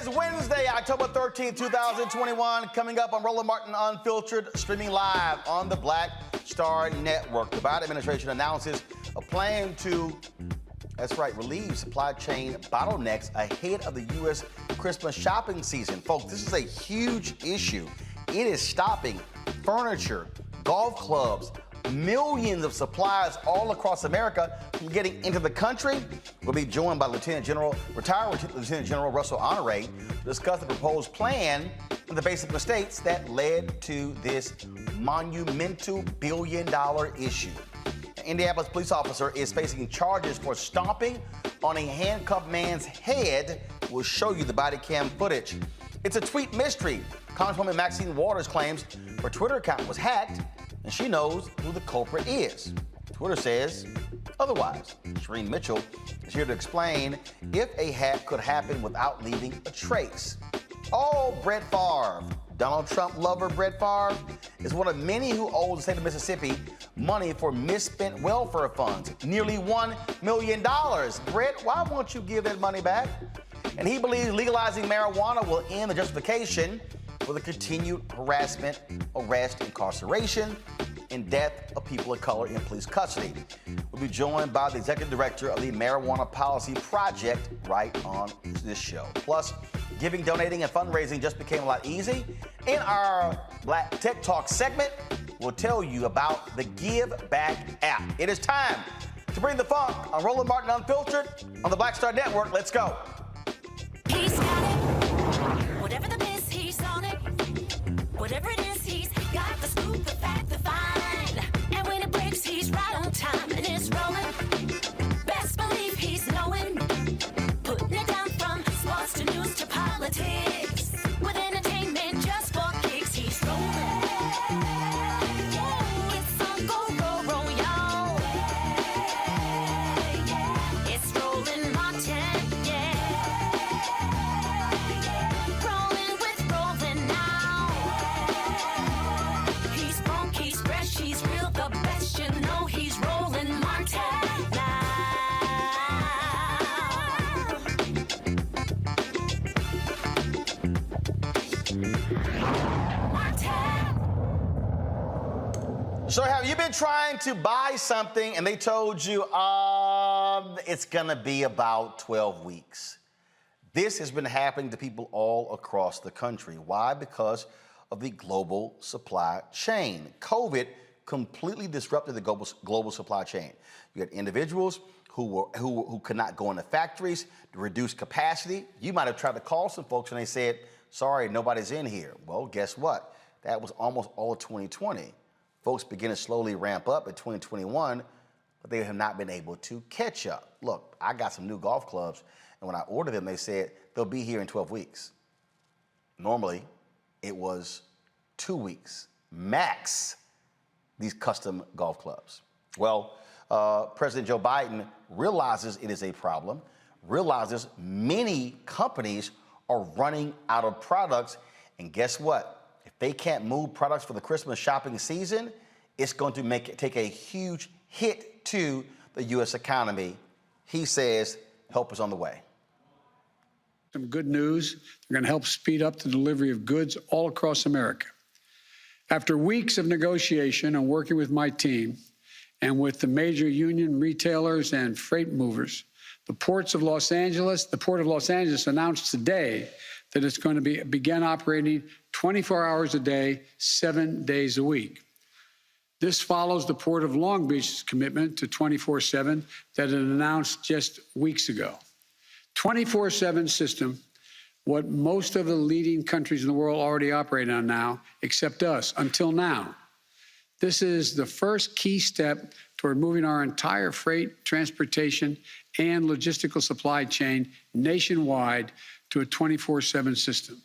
is Wednesday, October 13th, 2021. Coming up on Roland Martin Unfiltered, streaming live on the Black Star Network. The Biden administration announces a plan to, that's right, relieve supply chain bottlenecks ahead of the U.S. Christmas shopping season. Folks, this is a huge issue. It is stopping furniture, golf clubs, millions of supplies all across America from getting into the country. We'll be joined by retired Lieutenant General Russell Honore to discuss the proposed plan and the basic mistakes that led to this monumental billion-dollar issue. An Indianapolis police officer is facing charges for stomping on a handcuffed man's head. We'll show you the body cam footage. It's a tweet mystery. Congresswoman Maxine Waters claims her Twitter account was hacked, and she knows who the culprit is. Twitter says otherwise. Shereen Mitchell is here to explain if a hack could happen without leaving a trace. Oh, Brett Favre, Donald Trump lover Brett Favre, is one of many who owes the state of Mississippi money for misspent welfare funds, nearly $1 million. Brett, why won't you give that money back? And he believes legalizing marijuana will end the justification for the continued harassment, arrest, incarceration, and death of people of color in police custody. We'll be joined by the executive director of the Marijuana Policy Project right on this show. Plus, giving, donating, and fundraising just became a lot easy. In our Black Tech Talk segment, we'll tell you about the GiveBlack app. It is time to bring the funk on Roland Martin Unfiltered on the Black Star Network. Let's go. He's got it. Whatever the biz, he's on it. Whatever it is, he's got the scoop, the fact, the find. And when it breaks, he's right on time and it's rolling. Best believe he's knowing. Putting it down from sports to news to politics. With entertainment just for kicks, he's rolling. It's on go, roll, y'all. It's Roland Martin, rolling with Roland now. He's funk, he's fresh, he's real, the best, you know he's Roland Martin now. So have you been trying to buy something and they told you it's gonna be about 12 weeks? This has been happening to people all across the country. Why? Because of the global supply chain. COVID completely disrupted the global supply chain. You had individuals who could not go into factories to reduce capacity. You might have tried to call some folks and they said, sorry, nobody's in here. Well, guess what? That was almost all of 2020. Folks begin to slowly ramp up in 2021, but they have not been able to catch up. Look, I got some new golf clubs, and when I ordered them, they said they'll be here in 12 weeks. Normally, it was 2 weeks, max, these custom golf clubs. Well, President Joe Biden realizes it is a problem, realizes many companies are running out of products, and guess what? If they can't move products for the Christmas shopping season, it's going to take a huge hit to the U.S. economy. He says help is on the way. Some good news. They're going to help speed up the delivery of goods all across America. After weeks of negotiation and working with my team and with the major union retailers and freight movers, the Port of Los Angeles announced today that it's going to begin operating 24 hours a day, 7 days a week. This follows the Port of Long Beach's commitment to 24/7 that it announced just weeks ago. 24/7 system, what most of the leading countries in the world already operate on now, except us, until now. This is the first key step toward moving our entire freight, transportation, and logistical supply chain nationwide to a 24/7 system.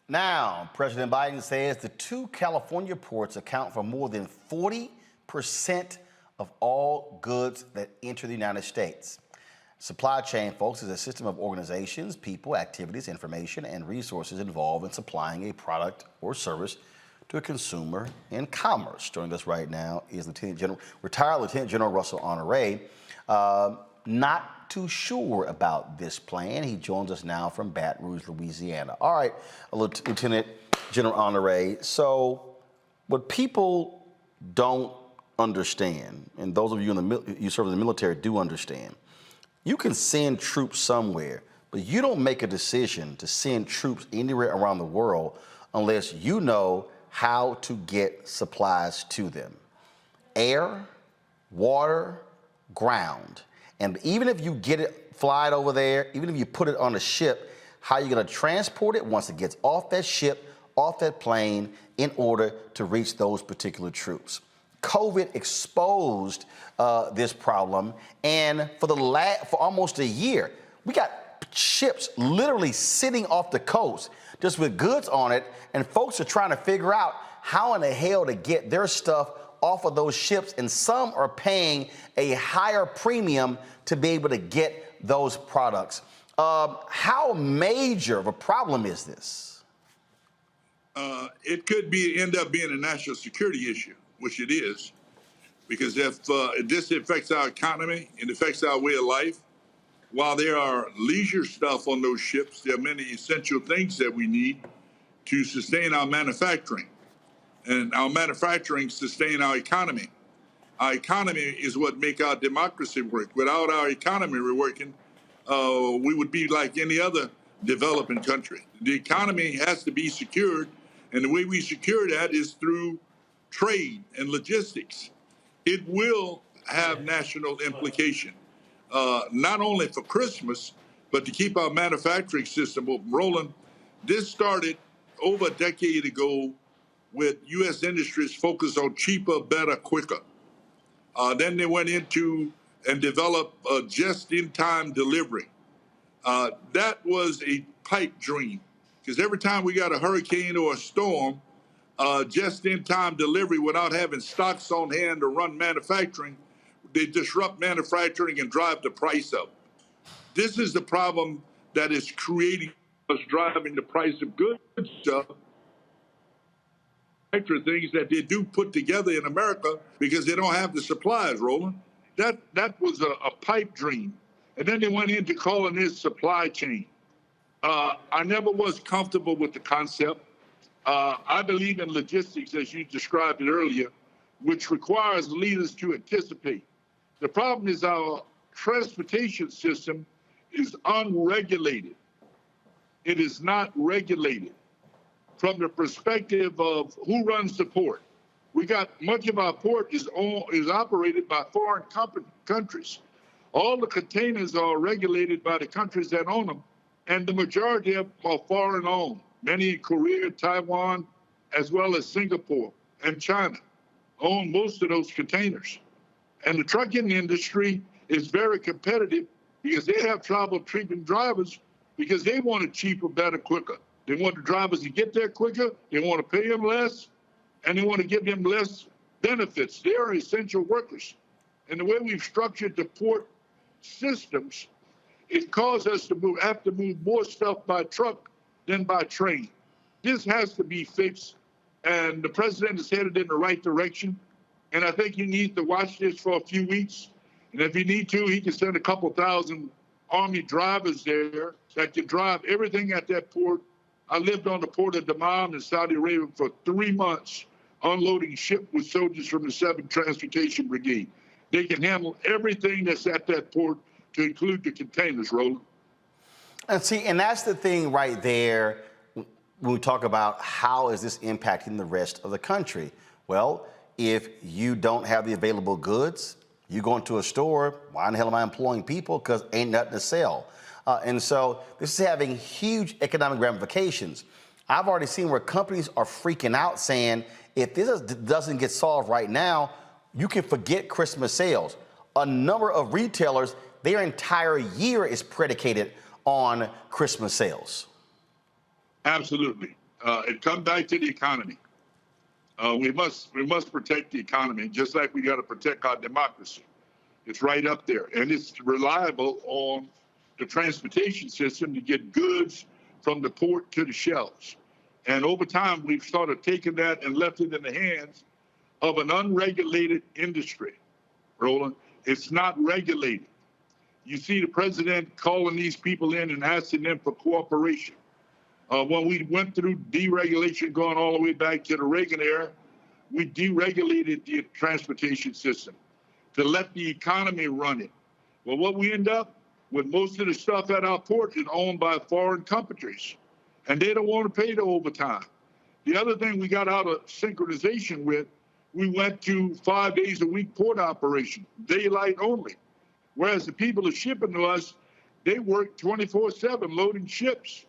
Now, President Biden says the two California ports account for more than 40% of all goods that enter the United States. Supply chain, folks, is a system of organizations, people, activities, information, and resources involved in supplying a product or service to a consumer in commerce. Joining us right now is retired Lieutenant General Russell Honore. not too sure about this plan. He joins us now from Baton Rouge, Louisiana. All right, Lieutenant General Honore. So what people don't understand, and those of you you serve in the military do understand, you can send troops somewhere, but you don't make a decision to send troops anywhere around the world unless you know how to get supplies to them. Air, water, ground. And even if you get it, fly it over there, even if you put it on a ship, how are you gonna transport it once it gets off that ship, off that plane, in order to reach those particular troops? COVID exposed this problem, and for almost a year, we got ships literally sitting off the coast just with goods on it, and folks are trying to figure out how in the hell to get their stuff off of those ships, and some are paying a higher premium to be able to get those products. How major of a problem is this? It could end up being a national security issue, which it is, because if this affects our economy, it affects our way of life. While there are leisure stuff on those ships, there are many essential things that we need to sustain our manufacturing. And our manufacturing sustain our economy. Our economy is what make our democracy work. Without our economy working, we would be like any other developing country. The economy has to be secured, and the way we secure that is through trade and logistics. It will have national implication, not only for Christmas, but to keep our manufacturing system open. Roland, this started over a decade ago with U.S. industries focused on cheaper, better, quicker. Then they went into and developed just-in-time delivery. That was a pipe dream, because every time we got a hurricane or a storm, just-in-time delivery without having stocks on hand to run manufacturing, they disrupt manufacturing and drive the price up. This is the problem that is creating us driving the price of goods up. Extra things that they do put together in America because they don't have the supplies, Roland. That was a pipe dream. And then they went into calling this supply chain. I never was comfortable with the concept. I believe in logistics, as you described it earlier, which requires leaders to anticipate. The problem is our transportation system is unregulated. It is not regulated from the perspective of who runs the port. We got much of our port is operated by foreign countries. All the containers are regulated by the countries that own them, and the majority of them are foreign owned. Many in Korea, Taiwan, as well as Singapore and China own most of those containers. And the trucking industry is very competitive because they have trouble treating drivers because they want it cheaper, better, quicker. They want the drivers to get there quicker, they want to pay them less, and they want to give them less benefits. They are essential workers. And the way we've structured the port systems, it caused us to have to move more stuff by truck than by train. This has to be fixed, and the president is headed in the right direction. And I think he needs to watch this for a few weeks. And if he need to, he can send a couple thousand Army drivers there that can drive everything at that port. I lived on the port of Dammam in Saudi Arabia for 3 months, unloading ship with soldiers from the 7th Transportation Brigade. They can handle everything that's at that port, to include the containers, Roland. And that's the thing right there when we talk about how is this impacting the rest of the country. Well, if you don't have the available goods, you go into a store, why in the hell am I employing people? Because ain't nothing to sell. And so this is having huge economic ramifications. I've already seen where companies are freaking out saying, if this doesn't get solved right now, you can forget Christmas sales. A number of retailers, their entire year is predicated on Christmas sales. Absolutely. It comes back to the economy. We must protect the economy, just like we got to protect our democracy. It's right up there, and it's reliable on the transportation system to get goods from the port to the shelves. And over time, we've sort of taken that and left it in the hands of an unregulated industry, Roland. It's not regulated. You see the president calling these people in and asking them for cooperation. When we went through deregulation going all the way back to the Reagan era, we deregulated the transportation system to let the economy run it. Well, what we end up with, most of the stuff at our port is owned by foreign companies, and they don't want to pay the overtime. The other thing we got out of synchronization with, we went to 5 days a week port operation, daylight only. Whereas the people are shipping to us, they work 24/7 loading ships,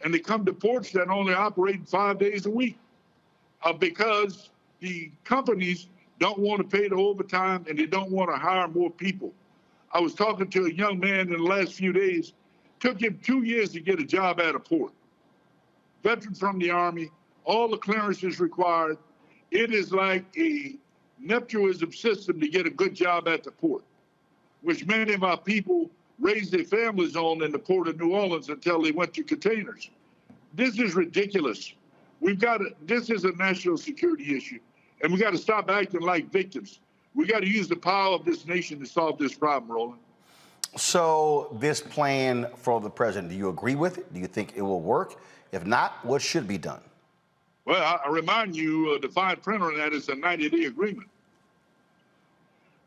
and they come to ports that only operate 5 days a week because the companies don't want to pay the overtime and they don't want to hire more people. I was talking to a young man in the last few days, took him 2 years to get a job at a port. Veteran from the Army, all the clearances required. It is like a nepotism system to get a good job at the port, which many of our people raised their families on in the port of New Orleans until they went to containers. This is ridiculous. This is a national security issue, and we got to stop acting like victims. We got to use the power of this nation to solve this problem, Roland. So this plan for the president, do you agree with it? Do you think it will work? If not, what should be done? Well, I remind you, the fine print on that is a 90-day agreement.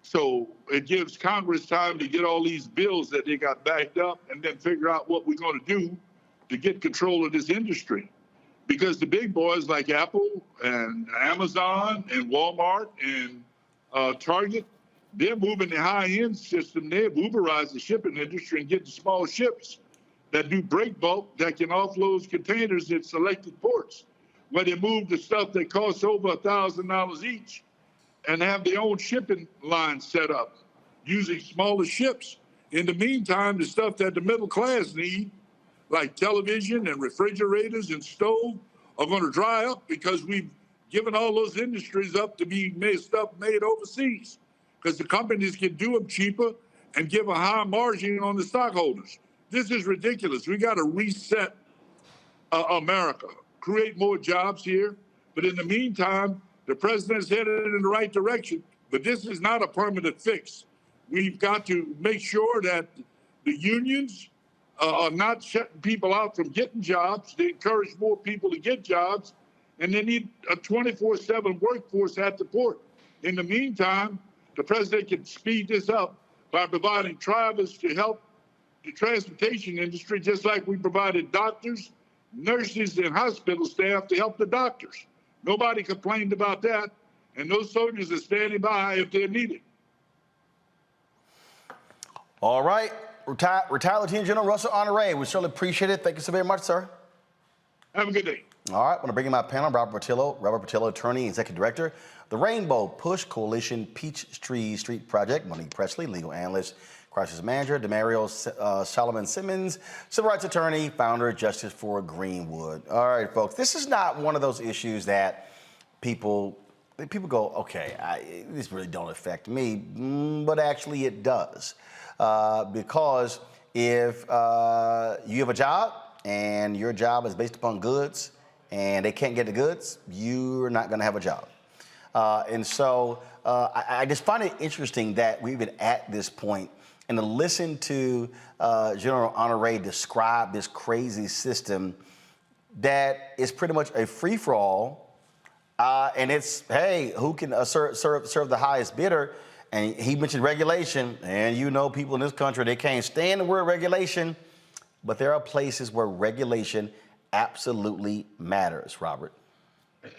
So it gives Congress time to get all these bills that they got backed up and then figure out what we're going to do to get control of this industry. Because the big boys like Apple and Amazon and Walmart and Target, they're moving the high-end system. They've Uberized the shipping industry and getting small ships that do break bulk that can offload containers at selected ports, where they move the stuff that costs over $1,000 each and have their own shipping line set up using smaller ships. In the meantime, the stuff that the middle class need, like television and refrigerators and stove, are going to dry up because we've given all those industries up to be stuff made overseas because the companies can do them cheaper and give a higher margin on the stockholders. This is ridiculous. We got to reset America, create more jobs here. But in the meantime, the president's headed in the right direction. But this is not a permanent fix. We've got to make sure that the unions are not shutting people out from getting jobs. They encourage more people to get jobs. And they need a 24/7 workforce at the port. In the meantime, the president can speed this up by providing drivers to help the transportation industry, just like we provided doctors, nurses, and hospital staff to help the doctors. Nobody complained about that, and those soldiers are standing by if they're needed. All right. Retired Lieutenant General Russell Honore, we certainly appreciate it. Thank you so very much, sir. Have a good day. All right, I want to bring in my panel, Robert Portillo, attorney and executive director, the Rainbow Push Coalition Peachtree Street Project, Monique Presley, legal analyst, crisis manager, Demario Solomon Simmons, civil rights attorney, founder, Justice for Greenwood. All right, folks, this is not one of those issues that people go, okay, this really don't affect me, but actually it does. Because if you have a job and your job is based upon goods and they can't get the goods, you're not going to have a job. And so I just find it interesting that we've been at this point and to listen to General Honore describe this crazy system that is pretty much a free-for-all. And it's, hey, who can serve the highest bidder? And he mentioned regulation, and you know people in this country, they can't stand the word regulation, but there are places where regulation absolutely matters, Robert.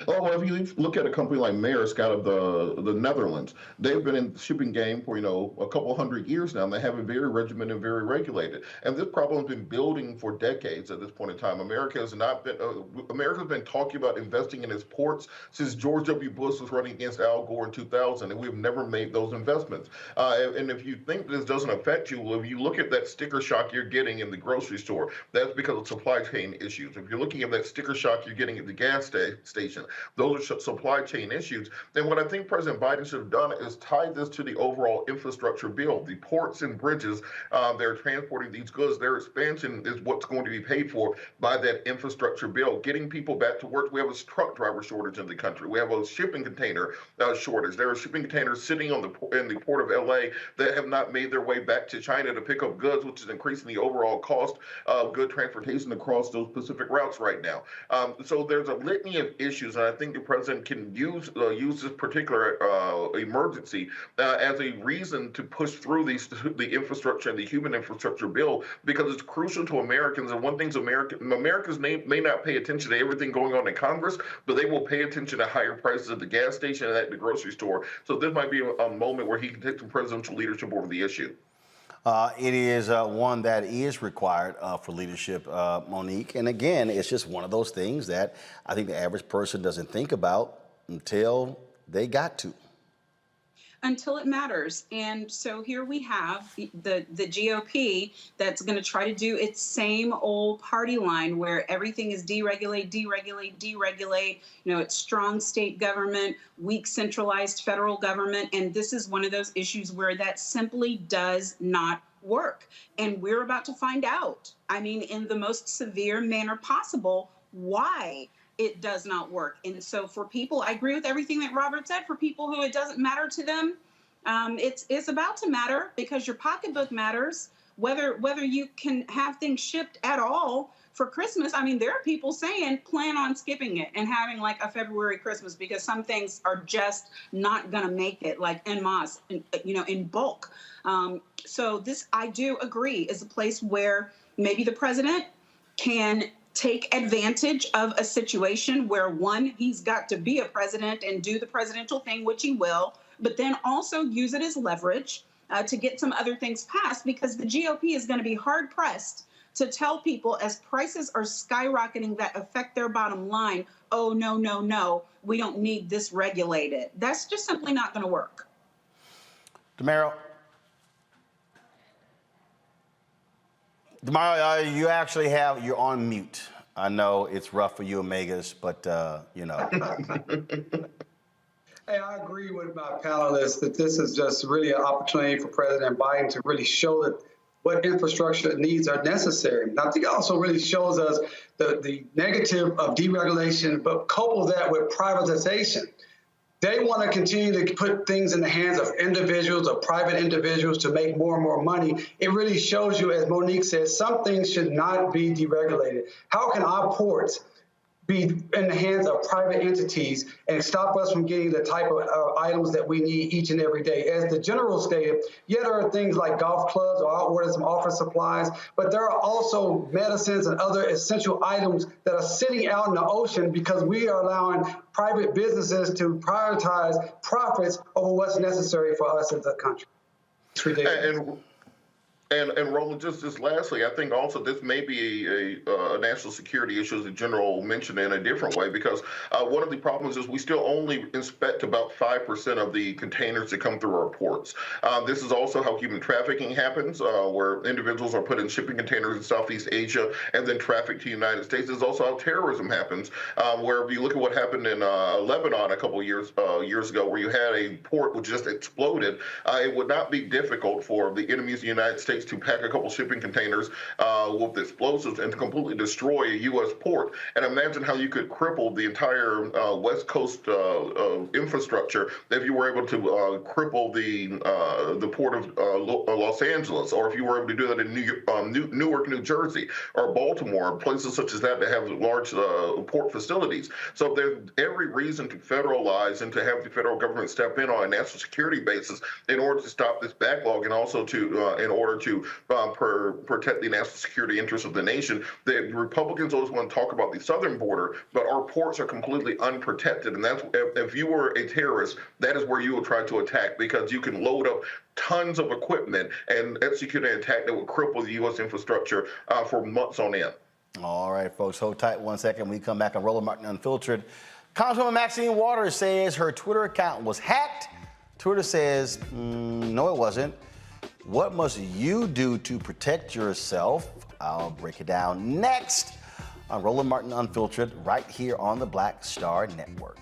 Oh, well, if you look at a company like Maersk out of the Netherlands, they've been in the shipping game for, a couple hundred years now, and they have it very regimented and very regulated. And this problem has been building for decades at this point in time. America's been talking about investing in its ports since George W. Bush was running against Al Gore in 2000, and we've never made those investments. And if you think this doesn't affect you, well, if you look at that sticker shock you're getting in the grocery store, that's because of supply chain issues. If you're looking at that sticker shock you're getting at the gas station, transportation. Those are supply chain issues. And what I think President Biden should have done is tie this to the overall infrastructure bill. The ports and bridges, they're transporting these goods. Their expansion is what's going to be paid for by that infrastructure bill. Getting people back to work. We have a truck driver shortage in the country. We have a shipping container shortage. There are shipping containers sitting in the port of LA that have not made their way back to China to pick up goods, which is increasing the overall cost of good transportation across those Pacific routes right now. So there's a litany of issues, and I think the president can use this particular emergency as a reason to push through the infrastructure and the human infrastructure bill, because it's crucial to Americans. And one thing Americans may not pay attention to everything going on in Congress, but they will pay attention to higher prices at the gas station and at the grocery store. So this might be a moment where he can take some presidential leadership over the issue. It is one that is required for leadership, Monique. And again, it's just one of those things that I think the average person doesn't think about until they got to. Until it matters. And so here we have the GOP that's going to try to do its same old party line where everything is deregulate, deregulate, deregulate. You know, it's strong state government, weak centralized federal government. And this is one of those issues where that simply does not work. And we're about to find out, I mean, in the most severe manner possible, why it does not work. And so for people, I agree with everything that Robert said. For people who it doesn't matter to them, it's about to matter, because your pocketbook matters, whether you can have things shipped at all for Christmas. I mean, there are people saying plan on skipping it and having like a February Christmas, because some things are just not going to make it, like en masse, in bulk. So this, I do agree, is a place where maybe the president can take advantage of a situation where, one, he's got to be a president and do the presidential thing, which he will, but then also use it as leverage to get some other things passed, because the GOP is going to be hard pressed to tell people as prices are skyrocketing that affect their bottom line, oh, no, no, no, we don't need this regulated. That's just simply not going to work. DeMario, you're on mute. I know it's rough for you Omegas, but Hey, I agree with my panelists that this is just really an opportunity for President Biden to really show that what infrastructure needs are necessary. And I think it also really shows us the negative of deregulation, but couple that with privatization. They want to continue to put things in the hands of individuals or private individuals to make more and more money. It really shows you, as Monique says, some things should not be deregulated. How can our ports be in the hands of private entities and stop us from getting the type of items that we need each and every day? As the general stated, yeah, there are things like golf clubs or I'll order some office supplies, but there are also medicines and other essential items that are sitting out in the ocean because we are allowing private businesses to prioritize profits over what's necessary for us as a country. It's ridiculous. And Roland, just lastly, I think also this may be a national security issue, as the general mentioned, in a different way, because one of the problems is we still only inspect about 5% of the containers that come through our ports. This is also how human trafficking happens, where individuals are put in shipping containers in Southeast Asia and then trafficked to the United States. This is also how terrorism happens, where if you look at what happened in Lebanon a couple of years ago, where you had a port which just exploded, it would not be difficult for the enemies of the United States to pack a couple shipping containers with explosives and to completely destroy a U.S. port. And imagine how you could cripple the entire West Coast infrastructure if you were able to cripple the port of Los Angeles, or if you were able to do that in Newark, New Jersey, or Baltimore, places such as that have large port facilities. So there's every reason to federalize and to have the federal government step in on a national security basis in order to stop this backlog, and also to in order to protect the national security interests of the nation. The Republicans always want to talk about the southern border, but our ports are completely unprotected. And that's, if you were a terrorist, that is where you will try to attack, because you can load up tons of equipment and execute an attack that would cripple the U.S. infrastructure for months on end. All right, folks, hold tight 1 second. When we come back on Roland Martin Unfiltered, Congresswoman Maxine Waters says her Twitter account was hacked. Twitter says, no, it wasn't. What must you do to protect yourself? I'll break it down next on Roland Martin Unfiltered right here on the Black Star Network.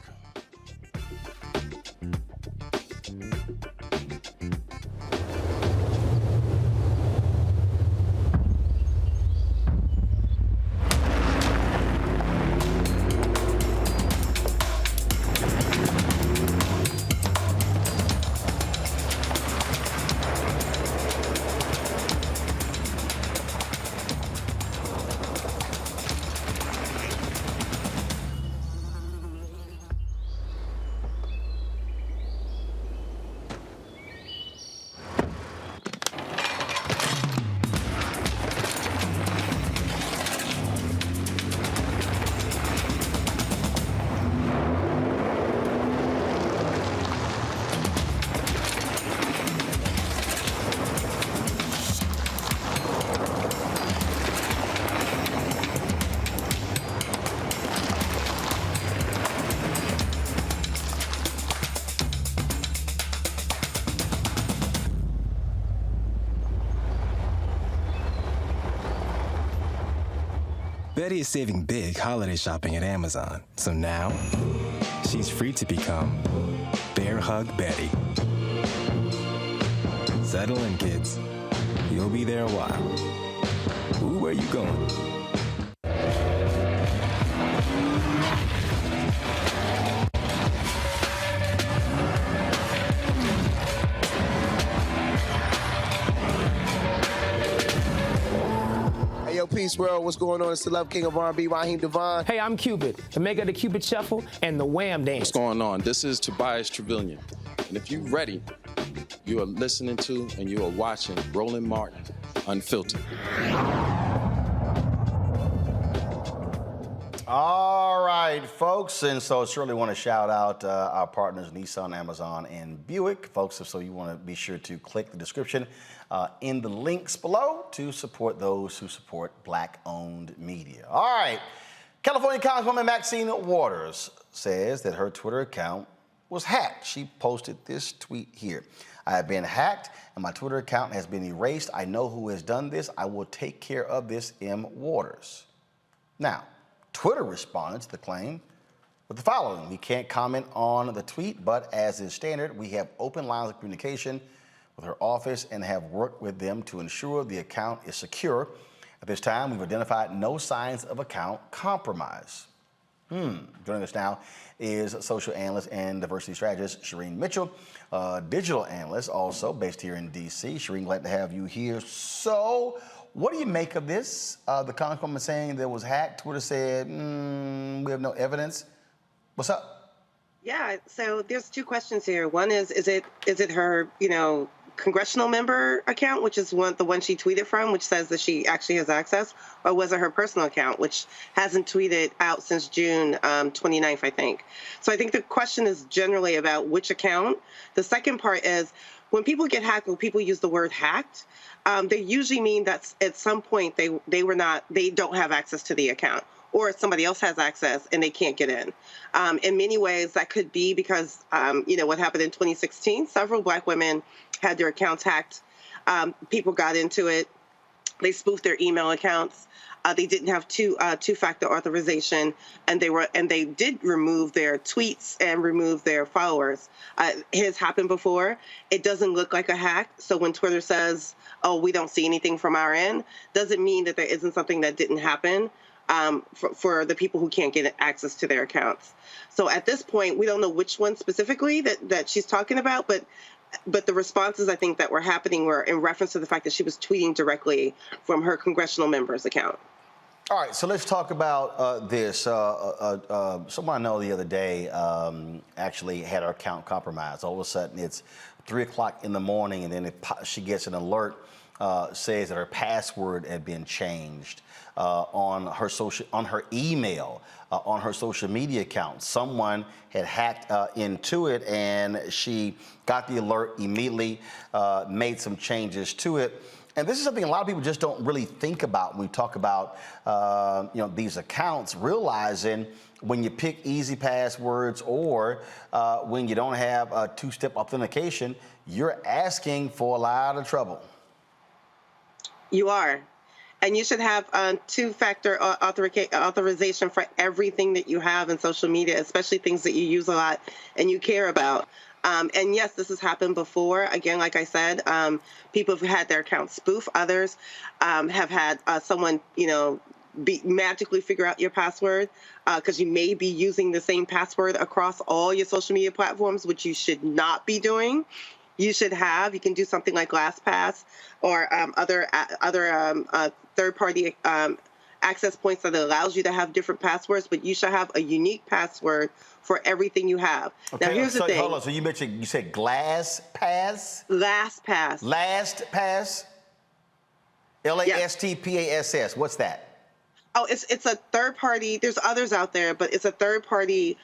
Betty is saving big holiday shopping at Amazon, so now she's free to become Bear Hug Betty. Settle in, kids. You'll be there a while. Ooh, where you going? Peace World, what's going on? It's the Love King of R&B, Raheem Devon. Hey, I'm Cupid, the maker of the Cupid Shuffle and the Wham Dance. What's going on? This is Tobias Trevelyan. And if you're ready, you are listening to and you are watching Roland Martin Unfiltered. All right, folks, and so certainly want to shout out our partners, Nissan, Amazon, and Buick. Folks, so you want to be sure to click the description in the links below to support those who support Black-owned media. All right, California Congresswoman Maxine Waters says that her Twitter account was hacked. She posted this tweet here. I have been hacked and my Twitter account has been erased. I know who has done this. I will take care of this, M. Waters. Now, Twitter responded to the claim with the following. We can't comment on the tweet, but as is standard, we have open lines of communication with her office and have worked with them to ensure the account is secure. At this time, we've identified no signs of account compromise. Joining us now is social analyst and diversity strategist Shireen Mitchell, digital analyst also based here in D.C. Shireen, glad to have you here. So, what do you make of this? The Congresswoman saying that was hacked. Twitter said, we have no evidence. What's up? Yeah, so there's two questions here. One is it her, congressional member account, which is the one she tweeted from, which says that she actually has access, or was it her personal account, which hasn't tweeted out since June 29th, I think. So I think the question is generally about which account. The second part is when people get hacked, when people use the word hacked, they usually mean that at some point they don't have access to the account, or somebody else has access and they can't get in. In many ways, that could be because, what happened in 2016, several Black women had their accounts hacked. People got into it. They spoofed their email accounts. They didn't have two-factor authorization, and they did remove their tweets and remove their followers. It has happened before. It doesn't look like a hack. So when Twitter says, "Oh, we don't see anything from our end," doesn't mean that there isn't something that didn't happen for the people who can't get access to their accounts. So at this point, we don't know which one specifically that she's talking about, but the responses I think that were happening were in reference to the fact that she was tweeting directly from her congressional member's account. All right, so let's talk about this. Someone I know the other day actually had her account compromised. All of a sudden, it's 3 o'clock in the morning, and then she gets an alert says that her password had been changed on her email, on her social media account. Someone had hacked into it, and she got the alert immediately, made some changes to it. And this is something a lot of people just don't really think about when we talk about these accounts, realizing when you pick easy passwords or when you don't have a two-step authentication, you're asking for a lot of trouble. You are. And you should have two-factor authorization for everything that you have in social media, especially things that you use a lot and you care about. And yes, this has happened before. Again, like I said, people have had their accounts spoof. Others have had someone, magically figure out your password because you may be using the same password across all your social media platforms, which you should not be doing. You can do something like LastPass or other third-party access points that allows you to have different passwords, but you should have a unique password for everything you have. Okay, now, here's the thing. Hold on. So you said LastPass? LastPass. LastPass? LastPass. What's that? Oh, it's a third party. There's others out there, but it's a third party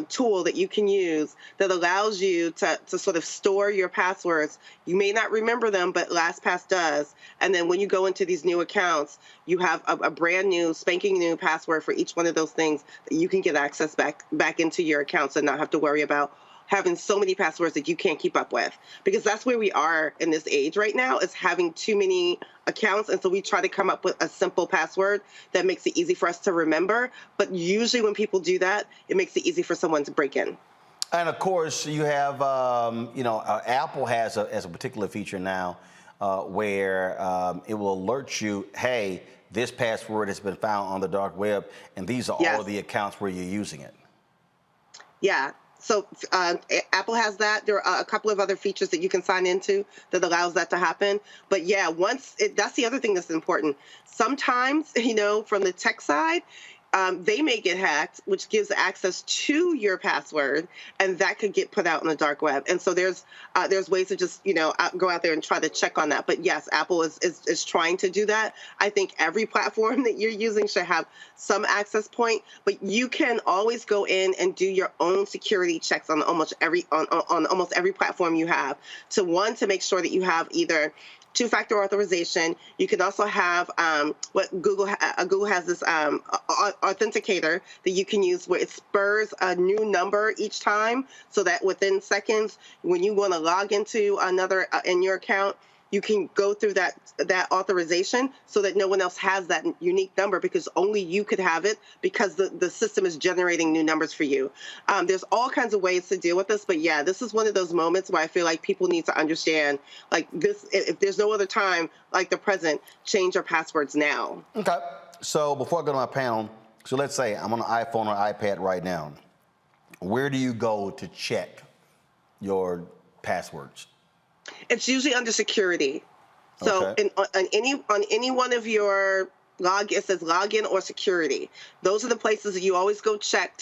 tool that you can use that allows you to sort of store your passwords. You may not remember them, but LastPass does. And then when you go into these new accounts, you have a brand new, spanking new password for each one of those things that you can get access back into your accounts and not have to worry about having so many passwords that you can't keep up with, because that's where we are in this age right now, is having too many accounts. And so we try to come up with a simple password that makes it easy for us to remember. But usually when people do that, it makes it easy for someone to break in. And of course, you have, Apple has a particular feature now where it will alert you, hey, this password has been found on the dark web, and these are all of the accounts where you're using it. Yeah. So Apple has that. There are a couple of other features that you can sign into that allows that to happen. But yeah, that's the other thing that's important. Sometimes, from the tech side, they may get hacked, which gives access to your password, and that could get put out on the dark web. And so there's ways to just go out there and try to check on that. But yes, Apple is trying to do that. I think every platform that you're using should have some access point, but you can always go in and do your own security checks on almost every platform you have to make sure that you have either two-factor authorization. You can also have what Google has this authenticator that you can use where it spurs a new number each time, so that within seconds, when you want to log into another in your account, you can go through that authorization so that no one else has that unique number, because only you could have it, because the system is generating new numbers for you. There's all kinds of ways to deal with this, but yeah, this is one of those moments where I feel like people need to understand, like this, if there's no other time like the present, change your passwords now. Okay. So before I go to my panel, so let's say I'm on an iPhone or iPad right now. Where do you go to check your passwords? It's usually under security. So on any one of your it says login or security. Those are the places that you always go check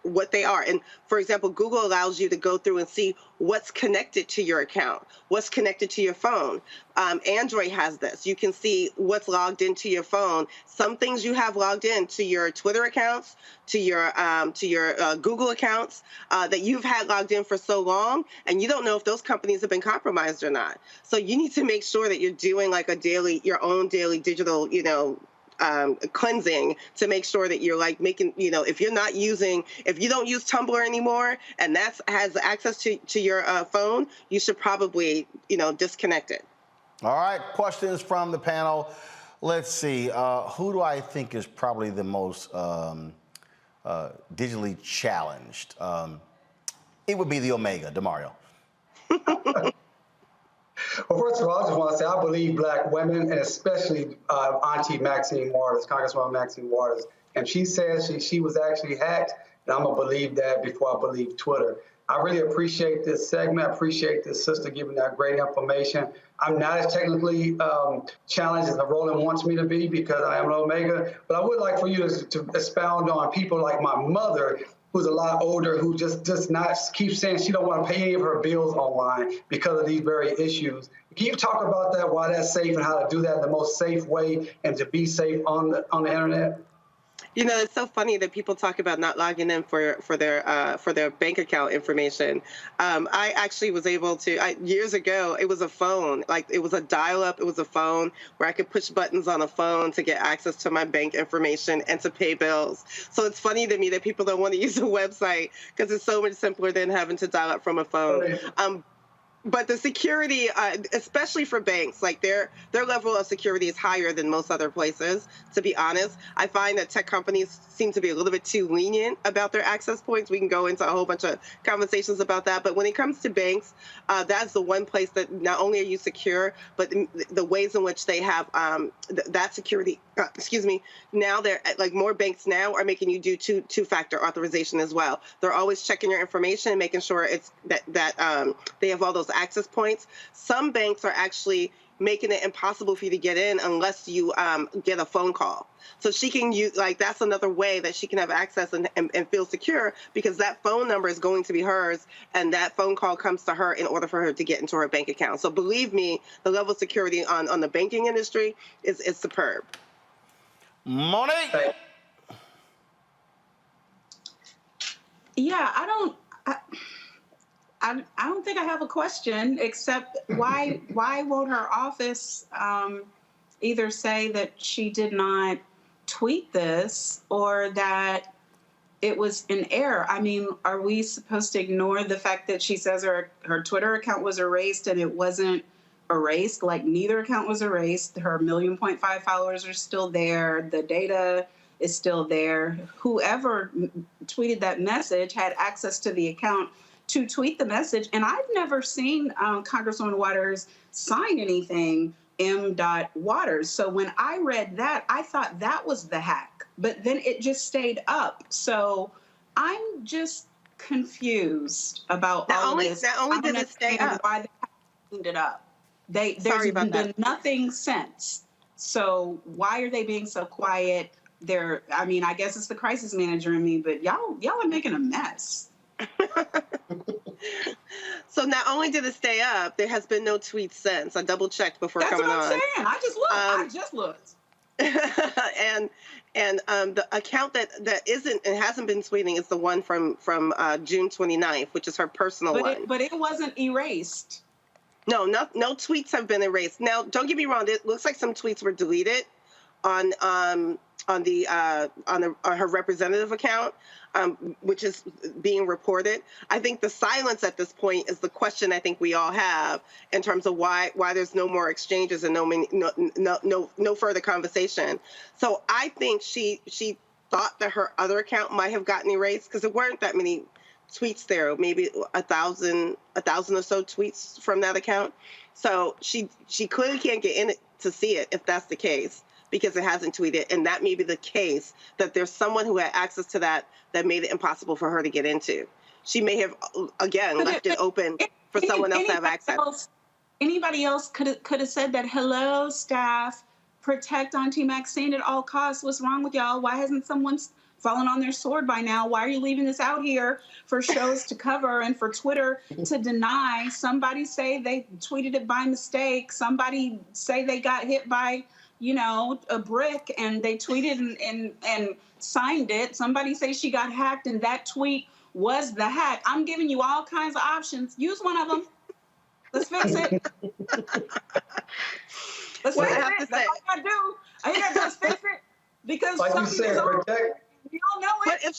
what they are. And for example, Google allows you to go through and see what's connected to your account, what's connected to your phone. Android has this. You can see what's logged into your phone. Some things you have logged in to your Twitter accounts, to your Google accounts that you've had logged in for so long, and you don't know if those companies have been compromised or not. So you need to make sure that you're doing like your own daily digital, cleansing to make sure that you're like making, if you don't use Tumblr anymore and that has access to your phone, you should probably, disconnect it. All right, questions from the panel. Let's see, who do I think is probably the most digitally challenged? It would be the Omega, DeMario. Well, first of all, I just want to say I believe Black women, and especially Auntie Maxine Waters, Congresswoman Maxine Waters. And she says she was actually hacked, and I'm going to believe that before I believe Twitter. I really appreciate this segment. I appreciate this sister giving that great information. I'm not as technically challenged as Roland wants me to be because I am an Omega, but I would like for you to expound on people like my mother, who's a lot older, who just not keeps saying she don't want to pay any of her bills online because of these very issues. Can you talk about that, why that's safe and how to do that in the most safe way and to be safe on the internet? It's so funny that people talk about not logging in for their bank account information. I actually was able to, years ago, it was a phone, like it was a dial-up, it was a phone where I could push buttons on a phone to get access to my bank information and to pay bills. So it's funny to me that people don't want to use a website because it's so much simpler than having to dial up from a phone. But the security, especially for banks, like their level of security is higher than most other places. To be honest, I find that tech companies seem to be a little bit too lenient about their access points. We can go into a whole bunch of conversations about that. But when it comes to banks, that's the one place that not only are you secure, but the ways in which they have that security. Excuse me. Now they're like more banks now are making you do two-factor authorization as well. They're always checking your information and making sure it's that they have all those access points. Some banks are actually making it impossible for you to get in unless you get a phone call. So she can use, like, that's another way that she can have access and feel secure, because that phone number is going to be hers, and that phone call comes to her in order for her to get into her bank account. So believe me, the level of security on the banking industry is superb. Monique? Yeah, I don't think I have a question, except why won't her office either say that she did not tweet this or that it was an error? I mean, are we supposed to ignore the fact that she says her Twitter account was erased and it wasn't erased? Like, neither account was erased. Her 1.5 million followers are still there. The data is still there. Whoever tweeted that message had access to the account to tweet the message. And I've never seen Congresswoman Waters sign anything, M. Waters. So when I read that, I thought that was the hack, but then it just stayed up. So I'm just confused about all this. Not only did it stay up, why they cleaned it up. There's been nothing since. So why are they being so quiet? I mean, I guess it's the crisis manager in me, but y'all are making a mess. So not only did it stay up, there has been no tweets since. I double checked before coming on. That's what I'm saying. I just looked. And the account that isn't and hasn't been tweeting is the one from June 29th, which is her personal one. But it wasn't erased. No tweets have been erased. Now, don't get me wrong. It looks like some tweets were deleted on her representative account, which is being reported. I think the silence at this point is the question I think we all have in terms of why there's no more exchanges and no further conversation. So I think she thought that her other account might have gotten erased because there weren't that many tweets there, maybe 1,000 or so tweets from that account. So she clearly can't get in it to see it if that's the case, because it hasn't tweeted. And that may be the case, that there's someone who had access to that made it impossible for her to get into. She may have, again, left it open for someone else to have access. Anybody else could have said that, hello, staff, protect Auntie Maxine at all costs. What's wrong with y'all? Why hasn't someone fallen on their sword by now? Why are you leaving this out here for shows to cover and for Twitter to deny? Somebody say they tweeted it by mistake. Somebody say they got hit by, a brick and they tweeted and signed it. Somebody say she got hacked and that tweet was the hack. I'm giving you all kinds of options. Use one of them. Let's fix it. Let's fix it. That's all I do. I gotta just fix it because like you said, protect. You don't know it. But if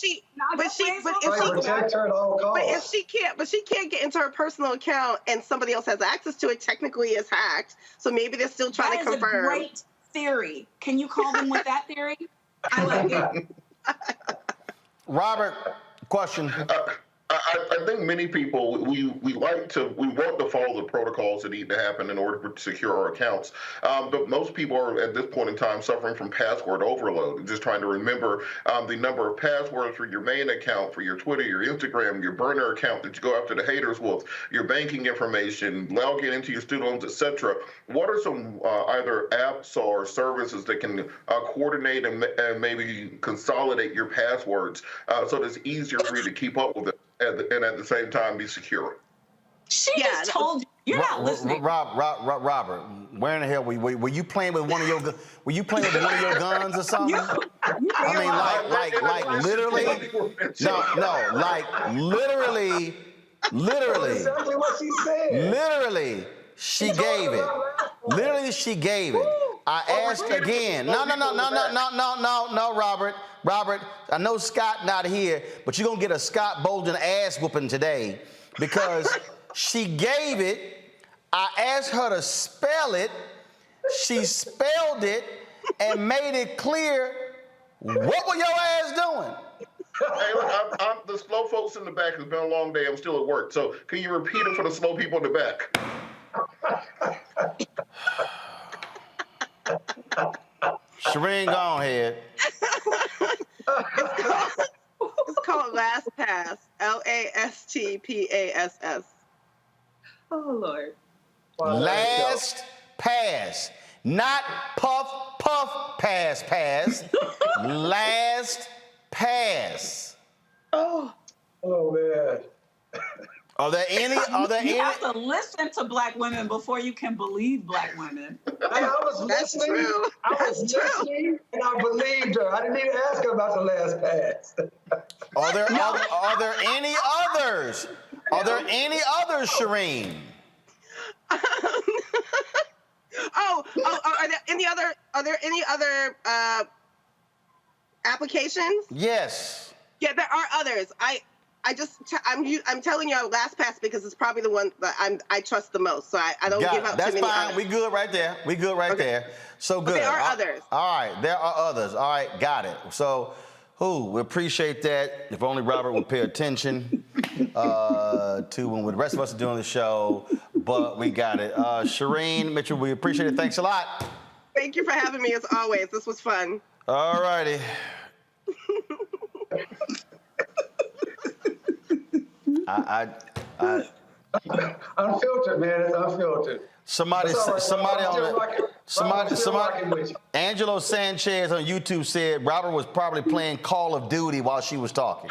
she can't get into her personal account and somebody else has access to it, technically it's hacked. So maybe they're still trying to confirm. That is a great theory. Can you call them with that theory? I like it. Robert, question. I think many people, we want to follow the protocols that need to happen in order to secure our accounts. But most people are at this point in time suffering from password overload, just trying to remember the number of passwords for your main account, for your Twitter, your Instagram, your burner account that you go after the haters with, your banking information, logging into your student loans, etc. What are some either apps or services that can coordinate and maybe consolidate your passwords so that it's easier for you to keep up with it? And at the same time be secure. She just told you. You're not listening. Robert, where in the hell were you playing with one of your guns or something? I mean, like literally. No, like literally. Exactly what she said. Literally, she gave it. Literally, she gave it. I asked again. No, Robert. Robert, I know Scott not here, but you're going to get a Scott Bolden ass whooping today because She gave it. I asked her to spell it. She spelled it and made it clear. What were your ass doing? Hey, look, I'm the slow folks in the back. It's been a long day. I'm still at work. So can you repeat it for the slow people in the back? Shireen, go ahead. It's called Last Pass. LASTPASS. Oh, Lord. Last pass. Not puff, puff, pass, pass. Last pass. Oh, man. Are there any? You have to listen to black women before you can believe black women. I was listening. True. I was listening, and I believed her. I didn't even ask her about the last pass. Are there any others? Are there any others, Shireen? Are there any other applications? Yes. Yeah, there are others. I'm telling you Last Pass because it's probably the one that I trust the most. So I don't give out That's too many fine. others. We good right there. We good right there. So good. But there are others. All right, there are others. All right, got it. So, we appreciate that. If only Robert would pay attention to when the rest of us are doing the show. But we got it. Shireen, Mitchell, we appreciate it. Thanks a lot. Thank you for having me as always. This was fun. All righty. Unfiltered, man. It's unfiltered. Somebody, Angelo Sanchez on YouTube said Robert was probably playing Call of Duty while she was talking.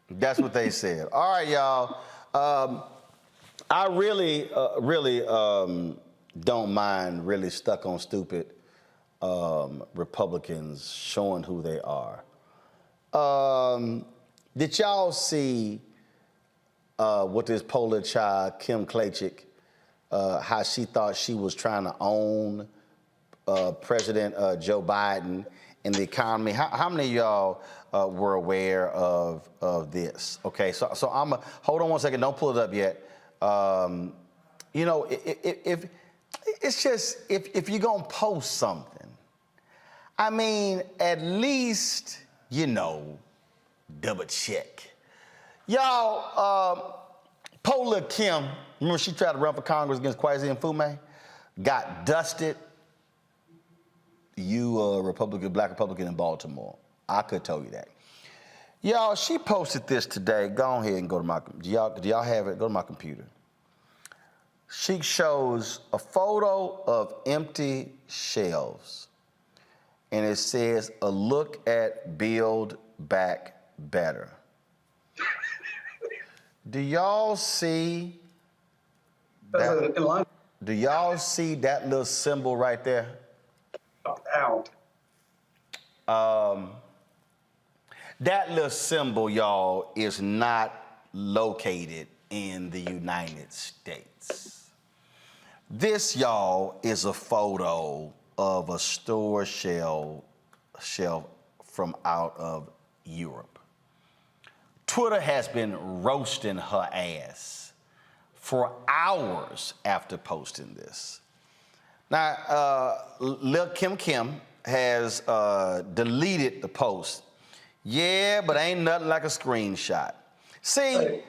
That's what they said. All right, y'all. I really don't mind really stuck on stupid Republicans showing who they are. Did y'all see what this polar child, Kim Klachik, how she thought she was trying to own President Joe Biden and the economy? How many of y'all were aware of this? Okay, so I'm hold on one second. Don't pull it up yet. If it's just if you're gonna post something, I mean, at least double check. Y'all, Polar Kim, remember she tried to run for Congress against Kwesi Mfume? Got dusted. You a black Republican in Baltimore. I could tell you that. Y'all, she posted this today. Go ahead and go to my, do y'all have it? Go to my computer. She shows a photo of empty shelves. And it says, a look at Build Back Better. Do y'all see that? Do y'all see that little symbol right there? Out. That little symbol, y'all, is not located in the United States. This, y'all, is a photo of a store shelf from out of Europe. Twitter has been roasting her ass for hours after posting this. Now, Lil Kim has deleted the post. Yeah, but ain't nothing like a screenshot. See,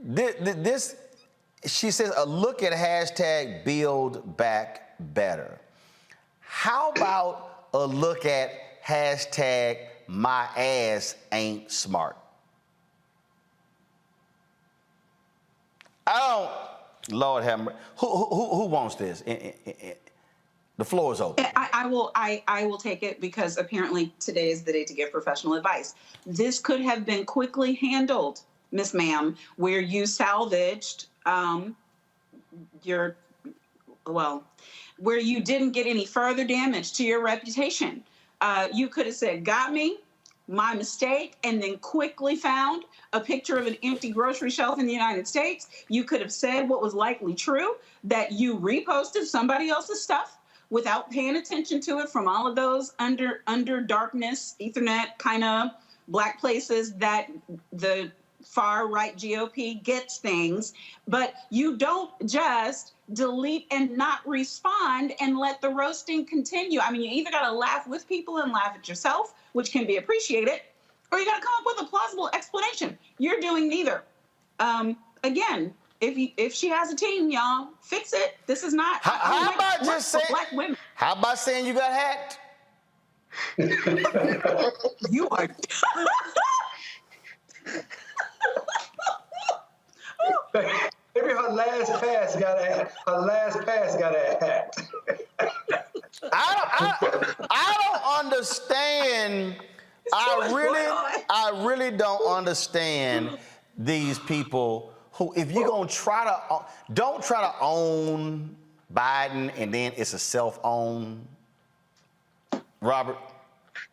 this, she says, a look at hashtag Build Back Better. How about a look at hashtag My Ass Ain't Smart? Lord have mercy. Who wants this? The floor is open. I will take it because apparently today is the day to give professional advice. This could have been quickly handled, Miss Ma'am, where you salvaged where you didn't get any further damage to your reputation. You could have said, got me, my mistake, and then quickly found a picture of an empty grocery shelf in the United States. You could have said what was likely true, that you reposted somebody else's stuff without paying attention to it from all of those under darkness, Ethernet kind of black places that the far right GOP gets things, but you don't just delete and not respond and let the roasting continue. I mean, you either got to laugh with people and laugh at yourself, which can be appreciated, or you got to come up with a plausible explanation. You're doing neither. Again, if she has a team, y'all, fix it. This is not. How about just saying black women? How about saying you got hacked? You are. Maybe her last pass got hacked. I don't understand. I really don't understand these people who, if you're gonna don't try to own Biden and then it's a self-own. Robert.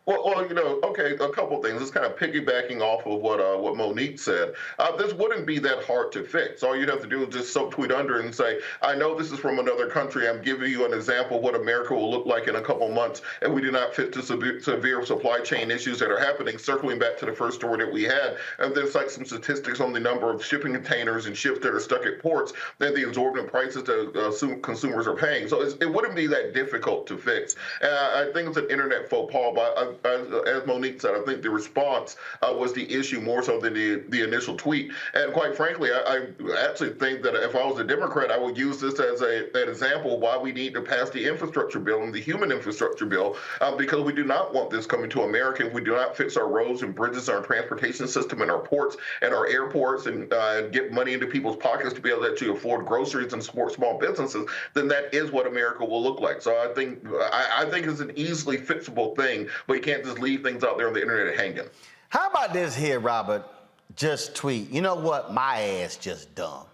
Well, you know, okay, a couple things. It's kind of piggybacking off of what Monique said. This wouldn't be that hard to fix. All you'd have to do is just subtweet under and say, I know this is from another country. I'm giving you an example of what America will look like in a couple months, and we do not fit the severe supply chain issues that are happening. Circling back to the first story that we had, and there's like some statistics on the number of shipping containers and ships that are stuck at ports, and the exorbitant prices that consumers are paying. So it wouldn't be that difficult to fix. I think it's an internet faux pas, but as Monique said, I think the response was the issue more so than the initial tweet. And quite frankly, I actually think that if I was a Democrat, I would use this as an example of why we need to pass the infrastructure bill and the human infrastructure bill, because we do not want this coming to America. If we do not fix our roads and bridges, our transportation system, and our ports and our airports, and get money into people's pockets to be able to actually afford groceries and support small businesses, then that is what America will look like. So I think it's an easily fixable thing, but you can't just leave things out there on the internet hanging. How about this here, Robert? Just tweet. You know what? My ass just dumb.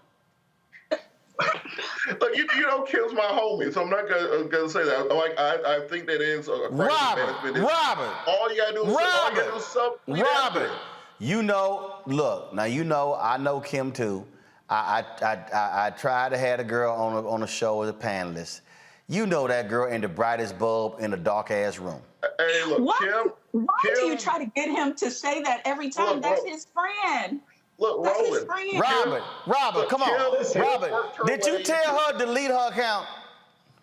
Look, you know, Kim's my homie, so I'm not gonna say that. Like, I think that is a Robert. All you gotta do is Robert. You know, look now. You know, I know Kim too. I tried to have a girl on a show as a panelist. You know that girl in the brightest bulb in a dark ass room. Hey, look, Kim. Why do you try to get him to say that every time? That's his friend. Look, That's Roland. his friend. Robert, come on. Robert, did you tell her to delete her account?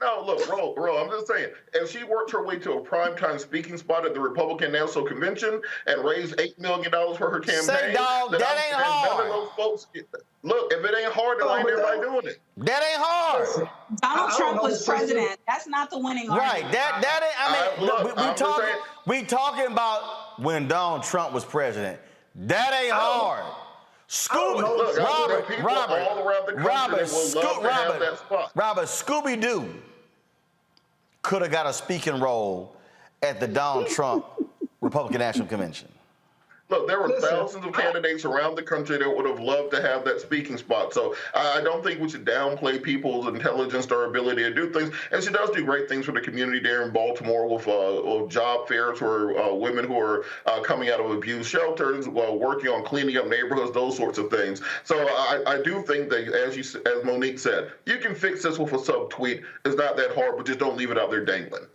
No, look, Ro, I'm just saying, if she worked her way to a primetime speaking spot at the Republican National Convention and raised $8 million for her campaign, say, dog, that ain't hard. None of those folks look, if it ain't hard, then ain't everybody doing it. That ain't hard. Donald Trump was president. That's not the winning argument. Right. That ain't. I mean, we talking about when Donald Trump was president. That ain't hard. Robert, Scooby-Doo could have got a speaking role at the Donald Trump Republican National Convention. Look, there were thousands of candidates around the country that would have loved to have that speaking spot. So I don't think we should downplay people's intelligence or ability to do things. And she does do great things for the community there in Baltimore with job fairs for women who are coming out of abused shelters, working on cleaning up neighborhoods, those sorts of things. So I do think that, as Monique said, you can fix this with a subtweet. It's not that hard, but just don't leave it out there dangling.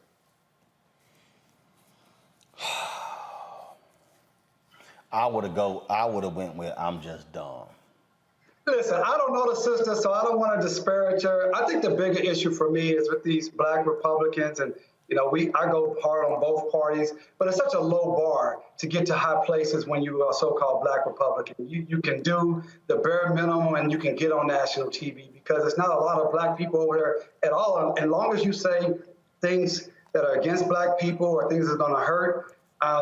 I would have went with I'm just dumb. Listen, I don't know the sister, so I don't want to disparage her. I think the bigger issue for me is with these black Republicans, and you know, I go hard on both parties, but it's such a low bar to get to high places when you are a so-called black Republican. You can do the bare minimum and you can get on national TV because there's not a lot of black people over there at all. And as long as you say things that are against black people or things that are going to hurt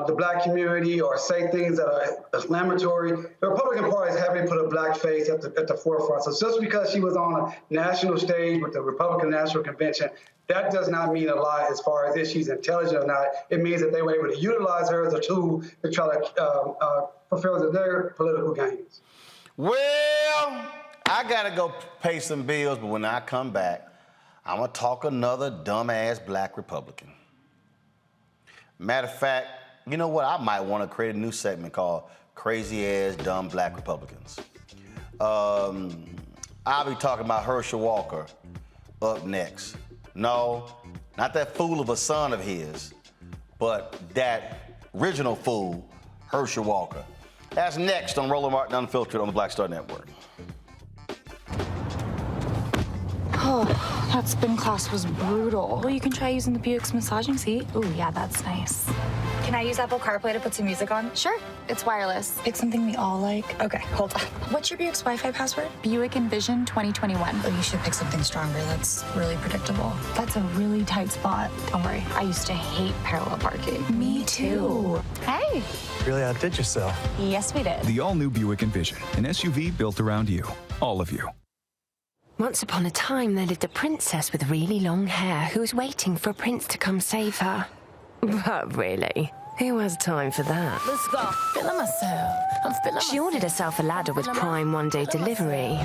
the black community or say things that are inflammatory, the Republican Party has heavily put a black face at the forefront. So just because she was on a national stage with the Republican National Convention, that does not mean a lot as far as if she's intelligent or not. It means that they were able to utilize her as a tool to try to fulfill their political gains. Well, I got to go pay some bills, but when I come back, I'm going to talk another dumbass black Republican. Matter of fact, you know what? I might want to create a new segment called Crazy Ass Dumb Black Republicans. I'll be talking about Herschel Walker up next. No, not that fool of a son of his, but that original fool, Herschel Walker. That's next on Roland Martin Unfiltered on the Black Star Network. Oh, that spin class was brutal. Well, you can try using the Buick's massaging seat. Ooh, yeah, that's nice. Can I use Apple CarPlay to put some music on? Sure, it's wireless. Pick something we all like. Okay, hold on. What's your Buick's Wi-Fi password? Buick Envision 2021. Oh, you should pick something stronger. That's really predictable. That's a really tight spot. Don't worry, I used to hate parallel parking. Me too. Hey. Really outdid yourself. Yes, we did. The all-new Buick Envision, an SUV built around you, all of you. Once upon a time, there lived a princess with really long hair who was waiting for a prince to come save her. But really, who has time for that? Let's go. Feeling myself. I'm feeling She ordered herself a ladder with Prime one-day delivery,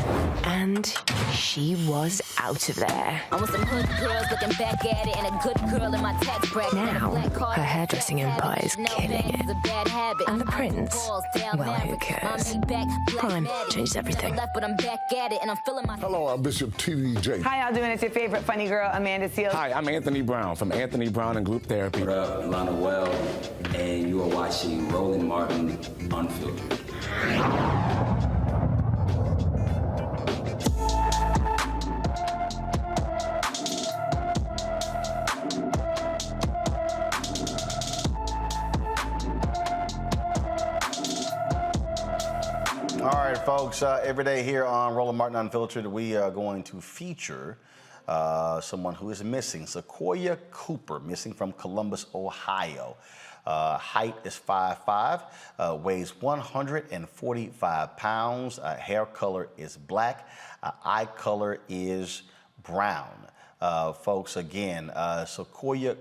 and she was out of there. I want some hood girls looking back at it and a good girl in my tax bracket. Now, her hairdressing empire is killing it. And the prince, well, who cares? Prime changes everything. Hello, I'm Bishop T.D. How y'all doing? It's your favorite funny girl, Amanda Seals. Hi, I'm Anthony Brown from Anthony Brown and Group Therapy. What up, Lana Well, and you are watching Roland Martin Unfiltered. All right, folks, every day here on Roland Martin Unfiltered, we are going to feature someone who is missing. Sequoia Cooper, missing from Columbus, Ohio. Height is 5'5", weighs 145 pounds. Hair color is black. Eye color is brown. Folks, again, Sequoia,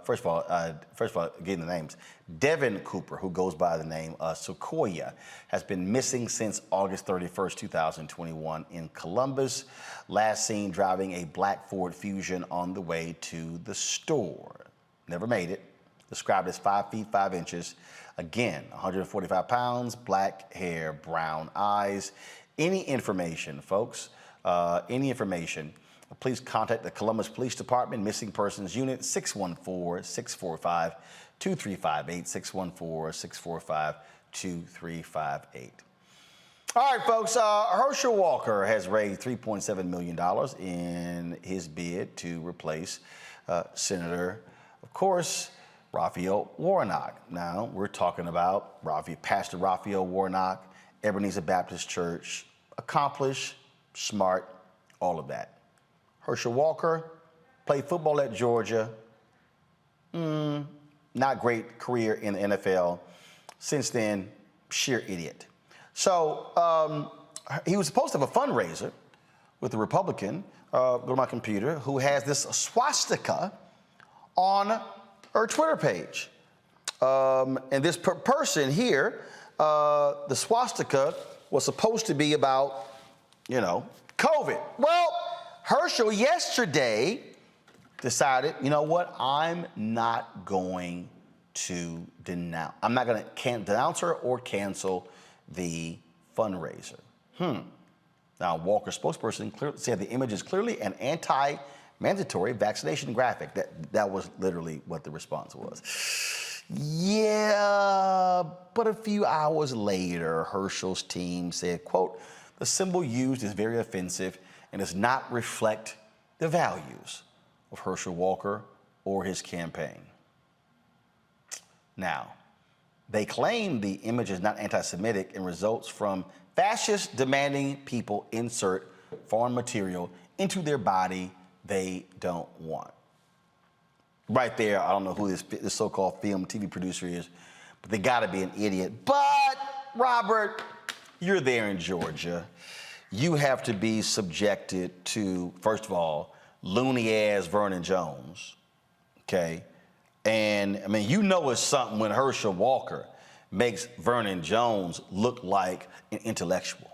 first of all, getting the names. Devin Cooper, who goes by the name Sequoia, has been missing since August 31st, 2021 in Columbus. Last seen driving a black Ford Fusion on the way to the store. Never made it. Described as 5 feet 5 inches. Again, 145 pounds, black hair, brown eyes. Any information, folks, please contact the Columbus Police Department Missing Persons Unit, 614-645-2358, 614-645-2358. All right, folks, Herschel Walker has raised $3.7 million in his bid to replace Senator, of course, Raphael Warnock. Now, we're talking about Pastor Raphael Warnock, Ebenezer Baptist Church, accomplished, smart, all of that. Herschel Walker played football at Georgia. Not great career in the NFL. Since then, sheer idiot. So he was supposed to have a fundraiser with a Republican, go to my computer, who has this swastika on her Twitter page. And this person here, the swastika was supposed to be about, COVID. Well, Herschel yesterday decided, you know what, I'm not going to denounce. I'm not going to denounce her or cancel the fundraiser. Now, Walker's spokesperson said the image is clearly an anti-mandatory vaccination graphic. That was literally what the response was. Yeah, but a few hours later, Herschel's team said, quote, the symbol used is very offensive and does not reflect the values of Herschel Walker or his campaign. Now, they claim the image is not anti-Semitic and results from fascists demanding people insert foreign material into their body they don't want. Right there, I don't know who this so-called film TV producer is, but they gotta be an idiot. But, Robert, you're there in Georgia. You have to be subjected to, first of all, loony-ass Vernon Jones, okay? And, I mean, it's something when Herschel Walker makes Vernon Jones look like an intellectual.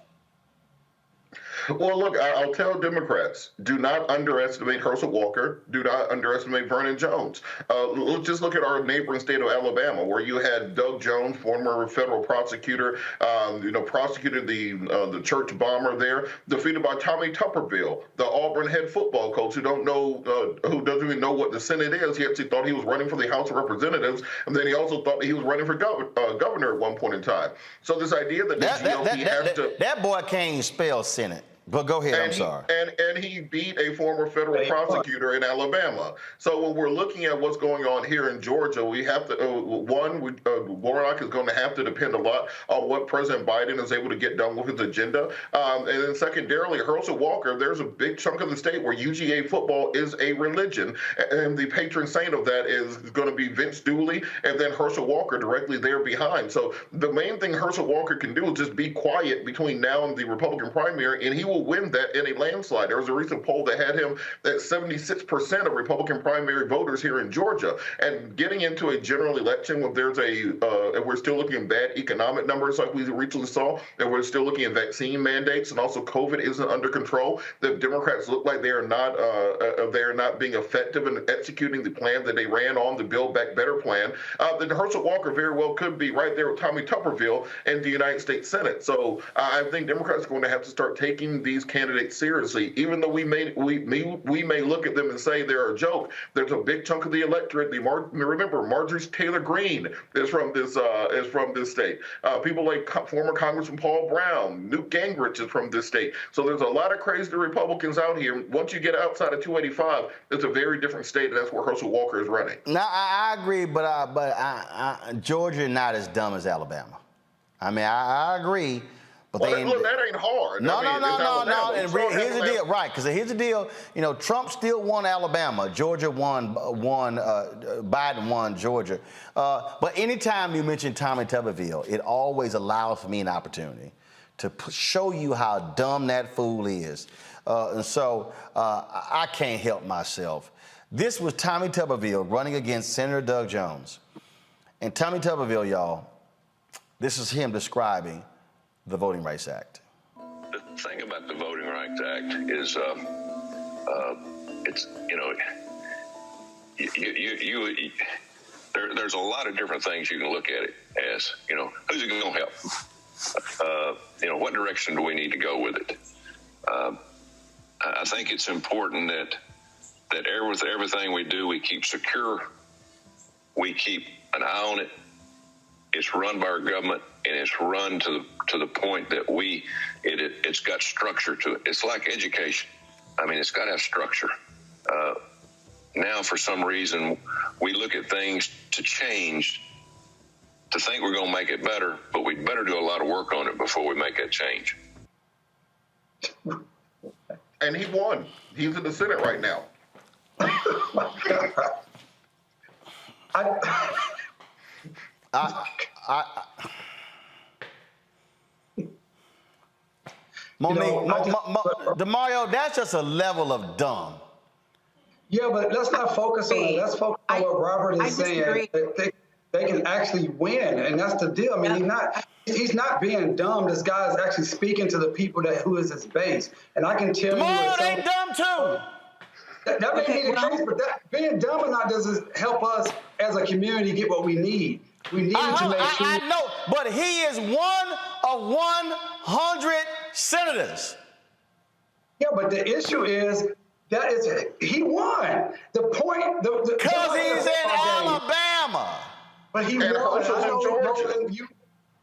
Well, look, I'll tell Democrats, do not underestimate Herschel Walker. Do not underestimate Vernon Jones. Let's just look at our neighboring state of Alabama, where you had Doug Jones, former federal prosecutor, prosecuted the church bomber there, defeated by Tommy Tuberville, the Auburn head football coach who doesn't even know what the Senate is. He actually thought he was running for the House of Representatives, and then he also thought that he was running for governor at one point in time. So this idea that the GOP has to... That boy can't even spell Senate. But go ahead, I'm sorry. And he beat a former federal prosecutor in Alabama. So when we're looking at what's going on here in Georgia, we have to, Warnock is going to have to depend a lot on what President Biden is able to get done with his agenda. And then secondarily, Herschel Walker, there's a big chunk of the state where UGA football is a religion. And the patron saint of that is going to be Vince Dooley and then Herschel Walker directly there behind. So the main thing Herschel Walker can do is just be quiet between now and the Republican primary, and he will win that in a landslide. There was a recent poll that had him at 76% of Republican primary voters here in Georgia. And getting into a general election when there's and we're still looking at bad economic numbers like we recently saw, and we're still looking at vaccine mandates, and also COVID isn't under control. The Democrats look like they are not being effective in executing the plan that they ran on, the Build Back Better plan. Then Herschel Walker very well could be right there with Tommy Tuberville in the United States Senate. So I think Democrats are going to have to start taking these candidates seriously, even though we may look at them and say they're a joke. There's a big chunk of the electorate. Remember, Marjorie Taylor Greene is from this state. People like former Congressman Paul Brown, Newt Gingrich is from this state. So there's a lot of crazy Republicans out here. Once you get outside of 285, it's a very different state, and that's where Herschel Walker is running. Now I agree, but Georgia not as dumb as Alabama. I mean, I agree. But look, that ain't hard. No. And here's the deal, right? Because here's the deal. Trump still won Alabama. Georgia won. Biden won Georgia. But anytime you mention Tommy Tuberville, it always allows me an opportunity to show you how dumb that fool is. And so I can't help myself. This was Tommy Tuberville running against Senator Doug Jones. And Tommy Tuberville, y'all, this is him describing the Voting Rights Act. The thing about the Voting Rights Act is, there's a lot of different things you can look at it as. Who's it going to help? What direction do we need to go with it? I think it's important that everything we do, we keep secure. We keep an eye on it. It's run by our government, and it's run to the point that it's got structure to it. It's like education. I mean, it's got to have structure. Now, for some reason, we look at things to change, to think we're going to make it better, but we'd better do a lot of work on it before we make that change. And he won. He's in the Senate right now. DeMario, that's just a level of dumb. Yeah, but let's not focus on it. Let's focus on what Robert is saying. They can actually win, and that's the deal. I mean, he's not being dumb. This guy is actually speaking to the people who is his base. And I can tell DeMario, they dumb too. That may be the case, but being dumb or not doesn't help us as a community get what we need. We need to make sure. I know, but he is one of 100 senators. Yeah, but the issue is he won. The point, because he's in Alabama. But he won.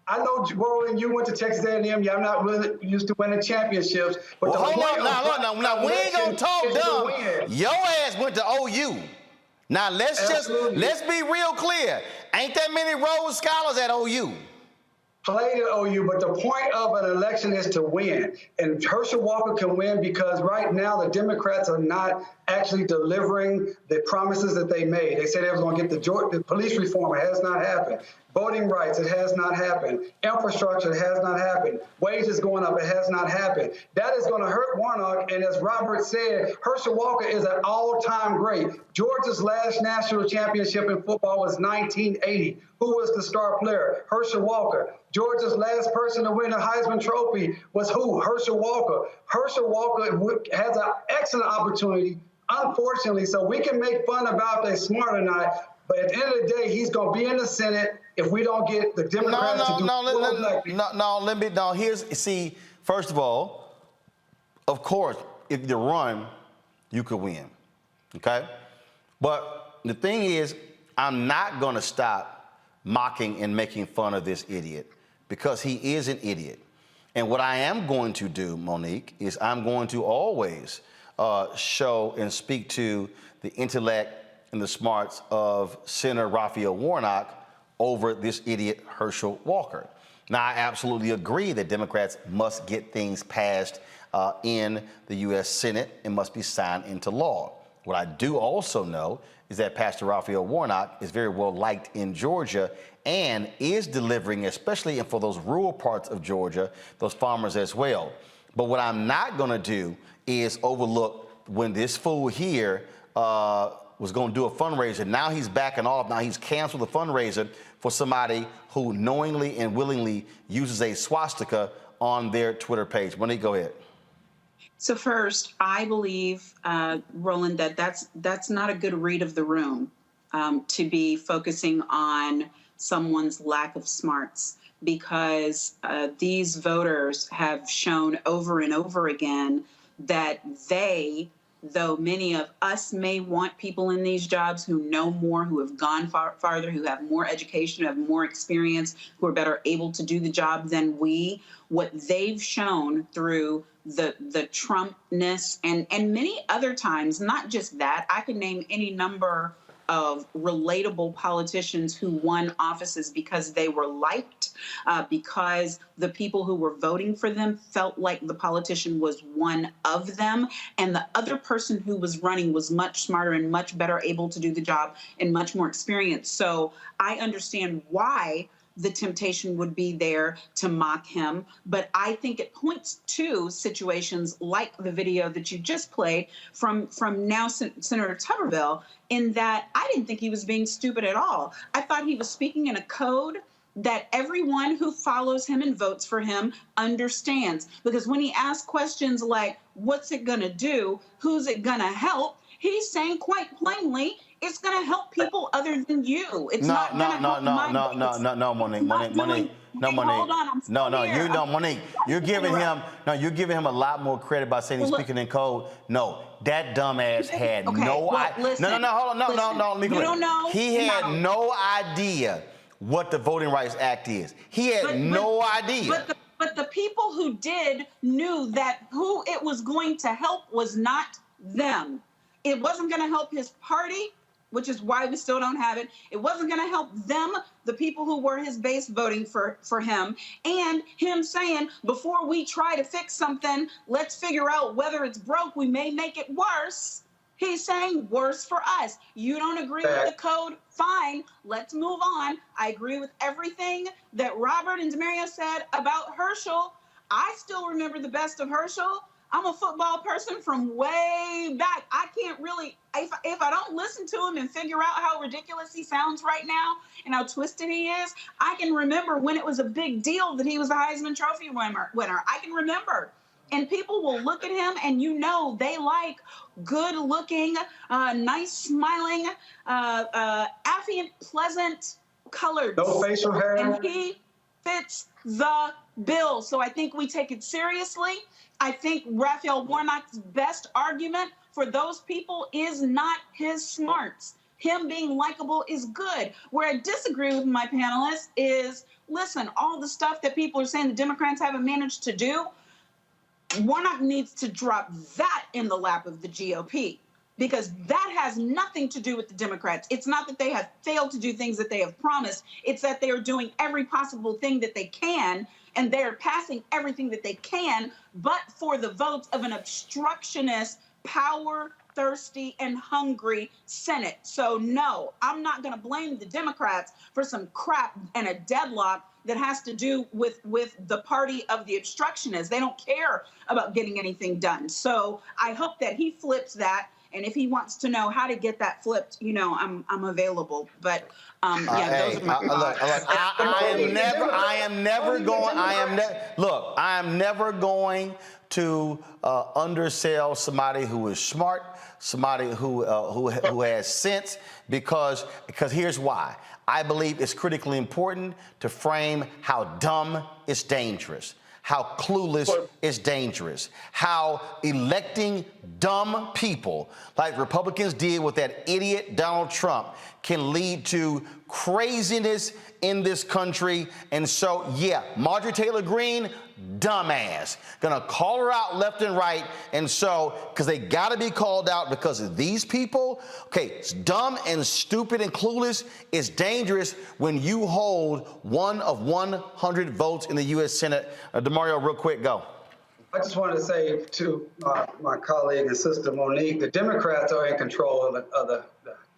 I know, Roland, you went to Texas A&M. Yeah, I'm not really used to winning championships. But hold on, now we ain't gonna talk dumb. Your ass went to OU. Now let's be real clear. Ain't that many Rhodes Scholars at OU? Played at OU, but the point of an election is to win. And Herschel Walker can win because right now the Democrats are not actually delivering the promises that they made. They said they was going to get the police reform. It has not happened. Voting rights, it has not happened. Infrastructure, it has not happened. Wages going up, it has not happened. That is going to hurt Warnock. And as Robert said, Herschel Walker is an all-time great. Georgia's last national championship in football was 1980. Who was the star player? Herschel Walker. Georgia's last person to win a Heisman Trophy was who? Herschel Walker. Herschel Walker has an excellent opportunity, unfortunately, so we can make fun about if they're smart or not, but at the end of the day, he's going to be in the Senate if we don't get the Democrats to do see, first of all, of course, if you run, you could win, okay? But the thing is, I'm not going to stop mocking and making fun of this idiot because he is an idiot. And what I am going to do, Monique, is I'm going to always show and speak to the intellect and the smarts of Senator Raphael Warnock over this idiot Herschel Walker. Now, I absolutely agree that Democrats must get things passed in the U.S. Senate and must be signed into law. What I do also know is that Pastor Raphael Warnock is very well liked in Georgia and is delivering, especially for those rural parts of Georgia, those farmers as well. But what I'm not going to do is overlook when this fool here was going to do a fundraiser. Now he's backing off. Now he's canceled the fundraiser for somebody who knowingly and willingly uses a swastika on their Twitter page. Monique, go ahead. So first, I believe, Roland, that that's not a good read of the room to be focusing on someone's lack of smarts, because these voters have shown over and over again that though many of us may want people in these jobs who know more, who have gone farther, who have more education, who have more experience, who are better able to do the job than we, what they've shown through the Trumpness and many other times, not just that, I could name any number of relatable politicians who won offices because they were liked, because the people who were voting for them felt like the politician was one of them, and the other person who was running was much smarter and much better able to do the job and much more experienced. So I understand why the temptation would be there to mock him. But I think it points to situations like the video that you just played from now Senator Tuberville, in that I didn't think he was being stupid at all. I thought he was speaking in a code that everyone who follows him and votes for him understands. Because when he asks questions like, what's it going to do? Who's it going to help? He's saying quite plainly, it's going to help people other than you. It's not going to help Monique. Monique. You're giving him a lot more credit by saying he's speaking in code. No, that dumbass had no idea. Let me go. He had no idea what the Voting Rights Act is. He had no idea. But the people who did knew that who it was going to help was not them. It wasn't going to help his party, which is why we still don't have it. It wasn't going to help them, the people who were his base voting for him, and him saying, before we try to fix something, let's figure out whether it's broke. We may make it worse. He's saying worse for us. You don't agree with the code? Fine. Let's move on. I agree with everything that Robert and Demaria said about Herschel. I still remember the best of Herschel. I'm a football person from way back. I can't really, if I don't listen to him and figure out how ridiculous he sounds right now and how twisted he is, I can remember when it was a big deal that he was a Heisman Trophy winner. I can remember. And people will look at him and they like good-looking, nice, smiling, affluent, pleasant colored. No facial hair. And he fits the bill. So I think we take it seriously. I think Raphael Warnock's best argument for those people is not his smarts. Him being likable is good. Where I disagree with my panelists is, listen, all the stuff that people are saying the Democrats haven't managed to do, Warnock needs to drop that in the lap of the GOP, because that has nothing to do with the Democrats. It's not that they have failed to do things that they have promised. It's that they are doing every possible thing that they can, and they're passing everything that they can, but for the votes of an obstructionist, power-thirsty, and hungry Senate. So, no, I'm not going to blame the Democrats for some crap and a deadlock that has to do with the party of the obstructionists. They don't care about getting anything done. So I hope that he flips that And if he wants to know how to get that flipped, you know, I'm available. But those are my I am never going to undersell somebody who is smart, somebody who has sense, because here's why. I believe it's critically important to frame how dumb is dangerous, how clueless is dangerous, how electing dumb people like Republicans did with that idiot Donald Trump can lead to craziness in this country. And so, yeah, Marjorie Taylor Greene, dumbass. Gonna call her out left and right. And so, because they gotta be called out because of these people. Okay, it's dumb and stupid and clueless. It's dangerous when you hold 1 of 100 votes in the U.S. Senate. DeMario, real quick, go. I just wanted to say to my colleague and sister Monique, the Democrats are in control of the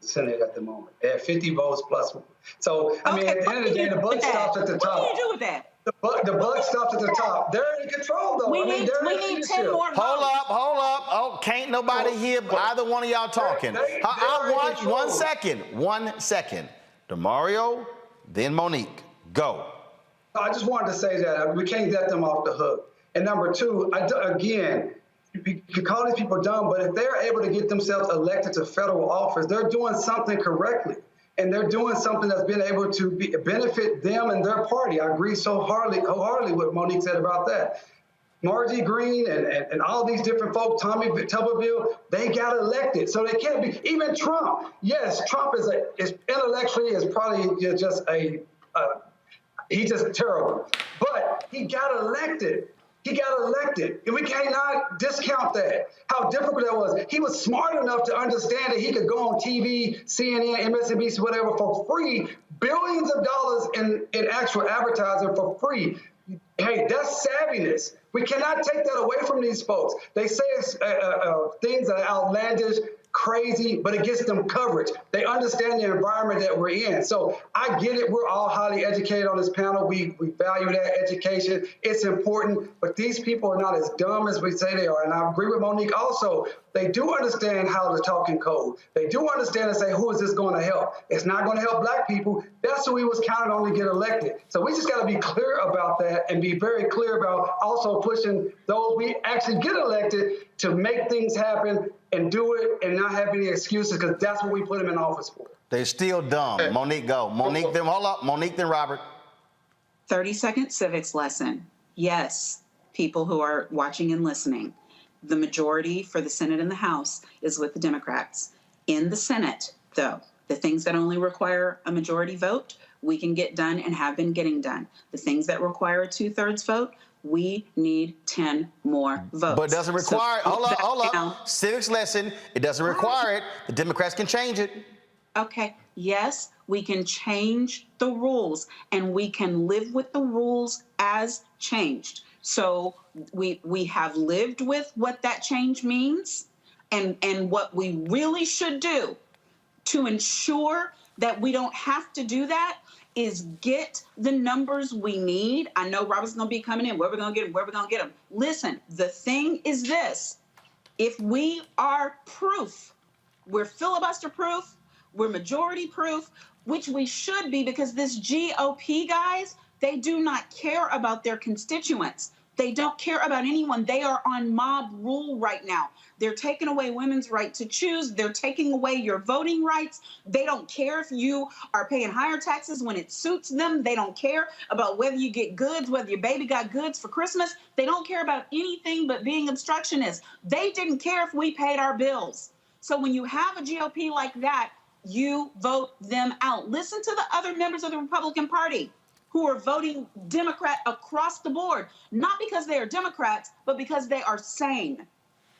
Senate at the moment. They have 50 votes plus. So, I mean, at the end of the day, the buck stops at the top. What do you do with that? The buck stops at the top. They're in control, though. We need 10 more votes. Hold up. Oh, can't nobody hear either one of y'all talking. I want 1 second. 1 second. DeMario, then Monique. Go. I just wanted to say that we can't let them off the hook. And number two, again, you call these people dumb, but if they're able to get themselves elected to federal office, they're doing something correctly. And they're doing something that's been able to benefit them and their party. I agree wholeheartedly with Monique said about that. Margie Green and all these different folks, Tommy Tuberville, they got elected. So they can't be, even Trump. Yes, Trump is intellectually is probably just he's just terrible. But he got elected. He got elected, and we cannot discount that, how difficult that was. He was smart enough to understand that he could go on TV, CNN, MSNBC, whatever, for free, billions of dollars in actual advertising for free. Hey, that's savviness. We cannot take that away from these folks. They say things that are outlandish, crazy, but it gets them coverage. They understand the environment that we're in. So I get it. We're all highly educated on this panel. We value that education. It's important, but these people are not as dumb as we say they are. And I agree with Monique also. They do understand how to talk in code. They do understand and say, who is this going to help? It's not going to help black people. That's who he was counted on to get elected. So we just got to be clear about that and be very clear about also pushing those we actually get elected to make things happen and do it and not have any excuses, because that's what we put them in office for. They're still dumb. Hey. Monique, go. Monique, then hold up. Monique, then Robert. 30-second civics lesson. Yes, people who are watching and listening, the majority for the Senate and the House is with the Democrats. In the Senate, though, the things that only require a majority vote, we can get done and have been getting done. The things that require a 2/3 vote, we need 10 more votes. But it doesn't require it. Hold up. Civics lesson, it doesn't require it. The Democrats can change it. Okay. Yes, we can change the rules, and we can live with the rules as changed. So we have lived with what that change means, and what we really should do to ensure that we don't have to do that is get the numbers we need. I know Robert's going to be coming in. Where we're going to get them, Listen, the thing is this. If we are proof, we're filibuster proof, we're majority proof, which we should be, because this GOP, guys, they do not care about their constituents. They don't care about anyone. They are on mob rule right now. They're taking away women's right to choose. They're taking away your voting rights. They don't care if you are paying higher taxes when it suits them. They don't care about whether you get goods, whether your baby got goods for Christmas. They don't care about anything but being obstructionists. They didn't care if we paid our bills. So when you have a GOP like that, you vote them out. Listen to the other members of the Republican Party who are voting Democrat across the board, not because they are Democrats, but because they are sane.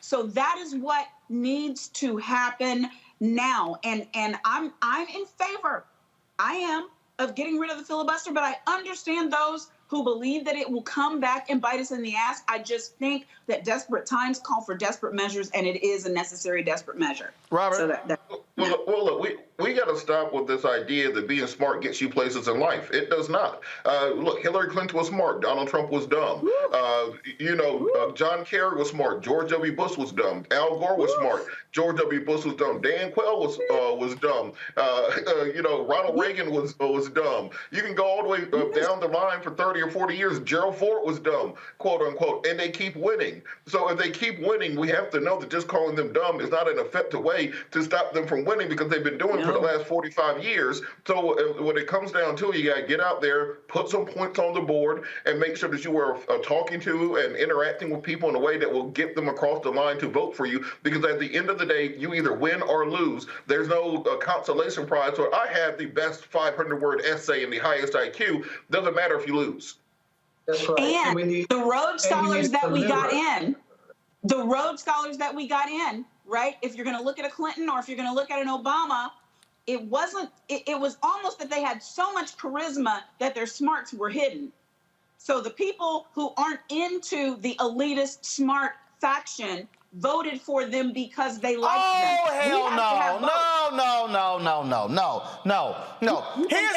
So that is what needs to happen now. And I'm in favor, I am, of getting rid of the filibuster, but I understand those who believe that it will come back and bite us in the ass. I just think that desperate times call for desperate measures, and it is a necessary desperate measure. Robert. So well, look, We got to stop with this idea that being smart gets you places in life. It does not. Look, Hillary Clinton was smart. Donald Trump was dumb. John Kerry was smart. George W. Bush was dumb. Al Gore was smart. George W. Bush was dumb. Dan Quayle was dumb. Ronald Reagan was dumb. You can go all the way down the line for 30 or 40 years. Gerald Ford was dumb, quote unquote, and they keep winning. So if they keep winning, we have to know that just calling them dumb is not an effective way to stop them from winning, because they've been doing it for the last 45 years. So when it comes down to it, you got to get out there, put some points on the board, and make sure that you are talking to and interacting with people in a way that will get them across the line to vote for you. Because at the end of the day, you either win or lose. There's no consolation prize. So I have the best 500-word essay and the highest IQ. Doesn't matter if you lose. That's right. And the Rhodes Scholars that we got in, right? If you're going to look at a Clinton or if you're going to look at an Obama, it was almost that they had so much charisma that their smarts were hidden. So the people who aren't into the elitist smart faction voted for them because they liked them. Oh, hell no. Here's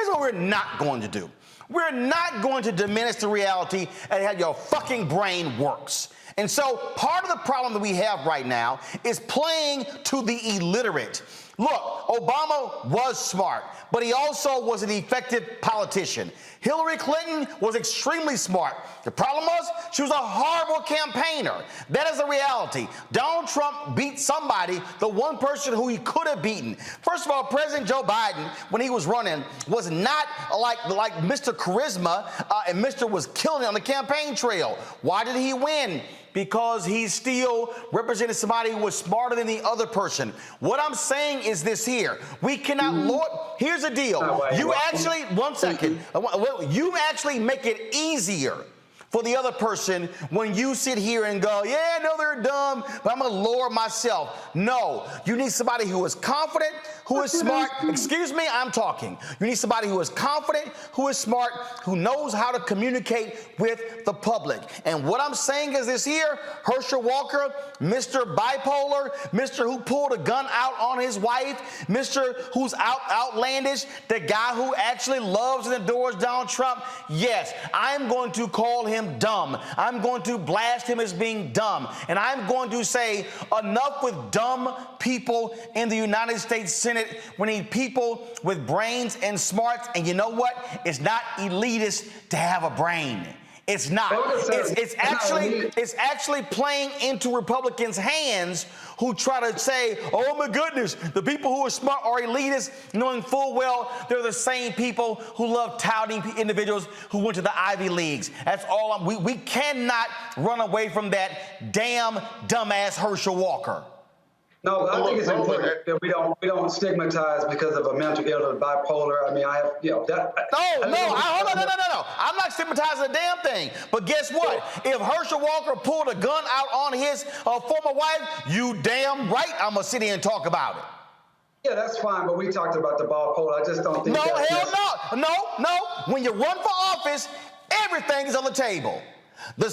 what we're not going to do. We're not going to diminish the reality and how your fucking brain works. And so part of the problem that we have right now is playing to the illiterate. Look, Obama was smart, but he also was an effective politician. Hillary Clinton was extremely smart. The problem was she was a horrible campaigner. That is the reality. Donald Trump beat somebody, the one person who he could have beaten. First of all, President Joe Biden, when he was running, was not like Mr. Charisma, and Mr. was killing it on the campaign trail. Why did he win? Because he still represented somebody who was smarter than the other person. What I'm saying is this here. We cannot, here's the deal. You actually, one second, you actually make it easier for the other person when you sit here and go, yeah, no, they're dumb, but I'm gonna lower myself. No, you need somebody who is confident, who is smart. Excuse me, I'm talking. You need somebody who is confident, who is smart, who knows how to communicate with the public. And what I'm saying is this here, Herschel Walker, Mr. Bipolar, Mr. who pulled a gun out on his wife, Mr. who's outlandish, the guy who actually loves and adores Donald Trump, yes, I'm going to call him dumb. I'm going to blast him as being dumb. And I'm going to say enough with dumb people in the United States Senate. We need people with brains and smarts. And you know what? It's not elitist to have a brain. It's not. It's actually playing into Republicans' hands who try to say, oh my goodness, the people who are smart are elitists, knowing full well they're the same people who love touting individuals who went to the Ivy Leagues. That's all. We cannot run away from that damn dumbass Herschel Walker. No, I think it's important that we don't stigmatize because of a mental illness, bipolar. I mean, I have, that. No. I'm not stigmatizing a damn thing. But guess what? If Herschel Walker pulled a gun out on his former wife, you damn right I'm gonna sit here and talk about it. Yeah, that's fine, but we talked about the bipolar. I just don't think. No. When you run for office, everything is on the table. The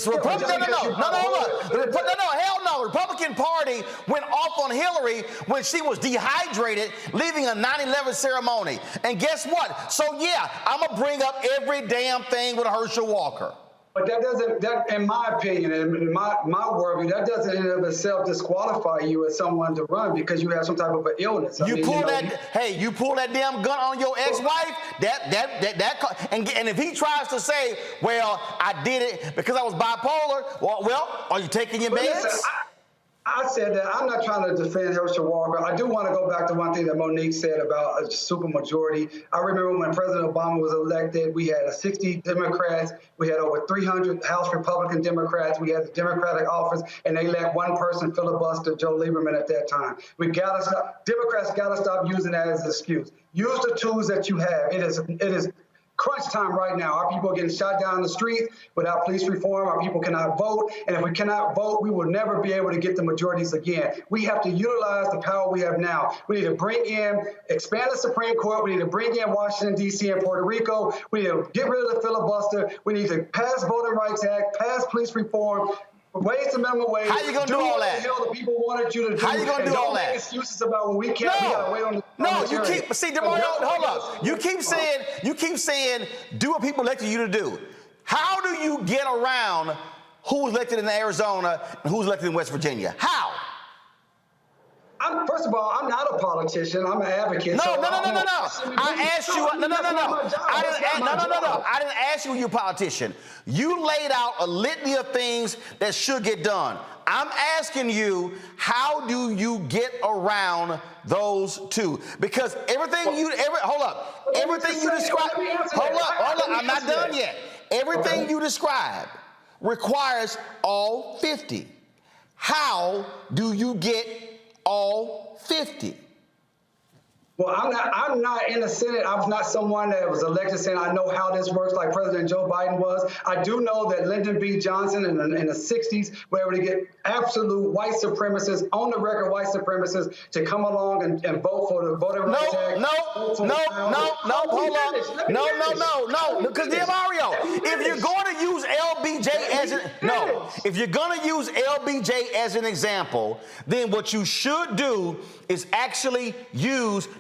Republican Party went off on Hillary when she was dehydrated, leaving a 9/11 ceremony. And guess what? So yeah, I'm gonna bring up every damn thing with Herschel Walker. But that in my opinion, in my worldview, that doesn't in and of itself disqualify you as someone to run because you have some type of an illness. You pull that damn gun on your ex-wife, and if he tries to say, well, I did it because I was bipolar, well, are you taking your meds? Listen, I said that I'm not trying to defend Herschel Walker. I do want to go back to one thing that Monique said about a supermajority. I remember when President Obama was elected, we had 60 Democrats. We had over 300 House Republican Democrats. We had the Democratic office, and they let one person filibuster, Joe Lieberman, at that time. Democrats got to stop using that as an excuse. Use the tools that you have. It is crunch time right now. Our people are getting shot down the street without police reform. Our people cannot vote. And if we cannot vote, we will never be able to get the majorities again. We have to utilize the power we have now. We need to expand the Supreme Court. We need to bring in Washington, D.C. and Puerto Rico. We need to get rid of the filibuster. We need to pass Voting Rights Act, pass police reform, Raise the minimum wage. How you gonna do all that? What the hell the people wanted you to do? How you gonna do all that? Don't make excuses about when we can't. We gotta wait on the. No, you keep DeMario, hold up. You keep saying, do what people elected you to do. How do you get around who was elected in Arizona and who was elected in West Virginia? How? First of all, I'm not a politician. I'm an advocate. No. I asked you. No. I didn't ask you you're a politician. You laid out a litany of things that should get done. I'm asking you, how do you get around those two? Because everything you described. Hold up. I'm not done yet. Everything you describe requires all 50. How do you get all 50? Well, I'm not in the Senate. I was not someone that was elected saying I know how this works like President Joe Biden was. I do know that Lyndon B. Johnson in the 60s were able to get absolute white supremacists, on the record white supremacists, to come along and vote for the voter rights act. Hold on. No, because DeMario, if you're going to use LBJ as an example, then what you should do is actually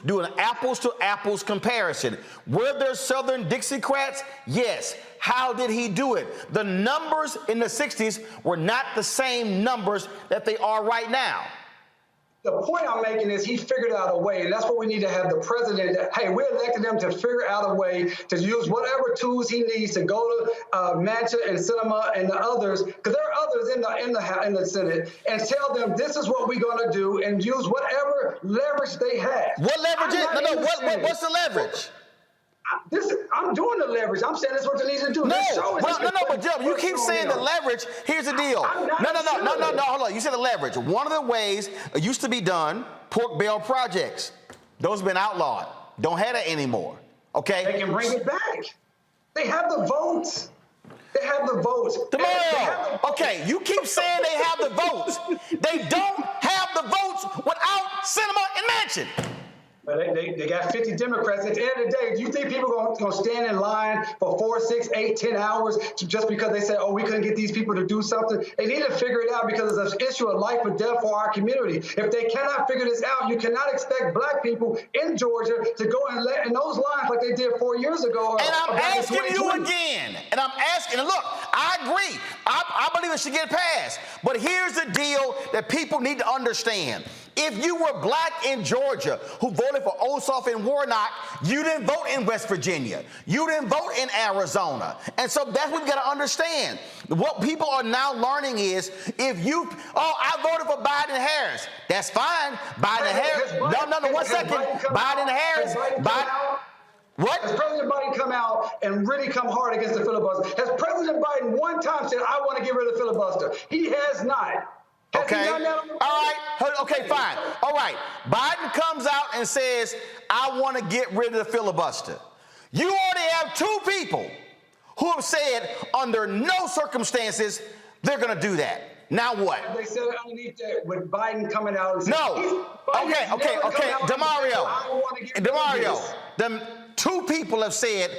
do an apples to apples comparison. Were there Southern Dixiecrats? Yes. How did he do it? The numbers in the 60s were not the same numbers that they are right now. The point I'm making is he figured out a way, and that's what we need to have the president. Hey, we elected him to figure out a way to use whatever tools he needs to go to Manchin and Sinema and the others, because there are others in the Senate, and tell them this is what we're going to do, and use whatever leverage they have. What leverage? What's the leverage? I'm doing the leverage. I'm saying that's what they need to do. But Joe, you keep saying the leverage. Here's the deal. No, hold on. You said the leverage. One of the ways it used to be done, pork barrel projects. Those have been outlawed. Don't have it anymore. Okay? They can bring it back. They have the votes. They have the votes. DeMario, okay, you keep saying they have the votes. They don't have the votes without Sinema and Manchin. But they got 50 Democrats. At the end of the day, do you think people are going to stand in line for 4, 6, 8, 10 hours just because they said, oh, we couldn't get these people to do something? They need to figure it out because it's an issue of life or death for our community. If they cannot figure this out, you cannot expect black people in Georgia to go and let in those lines like they did 4 years ago. And I'm asking you again. And look, I agree. I believe it should get passed. But here's the deal that people need to understand. If you were black in Georgia who voted for Ossoff and Warnock, you didn't vote in West Virginia. You didn't vote in Arizona. And so that's what we've got to understand. What people are now learning is I voted for Biden and Harris. That's fine. Biden and Harris. No, 1 second. Biden and Harris. What? Has President Biden come out and really come hard against the filibuster? Has President Biden one time said, I want to get rid of the filibuster? He has not. Okay. All right. Okay, fine. All right. Biden comes out and says, I want to get rid of the filibuster. You already have 2 people who have said under no circumstances they're going to do that. Now what? They said underneath that with Biden coming out and saying, no. Okay. DeMario, them 2 people have said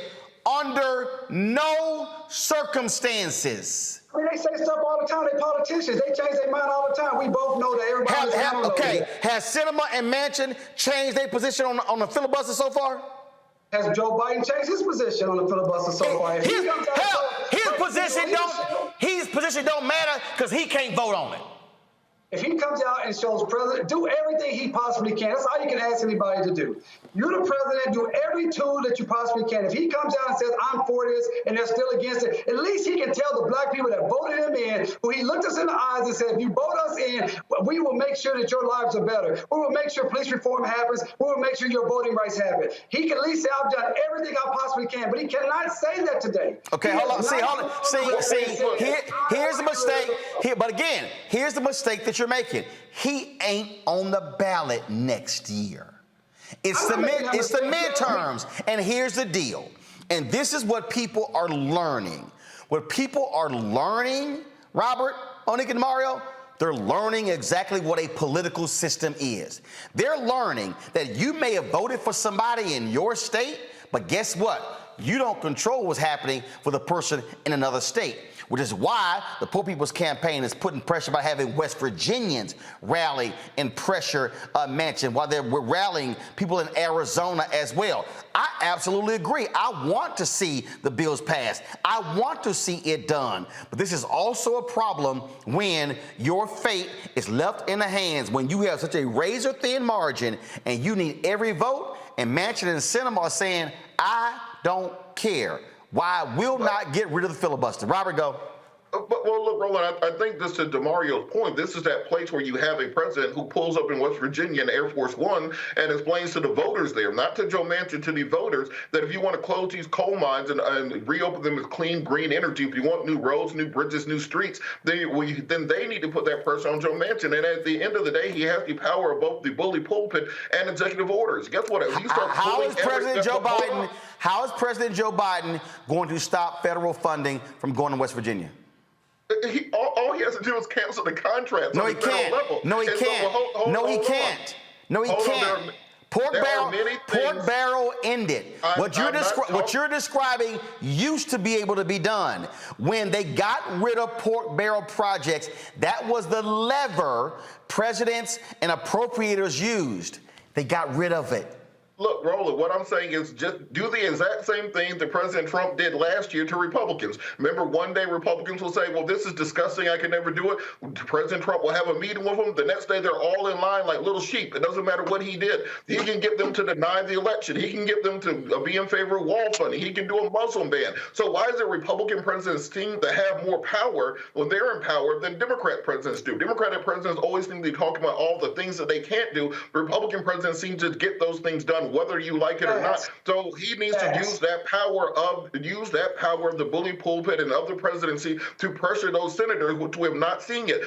under no circumstances. I mean, they say stuff all the time. They're politicians. They change their mind all the time. We both know that everybody. Has Sinema and Manchin changed their position on the filibuster so far? Has Joe Biden changed his position on the filibuster so far? His position don't matter because he can't vote on it. If he comes out and shows president, do everything he possibly can. That's all you can ask anybody to do. You're the president, do every tool that you possibly can. If he comes out and says, I'm for this, and they're still against it, at least he can tell the black people that voted him in, who he looked us in the eyes and said, if you vote us in, we will make sure that your lives are better. We will make sure police reform happens. We will make sure your voting rights happen. He can at least say, I've done everything I possibly can, but he cannot say that today. Okay, hold on. Here's the mistake. But again, here's the mistake that you're making. He ain't on the ballot next year. It's the midterms. And here's the deal. And this is what people are learning. What people are learning, Robert, Onik, and Mario, they're learning exactly what a political system is. They're learning that you may have voted for somebody in your state, but guess what? You don't control what's happening for the person in another state. which is why the Poor People's Campaign is putting pressure by having West Virginians rally and pressure Manchin, while we're rallying people in Arizona as well. I absolutely agree. I want to see the bills passed. I want to see it done. But this is also a problem when your fate is left in the hands, when you have such a razor-thin margin and you need every vote, and Manchin and Sinema are saying, I don't care. Why I will not get rid of the filibuster. Robert, go. Well, look, Roland, I think this is to DeMario's point. This is that place where you have a president who pulls up in West Virginia in Air Force One and explains to the voters there, not to Joe Manchin, to the voters, that if you want to close these coal mines and reopen them as clean, green energy, if you want new roads, new bridges, new streets, then they need to put that pressure on Joe Manchin. And at the end of the day, he has the power of both the bully pulpit and executive orders. Guess what? How is President Joe Biden going to stop federal funding from going to West Virginia? All he has to do is cancel the contract. No, he can't. No, he can't. No, he can't. No, he can't. Pork barrel ended. What you're describing used to be able to be done. When they got rid of pork barrel projects, that was the lever presidents and appropriators used. They got rid of it. Look, Roland, what I'm saying is just do the exact same thing that President Trump did last year to Republicans. Remember, one day Republicans will say, well, this is disgusting, I can never do it. President Trump will have a meeting with them. The next day, they're all in line like little sheep. It doesn't matter what he did. He can get them to deny the election. He can get them to be in favor of wall funding. He can do a Muslim ban. So why is it Republican presidents seem to have more power when they're in power than Democrat presidents do? Democratic presidents always seem to be talking about all the things that they can't do. Republican presidents seem to get those things done, whether you like it or not. So he needs to use that power of the bully pulpit and of the presidency to pressure those senators, which we have not seen yet.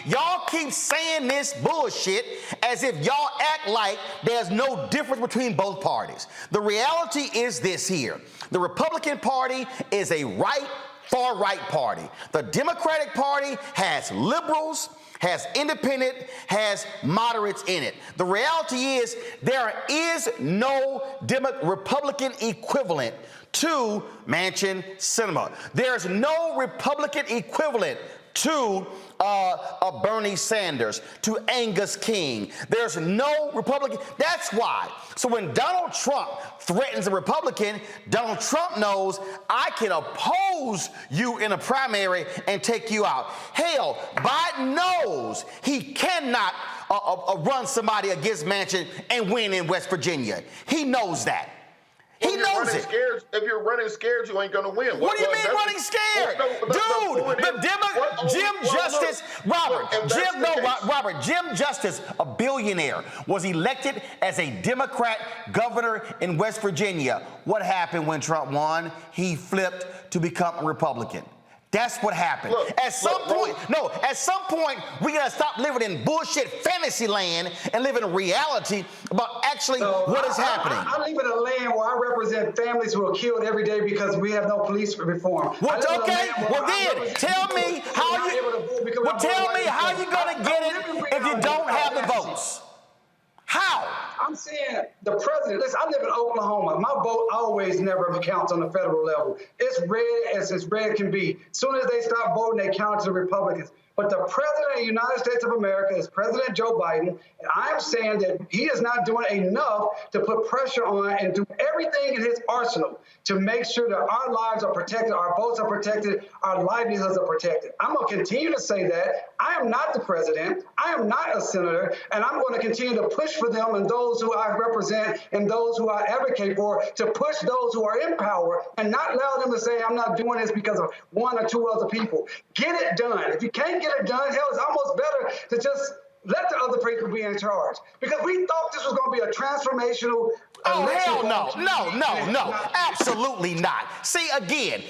Y'all keep saying this bullshit as if y'all act like there's no difference between both parties. The reality is this here. The Republican Party is a far-right party. The Democratic Party has liberals, has independent, has moderates in it. The reality is there is no Republican equivalent to Manchin Sinema. There's no Republican equivalent to Bernie Sanders, to Angus King. There's no Republican. That's why. So when Donald Trump threatens a Republican, Donald Trump knows I can oppose you in a primary and take you out. Hell, Biden knows he cannot run somebody against Manchin and win in West Virginia. He knows that. He knows it. If you're running scared, you ain't going to win. What do you mean running scared? Jim Justice, a billionaire, was elected as a Democrat governor in West Virginia. What happened when Trump won? He flipped to become a Republican. That's what happened. At some point, we gotta stop living in bullshit fantasy land and live in reality about actually what is happening. I live in a land where I represent families who are killed every day because we have no police reform. Tell me how you're gonna get it if you don't have the votes. How? I'm saying the president, listen, I live in Oklahoma. My vote always never counts on the federal level. It's red as red can be. As soon as they stop voting, they count to the Republicans. But the president of the United States of America is President Joe Biden, and I'm saying that he is not doing enough to put pressure on and do everything in his arsenal to make sure that our lives are protected, our votes are protected, our livelihoods are protected. I'm going to continue to say that. I am not the president. I am not a senator, and I'm going to continue to push for them and those who I represent and those who I advocate for to push those who are in power and not allow them to say I'm not doing this because of one or two other people. Get it done. If you can't get it done, hell, it's almost better to just let the other people be in charge. Because we thought this was going to be a transformational election. No, absolutely not. See, again,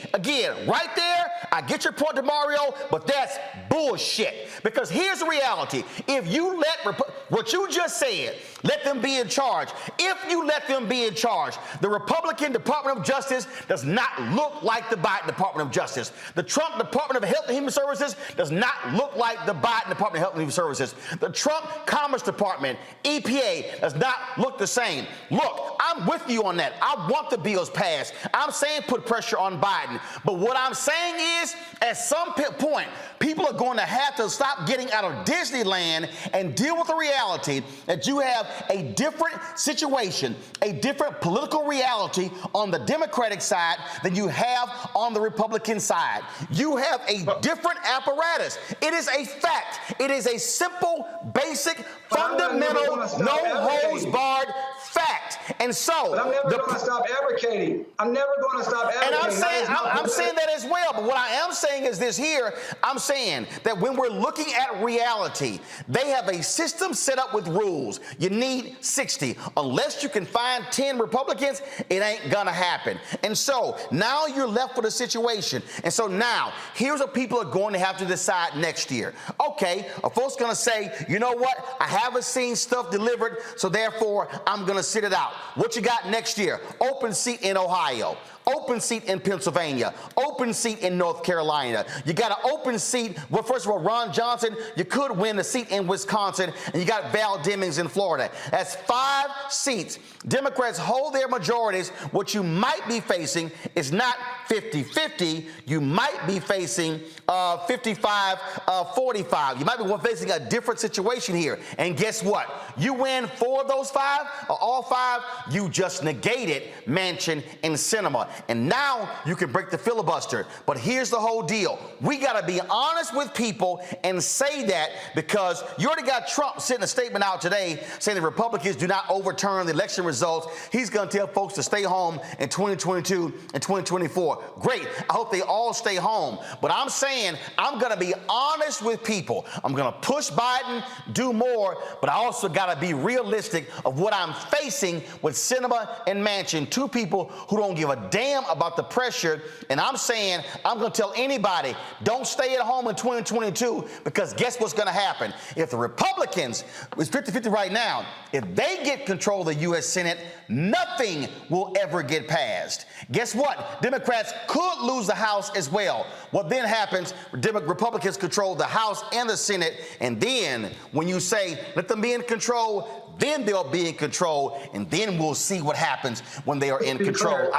right there, I get your point, DeMario, but that's bullshit. Because here's the reality. If you let what you just said, let them be in charge. If you let them be in charge, the Republican Department of Justice does not look like the Biden Department of Justice. The Trump Department of Health and Human Services does not look like the Biden Department of Health and Human Services. The Trump Commerce Department, EPA, does not look the same. Look, I'm with you on that. I want the bills passed. I'm saying put pressure on Biden. But what I'm saying is, at some point, people are going to have to stop getting out of Disneyland and deal with the reality that you have a different situation, a different political reality on the Democratic side than you have on the Republican side. You have a different apparatus. It is a fact. It is a simple, basic, fundamental, no-holds-barred fact. And so, but I'm never going to stop advocating. I'm never going to stop advocating. And I'm saying that as well. But what I am saying is this here. I'm saying that when we're looking at reality, they have a system set up with rules. You need 60. Unless you can find 10 Republicans, it ain't gonna happen. And so now you're left with a situation. And so now here's what people are going to have to decide next year. Okay, are folks gonna say, you know what? I haven't seen stuff delivered, so therefore I'm gonna sit it out. What you got next year? Open seat in Ohio. Open seat in Pennsylvania, open seat in North Carolina. You got an open seat. Well, first of all, Ron Johnson, you could win the seat in Wisconsin, and you got Val Demings in Florida. That's 5 seats. Democrats hold their majorities. What you might be facing is not 50-50. You might be facing 55-45. You might be facing a different situation here. And guess what? You win 4 of those 5, or all 5, you just negated Manchin and Sinema. And now you can break the filibuster. But here's the whole deal. We got to be honest with people and say that, because you already got Trump sending a statement out today saying the Republicans do not overturn the election results. He's going to tell folks to stay home in 2022 and 2024. Great. I hope they all stay home. But I'm saying I'm going to be honest with people. I'm going to push Biden, do more, but I also got to be realistic of what I'm facing with Sinema and Manchin, 2 people who don't give a damn about the pressure. And I'm saying I'm going to tell anybody, don't stay at home in 2022, because guess what's going to happen? If the Republicans, it's 50-50 right now, if they get control of the U.S. Senate, nothing will ever get passed. Guess what? Democrats could lose the House as well. What then happens? Republicans control the House and the Senate, and then when you say let them be in control, then they'll be in control, and then we'll see what happens when they are in control.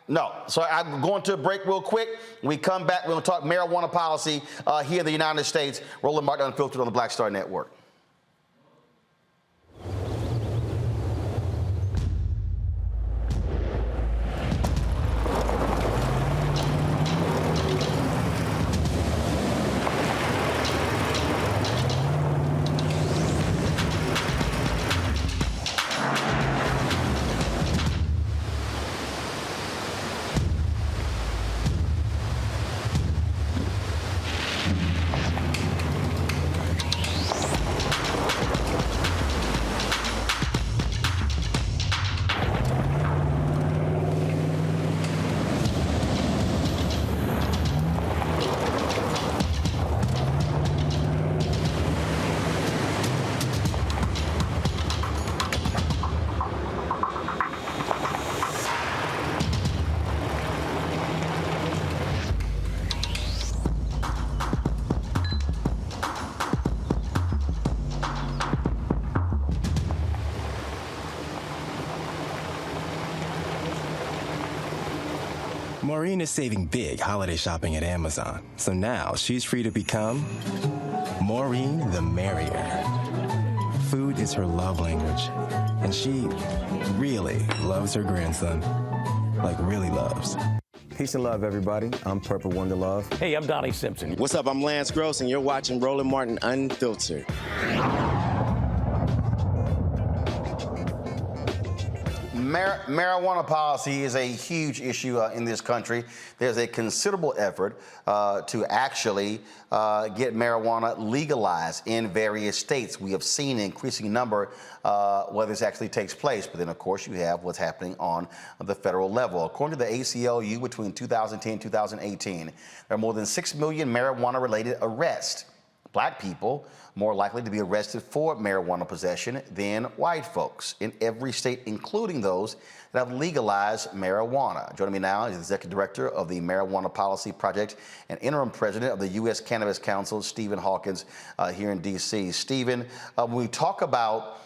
No, so I'm going to a break real quick. When we come back, we're going to talk marijuana policy here in the United States. Roland Martin Unfiltered on the Black Star Network. Maureen is saving big holiday shopping at Amazon, so now she's free to become Maureen the Merrier. Food is her love language, and she really loves her grandson. Like, really loves. Peace and love, everybody. I'm Purple Wonder Love. Hey, I'm Donnie Simpson. What's up? I'm Lance Gross, and you're watching Roland Martin Unfiltered. Marijuana policy is a huge issue in this country. There's a considerable effort to actually get marijuana legalized in various states. We have seen an increasing number where this actually takes place. But then, of course, you have what's happening on the federal level. According to the ACLU, between 2010 and 2018, there are more than 6 million marijuana-related arrests. black people more likely to be arrested for marijuana possession than white folks in every state, including those that have legalized marijuana. Joining me now is the Executive Director of the Marijuana Policy Project and Interim President of the U.S. Cannabis Council, Stephen Hawkins, here in D.C. Stephen, when we talk about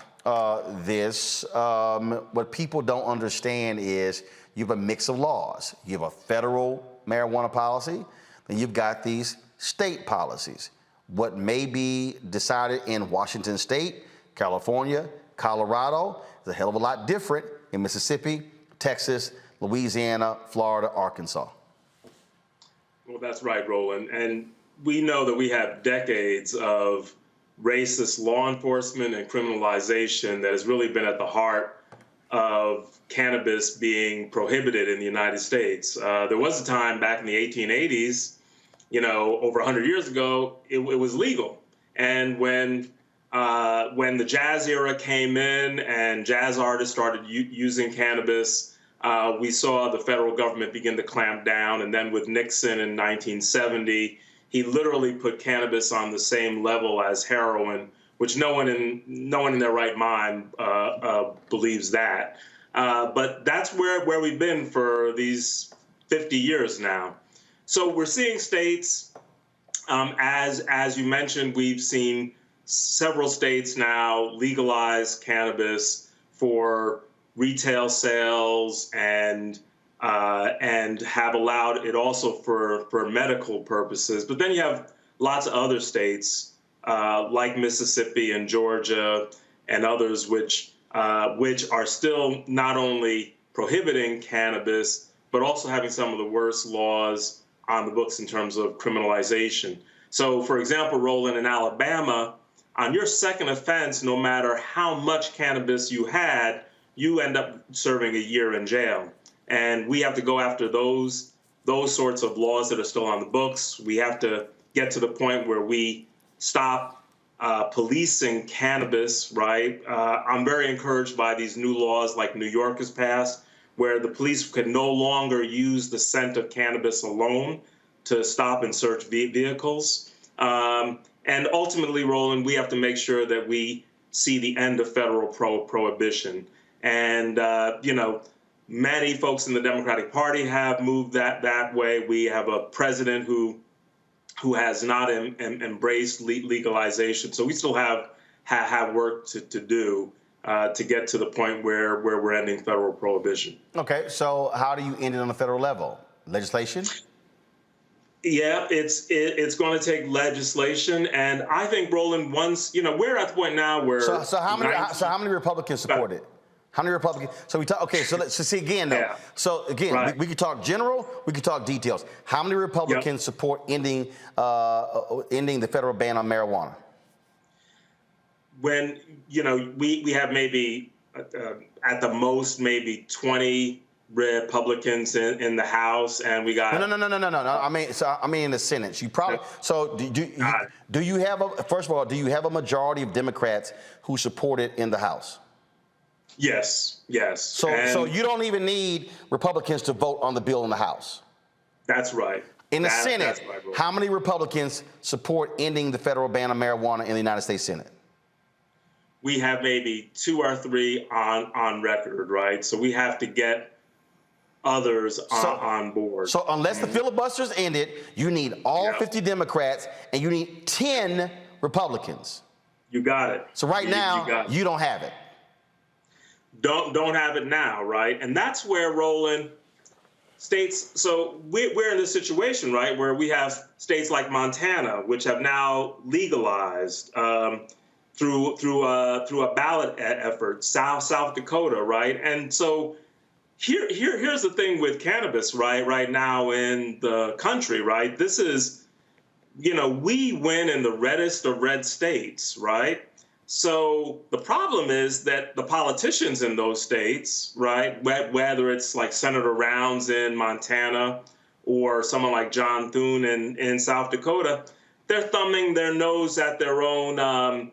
this, what people don't understand is you have a mix of laws. You have a federal marijuana policy, then you've got these state policies. What may be decided in Washington State, California, Colorado is a hell of a lot different in Mississippi, Texas, Louisiana, Florida, Arkansas. Well, that's right, Roland. And we know that we have decades of racist law enforcement and criminalization that has really been at the heart of cannabis being prohibited in the United States. There was a time back in the 1880s, over 100 years ago, it was legal. And when the jazz era came in and jazz artists started using cannabis, we saw the federal government begin to clamp down. And then with Nixon in 1970, he literally put cannabis on the same level as heroin, which no one in their right mind believes that. But that's where we've been for these 50 years now. So we're seeing states, as you mentioned, we've seen several states now legalize cannabis for retail sales and have allowed it also for medical purposes. But then you have lots of other states like Mississippi and Georgia and others which are still not only prohibiting cannabis, but also having some of the worst laws on the books in terms of criminalization. So, for example, Roland, in Alabama, on your second offense, no matter how much cannabis you had, you end up serving a year in jail. And we have to go after those sorts of laws that are still on the books. We have to get to the point where we stop policing cannabis, right? I'm very encouraged by these new laws like New York has passed, where the police could no longer use the scent of cannabis alone to stop and search vehicles. And ultimately, Roland, we have to make sure that we see the end of federal prohibition. And, many folks in the Democratic Party have moved that way. We have a president who has not embraced legalization. So we still have work to do to get to the point where we're ending federal prohibition. Okay, so how do you end it on the federal level? Legislation? Yeah, it's going to take legislation, and I think, Roland, once we're at the point now where so how many Republicans support it? How many Republicans? So we talk. Okay, so let's see again. Though. Yeah. So again, right. we could talk general. We could talk details. How many Republicans support ending the federal ban on marijuana? When we have maybe at the most maybe 20 Republicans in the House, and we got no. I mean in the Senate. You probably do you have first of all, do you have a majority of Democrats who support it in the House? Yes. So you don't even need Republicans to vote on the bill in the House. That's right. In the Senate, right, how many Republicans support ending the federal ban on marijuana in the United States Senate? We have maybe 2 or 3 on record, right? So we have to get others on board. So unless the filibusters ended, you need all 50 Democrats and you need 10 Republicans. You got it. So right now, you don't have it. Don't have it now, right? And that's where, Roland, states, so we're in this situation, right, where we have states like Montana, which have now legalized through a ballot effort, South Dakota, right? And so here's the thing with cannabis, right now in the country, right? This is, we win in the reddest of red states, right? So the problem is that the politicians in those states, right, whether it's like Senator Rounds in Montana or someone like John Thune in South Dakota, they're thumbing their nose at their own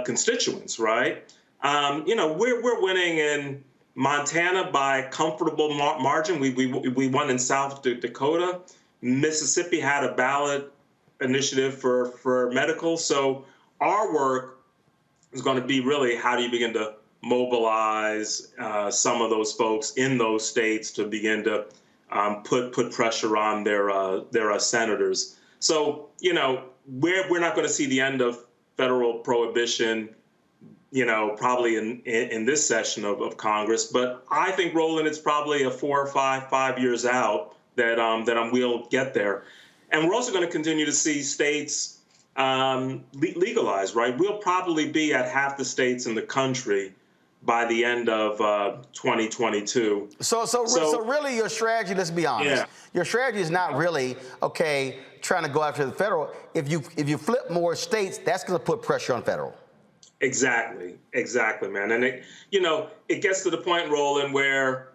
constituents, right? We're winning in Montana by a comfortable margin. We won in South Dakota. Mississippi had a ballot initiative for medical. So our work is going to be really how do you begin to mobilize some of those folks in those states to begin to put pressure on their senators. So, you know, we're not going to see the end of federal prohibition, you know, probably in this session of Congress. But I think, Roland, it's probably a 4 or 5 years out that we'll get there. And we're also going to continue to see states legalize, right? We'll probably be at half the states in the country by the end of 2022. So really your strategy, let's be honest, your strategy is not really, okay, trying to go after the federal. If you flip more states, that's going to put pressure on federal. Exactly, man. And it gets to the point, Roland, where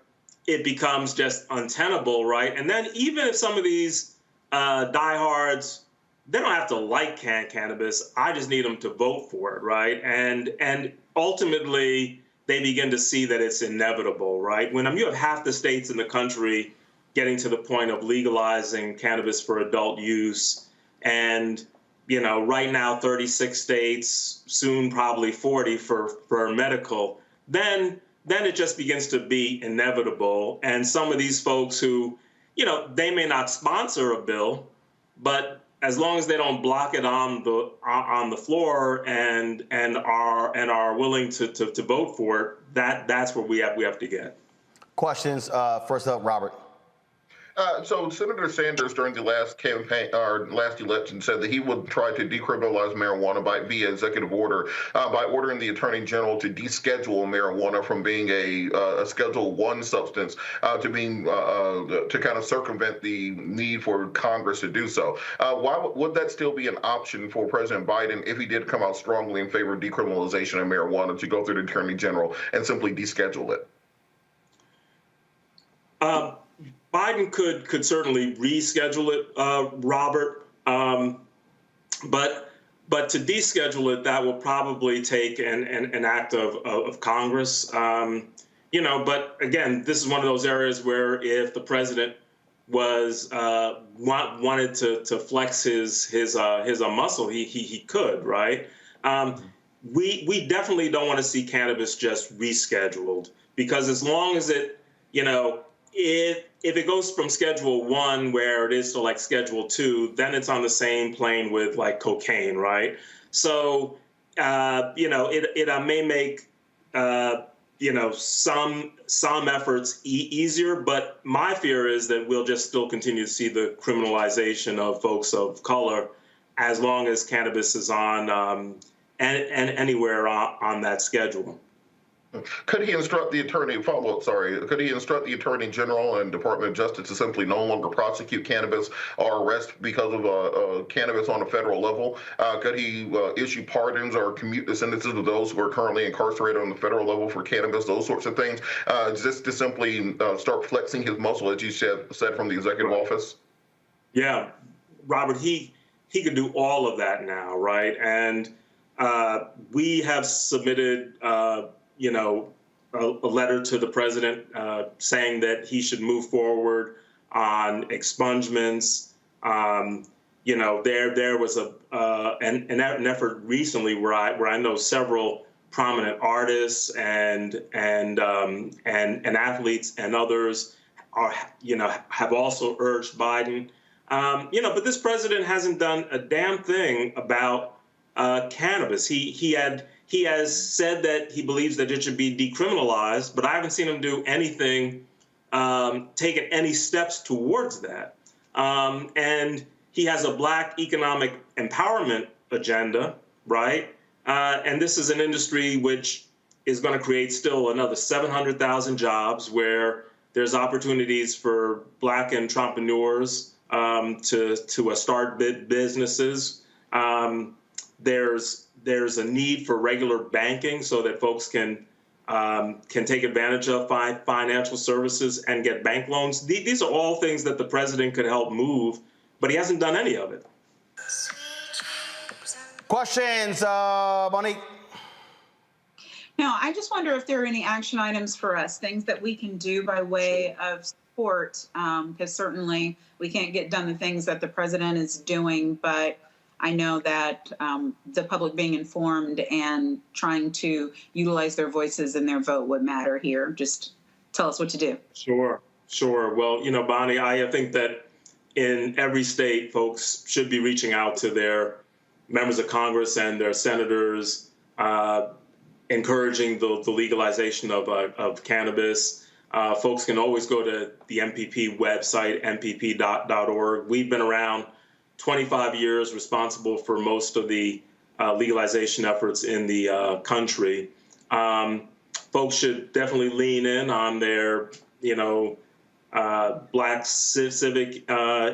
it becomes just untenable, right? And then even if some of these diehards, they don't have to like cannabis. I just need them to vote for it, right? And ultimately, they begin to see that it's inevitable, right? When you have half the states in the country getting to the point of legalizing cannabis for adult use, and right now 36 states, soon probably 40 for medical, then it just begins to be inevitable. And some of these folks who, they may not sponsor a bill, but as long as they don't block it on the floor and are willing to vote for it, that's where we have to get. Questions. First up, Robert. So Senator Sanders during the last campaign or last election said that he would try to decriminalize marijuana via executive order by ordering the Attorney General to deschedule marijuana from being a Schedule I substance to being to kind of circumvent the need for Congress to do so. Why would that still be an option for President Biden if he did come out strongly in favor of decriminalization of marijuana to go through the Attorney General and simply deschedule it? Biden could certainly reschedule it, Robert, but to deschedule it, that will probably take an act of Congress. But again, this is one of those areas where if the president was wanted to flex his muscle, he could, right? We definitely don't want to see cannabis just rescheduled, because as long as it, if it goes from Schedule I, where it is, to like Schedule II, then it's on the same plane with like cocaine, right? So, it may make, some efforts easier, but my fear is that we'll just still continue to see the criminalization of folks of color as long as cannabis is on anywhere on that schedule. Could he instruct the Attorney General and Department of Justice to simply no longer prosecute cannabis or arrest because of cannabis on a federal level? Could he issue pardons or commute the sentences of those who are currently incarcerated on the federal level for cannabis, those sorts of things, just to simply start flexing his muscle, as you said from the executive office? Yeah, Robert, he could do all of that now, right? And we have submitted a letter to the president saying that he should move forward on expungements. There was an effort recently where I know several prominent artists and athletes and others have also urged Biden. But this president hasn't done a damn thing about cannabis. He has said that he believes that it should be decriminalized, but I haven't seen him do anything, taken any steps towards that. And he has a Black economic empowerment agenda, right? And this is an industry which is going to create still another 700,000 jobs, where there's opportunities for Black entrepreneurs to start businesses. There's a need for regular banking so that folks can take advantage of financial services and get bank loans. These are all things that the president could help move, but he hasn't done any of it. Questions, Monique? Now, I just wonder if there are any action items for us, things that we can do by way of support, because certainly we can't get done the things that the president is doing, but I know that the public being informed and trying to utilize their voices and their vote would matter here. Just tell us what to do. Sure. Well, Bonnie, I think that in every state, folks should be reaching out to their members of Congress and their senators, encouraging the legalization of cannabis. Folks can always go to the MPP website, mpp.org. We've been around 25 years, responsible for most of the legalization efforts in the country. Folks should definitely lean in on their, Black civic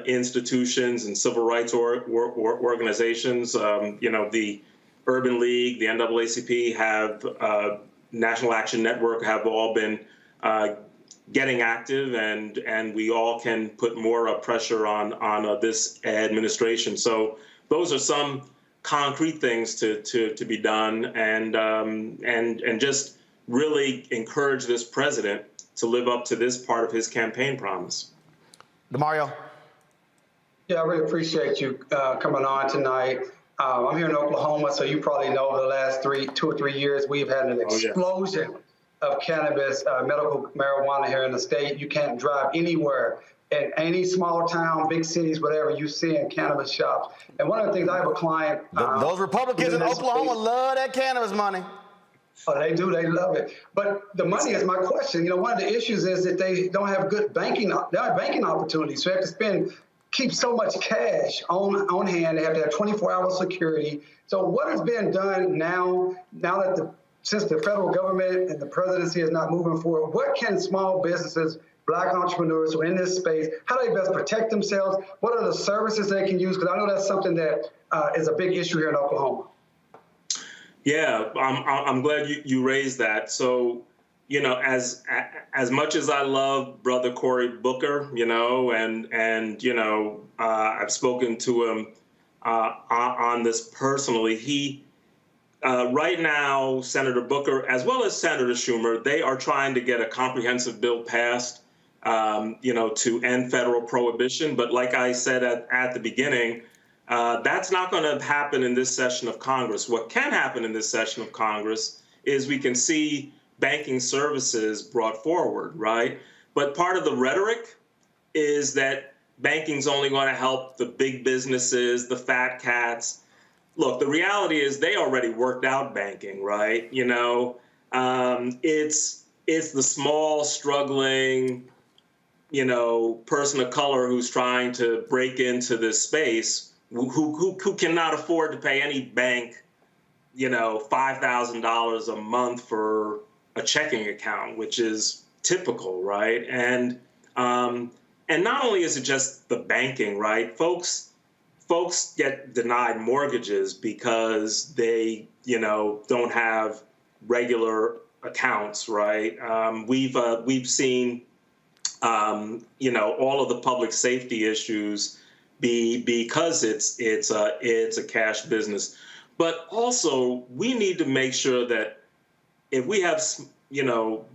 institutions and civil rights organizations. The Urban League, the NAACP, have National Action Network have all been getting active, and we all can put more pressure on this administration. So those are some concrete things to be done, and just really encourage this president to live up to this part of his campaign promise. DeMario. Yeah, I really appreciate you coming on tonight. I'm here in Oklahoma, so you probably know over the last 2 or 3 years, we've had an explosion of cannabis, medical marijuana here in the state. You can't drive anywhere in any small town, big cities, whatever, you see in cannabis shops. And one of the things, I have a client. Those Republicans in Oklahoma love that cannabis money. Oh, they do. They love it. But the money is my question. One of the issues is that they don't have good banking opportunities. So they have to keep so much cash on hand. They have to have 24-hour security. So what has been done now that since the federal government and the presidency is not moving forward, what can small businesses, Black entrepreneurs who are in this space, how do they best protect themselves? What are the services they can use? Because I know that's something that is a big issue here in Oklahoma. Yeah, I'm glad you raised that. So, as much as I love Brother Cory Booker, I've spoken to him on this personally. Right now, Senator Booker, as well as Senator Schumer, they are trying to get a comprehensive bill passed, to end federal prohibition. But like I said at the beginning, that's not going to happen in this session of Congress. What can happen in this session of Congress is we can see banking services brought forward, right? But part of the rhetoric is that banking's only going to help the big businesses, the fat cats. Look, the reality is they already worked out banking, right? It's the small, struggling, person of color who's trying to break into this space, who cannot afford to pay any bank, $5,000 a month for a checking account, which is typical, right? And not only is it just the banking, right? Folks get denied mortgages because they, don't have regular accounts, right? We've seen, all of the public safety issues because it's a cash business. But also, we need to make sure that if we have,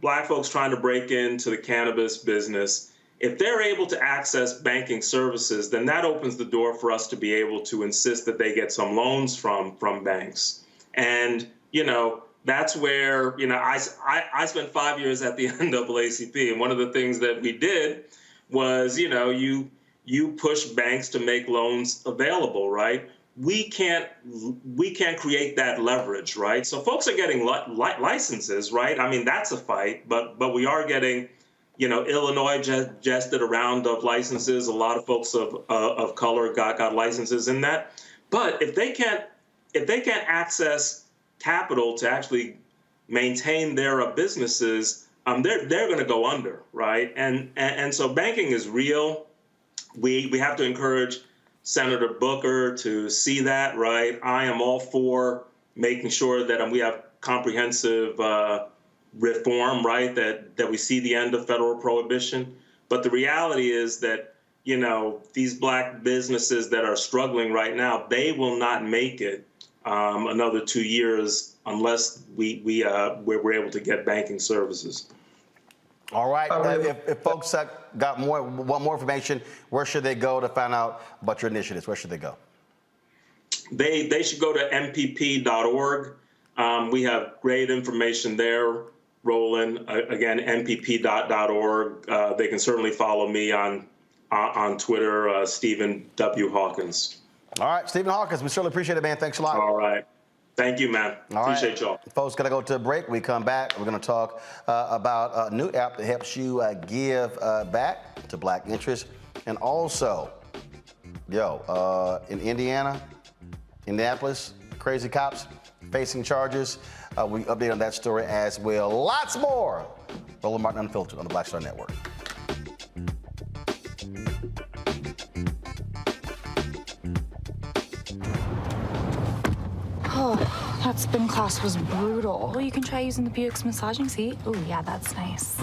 Black folks trying to break into the cannabis business, if they're able to access banking services, then that opens the door for us to be able to insist that they get some loans from banks. And, that's where, I spent 5 years at the NAACP, and one of the things that we did was, you push banks to make loans available, right? We can't create that leverage, right? So folks are getting licenses, right? I mean, that's a fight, but we are getting, Illinois just did a round of licenses. A lot of folks of color got licenses in that. But if they can't access capital to actually maintain their businesses, they're going to go under, right? And so banking is real. We have to encourage Senator Booker to see that, right? I am all for making sure that we have comprehensive reform, right? That we see the end of federal prohibition. But the reality is that, these Black businesses that are struggling right now, they will not make it another 2 years unless we're able to get banking services. All right. If folks want more information, where should they go to find out about your initiatives? Where should they go? They should go to mpp.org. We have great information there, Roland. Again, mpp.org. They can certainly follow me on Twitter, Stephen W. Hawkins. All right, Stephen Hawkins, we certainly appreciate it, man. Thanks a lot. All right. Thank you, man. Appreciate y'all. Folks, going to go to a break. When we come back, we're going to talk about a new app that helps you give back to Black interests. And also, in Indianapolis, crazy cops facing charges. We update on that story as well. Lots more. Roland Martin Unfiltered on the Black Star Network. Oh, that spin class was brutal. Well, you can try using the Buick's massaging seat. Ooh, yeah, that's nice.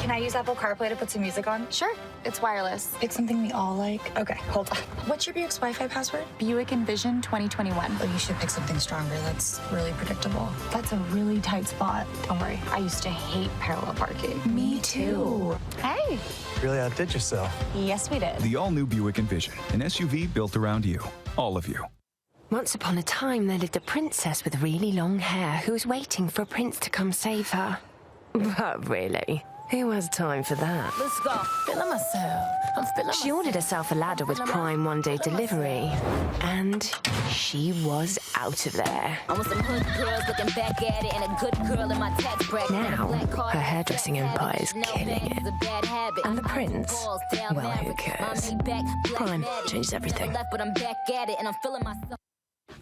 Can I use Apple CarPlay to put some music on? Sure, it's wireless. It's something we all like. Okay, hold on. What's your Buick's Wi-Fi password? Buick Envision 2021. Oh, you should pick something stronger. That's really predictable. That's a really tight spot. Don't worry, I used to hate parallel parking. Me too. Hey. Really outdid yourself. Yes, we did. The all-new Buick Envision, an SUV built around you, all of you. Once upon a time, there lived a princess with really long hair who was waiting for a prince to come save her. But really, who has time for that? Let's go. Feeling myself. I'm feeling She ordered herself a ladder with Prime one-day delivery, and she was out of there. I want some hood girls looking back at it and a good girl in my tax bracket. Now, her hairdressing empire is killing it. And the prince, well, who cares? Prime changed everything. But I'm back at it and I'm feeling myself.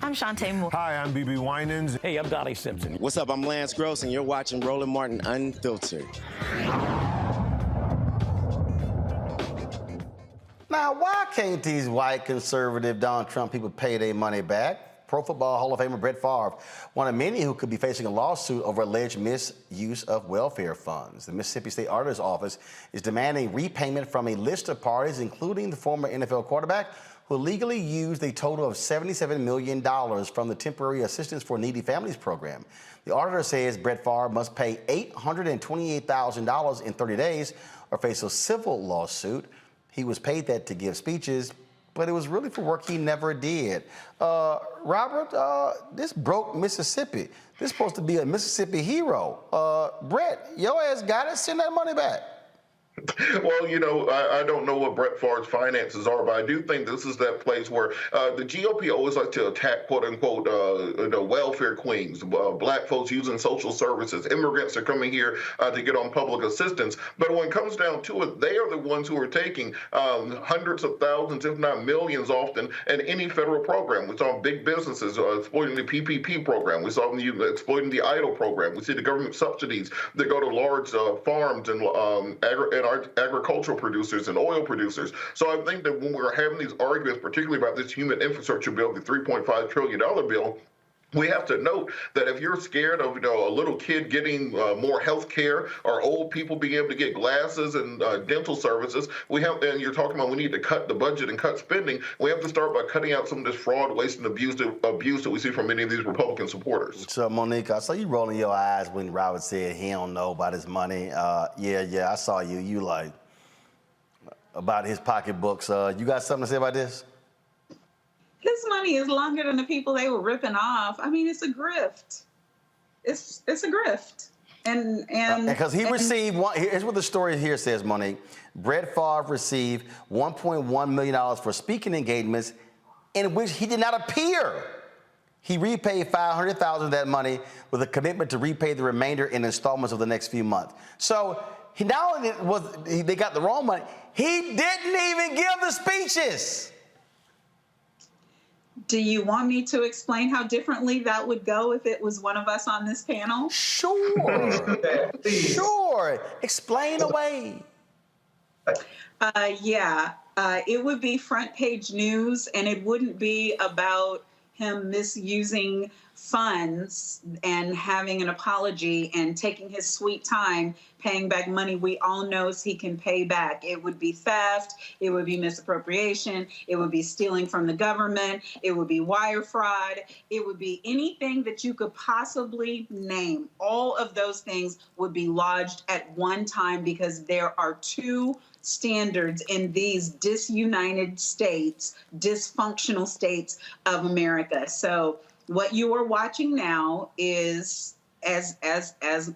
I'm Shantae Moore. Hi, I'm BB Winans. Hey, I'm Dolly Simpson. What's up? I'm Lance Gross, and you're watching Roland Martin Unfiltered. Now, why can't these white conservative Donald Trump people pay their money back? Pro Football Hall of Famer Brett Favre, one of many who could be facing a lawsuit over alleged misuse of welfare funds. The Mississippi State Auditor's Office is demanding repayment from a list of parties, including the former NFL quarterback, who illegally used a total of $77 million from the Temporary Assistance for Needy Families program. The auditor says Brett Favre must pay $828,000 in 30 days or face a civil lawsuit. He was paid that to give speeches, but it was really for work he never did. Robert, this broke Mississippi. This is supposed to be a Mississippi hero. Brett, your ass got it. Send that money back. Well, I don't know what Brett Favre's finances are, but I do think this is that place where the GOP always like to attack, quote unquote, the welfare queens, Black folks using social services, immigrants are coming here to get on public assistance. But when it comes down to it, they are the ones who are taking hundreds of thousands, if not millions often, in any federal program. We saw big businesses exploiting the PPP program. We saw them exploiting the EIDL program. We see the government subsidies that go to large farms and agricultural producers and oil producers. So I think that when we're having these arguments, particularly about this human infrastructure bill, the $3.5 trillion bill, we have to note that if you're scared of a little kid getting more health care or old people being able to get glasses and dental services, and you're talking about we need to cut the budget and cut spending, we have to start by cutting out some of this fraud, waste, and abuse that we see from many of these Republican supporters. So, Monique, I saw you rolling your eyes when Robert said he don't know about his money. Yeah, I saw you. You like about his pocketbooks. You got something to say about this? His money is longer than the people they were ripping off. I mean, it's a grift. It's a grift. And because he received one. Here's what the story here says, Monique. Brett Favre received $1.1 million for speaking engagements in which he did not appear. He repaid $500,000 of that money with a commitment to repay the remainder in installments over the next few months. So he not only they got the wrong money, he didn't even give the speeches. Do you want me to explain how differently that would go if it was one of us on this panel? Sure. Sure. Explain away. It would be front page news, and it wouldn't be about him misusing funds and having an apology and taking his sweet time paying back money we all knows he can pay back. It would be theft, it would be misappropriation, it would be stealing from the government, it would be wire fraud, it would be anything that you could possibly name. All of those things would be lodged at one time because there are two standards in these disunited states, dysfunctional states of America. So what you are watching now is, as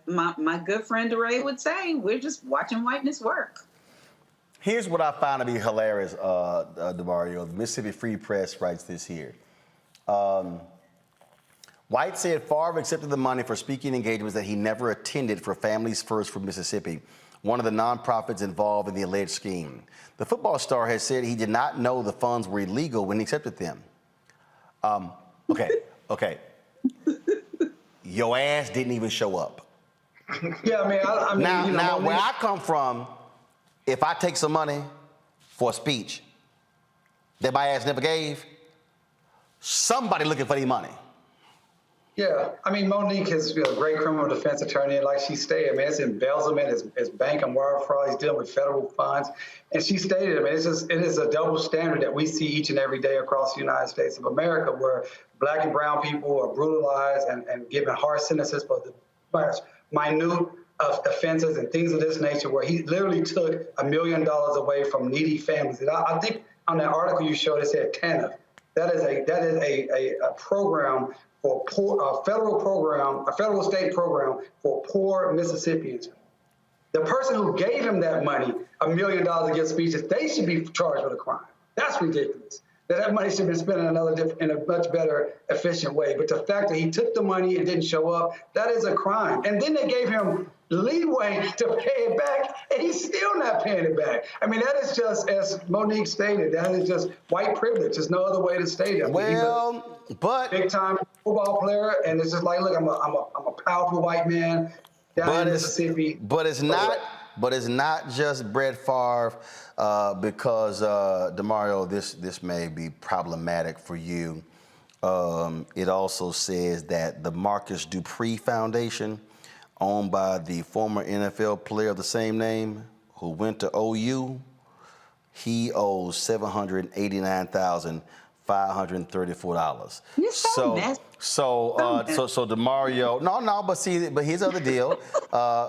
my good friend DeRay would say, we're just watching whiteness work. Here's what I found to be hilarious, DeMario. The Mississippi Free Press writes this here. White said Favre accepted the money for speaking engagements that he never attended for Families First for Mississippi, one of the nonprofits involved in the alleged scheme. The football star has said he did not know the funds were illegal when he accepted them. Okay. Your ass didn't even show up. Yeah, I mean, now, where I come from, if I take some money for a speech that my ass never gave, somebody looking for the money. Yeah, I mean, Monique is a great criminal defense attorney, and like she stated, I mean, it's embezzlement, it's bank and wire fraud, he's dealing with federal funds, and she stated, I mean, it is a double standard that we see each and every day across the United States of America, where Black and brown people are brutalized and given harsh sentences for the minute offenses and things of this nature, where he literally took $1 million away from needy families. And I think on that article you showed, it said TANF. That is a program for poor, a federal state program for poor Mississippians. The person who gave him that money, $1 million to give speeches, they should be charged with a crime. That's ridiculous. That money should have been spent in a much better, efficient way. But the fact that he took the money and didn't show up, that is a crime. And then they gave him leeway to pay it back, and he's still not paying it back. I mean, that is just, as Monique stated, that is just white privilege. There's no other way to state it. I mean, but big-time football player, and it's just like, look, I'm a powerful white man down in Mississippi. But it's not just Brett Favre, because DeMario, this may be problematic for you. It also says that the Marcus Dupree Foundation, owned by the former NFL player of the same name who went to OU, he owes $789,534. So DeMario, but here's the other deal.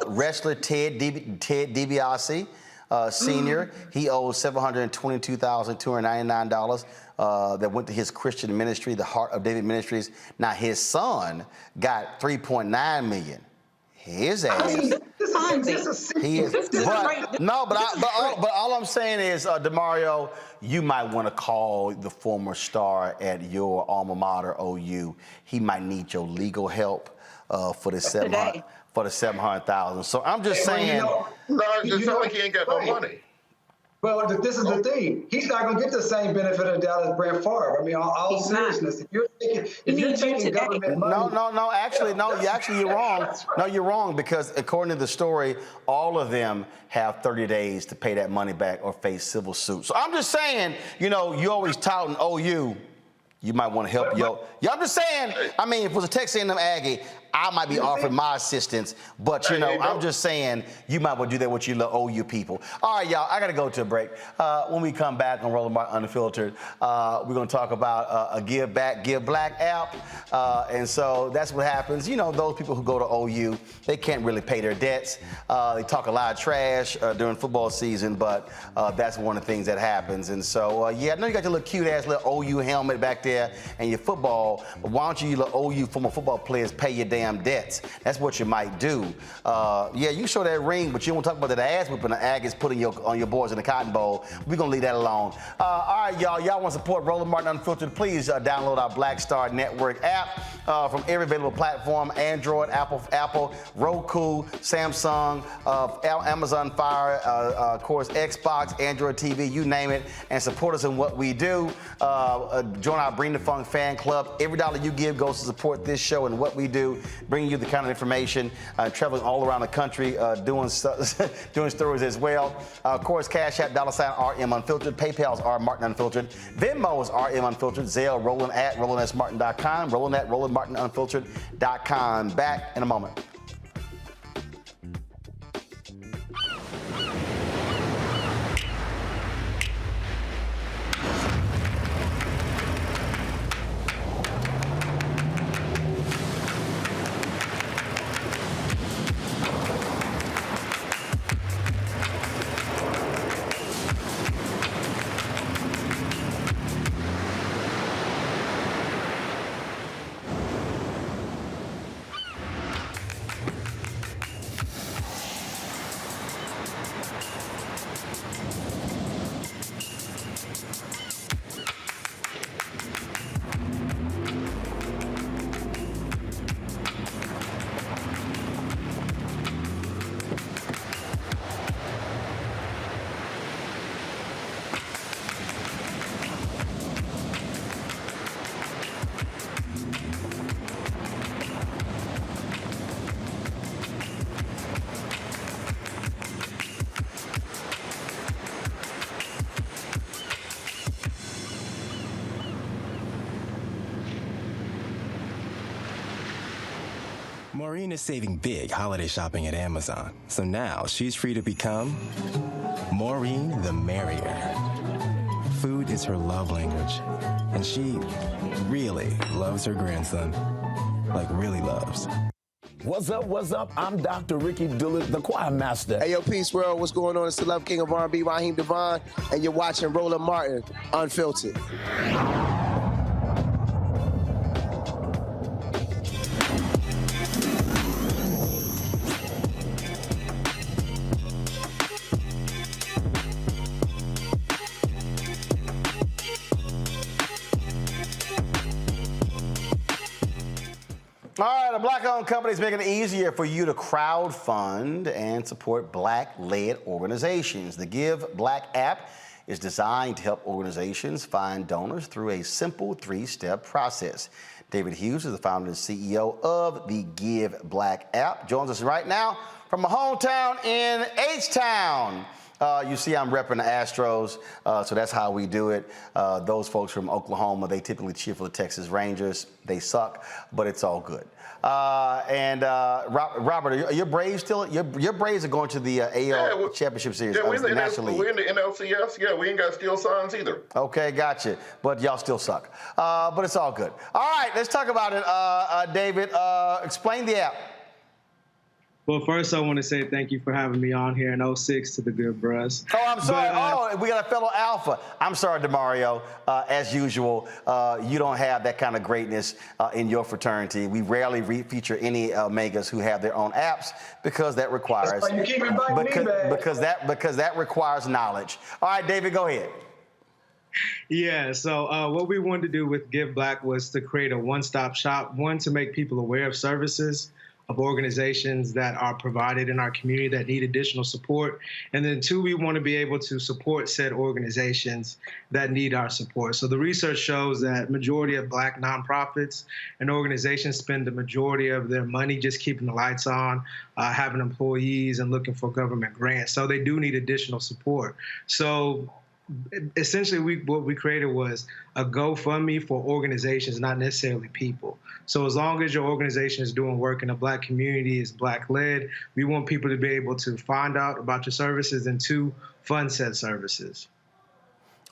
Wrestler Ted DiBiase, Senior, he owes $722,299 that went to his Christian ministry, the Heart of David Ministries. Now his son got $3.9 million. His ass. He is. But all I'm saying is, DeMario, you might want to call the former star at your alma mater, OU. He might need your legal help for the $700,000. So I'm just saying. No, it's not like he ain't got no money. Well, this is the thing. He's not going to get the same benefit of doubt as Brett Favre. I mean, all seriousness, if you're taking government money. No, actually, you're wrong. Right. No, you're wrong, because according to the story, all of them have 30 days to pay that money back or face civil suit. So I'm just saying, you always touting OU. You might want to help I'm just saying, I mean, if it was a Texas A&M Aggie, I might be offering my assistance, but I'm just saying you might want to do that with your little OU people. All right, y'all, I got to go to a break. When we come back on Roland Martin Unfiltered, we're going to talk about a GiveBlack app. And so that's what happens. Those people who go to OU, they can't really pay their debts. They talk a lot of trash during football season, but that's one of the things that happens. And so, I know you got your little cute-ass little OU helmet back there and your football, but why don't you little OU former football players pay your damn debts? That's what you might do. You show that ring, but you don't talk about that ass whipping the Aggies putting on your boys in the Cotton Bowl. We're going to leave that alone. All right, y'all want to support Roland Martin Unfiltered, please download our Black Star Network app from every available platform: Android, Apple, Roku, Samsung, Amazon Fire, of course, Xbox, Android TV, you name it, and support us in what we do. Join our Bring the Funk fan club. Every dollar you give goes to support this show and what we do. bringing you the kind of information, traveling all around the country, doing stories as well. Of course, Cash App, $RM Unfiltered, PayPal's R Martin Unfiltered, Venmo's RM Unfiltered, Zelle, Roland at RolandSMartin.com, Roland at RolandMartinUnfiltered.com. Back in a moment. Maureen is saving big holiday shopping at Amazon, so now she's free to become Maureen the Merrier. Food is her love language, and she really loves her grandson. Like, really loves. What's up, what's up? I'm Dr. Ricky Dillard, the choir master. Hey, yo, Peace World, what's going on? It's the Love King of R&B, Raheem Devon, and you're watching Roland Martin Unfiltered. All right, a Black-owned company is making it easier for you to crowdfund and support Black-led organizations. The GiveBlack app is designed to help organizations find donors through a simple 3-step process. David Hughes is the founder and CEO of the GiveBlack app. Joins us right now from my hometown in H-Town. You see I'm repping the Astros, so that's how we do it. Those folks from Oklahoma, they typically cheer for the Texas Rangers. They suck, but it's all good. Robert, are your Braves still? Your Braves are going to the AL Championship Series. Yeah, we're the National League. We're in the NLCS. Yeah, we ain't got steal signs either. Okay, gotcha. But y'all still suck. But it's all good. All right, let's talk about it, David. Explain the app. Well, first, I want to say thank you for having me on here in 06 to the Good Bros. Oh, I'm sorry. We got a fellow alpha. I'm sorry, DeMario. As usual, you don't have that kind of greatness in your fraternity. We rarely feature any Omegas who have their own apps because that requires because that requires knowledge. All right, David, go ahead. Yeah, so what we wanted to do with GiveBlack was to create a one-stop shop, one, to make people aware of services of organizations that are provided in our community that need additional support. And then two, we want to be able to support said organizations that need our support. So the research shows that majority of Black nonprofits and organizations spend the majority of their money just keeping the lights on, having employees and looking for government grants. So they do need additional support. So essentially, what we created was a GoFundMe for organizations, not necessarily people. So as long as your organization is doing work in a Black community, is Black-led, we want people to be able to find out about your services and to fund said services.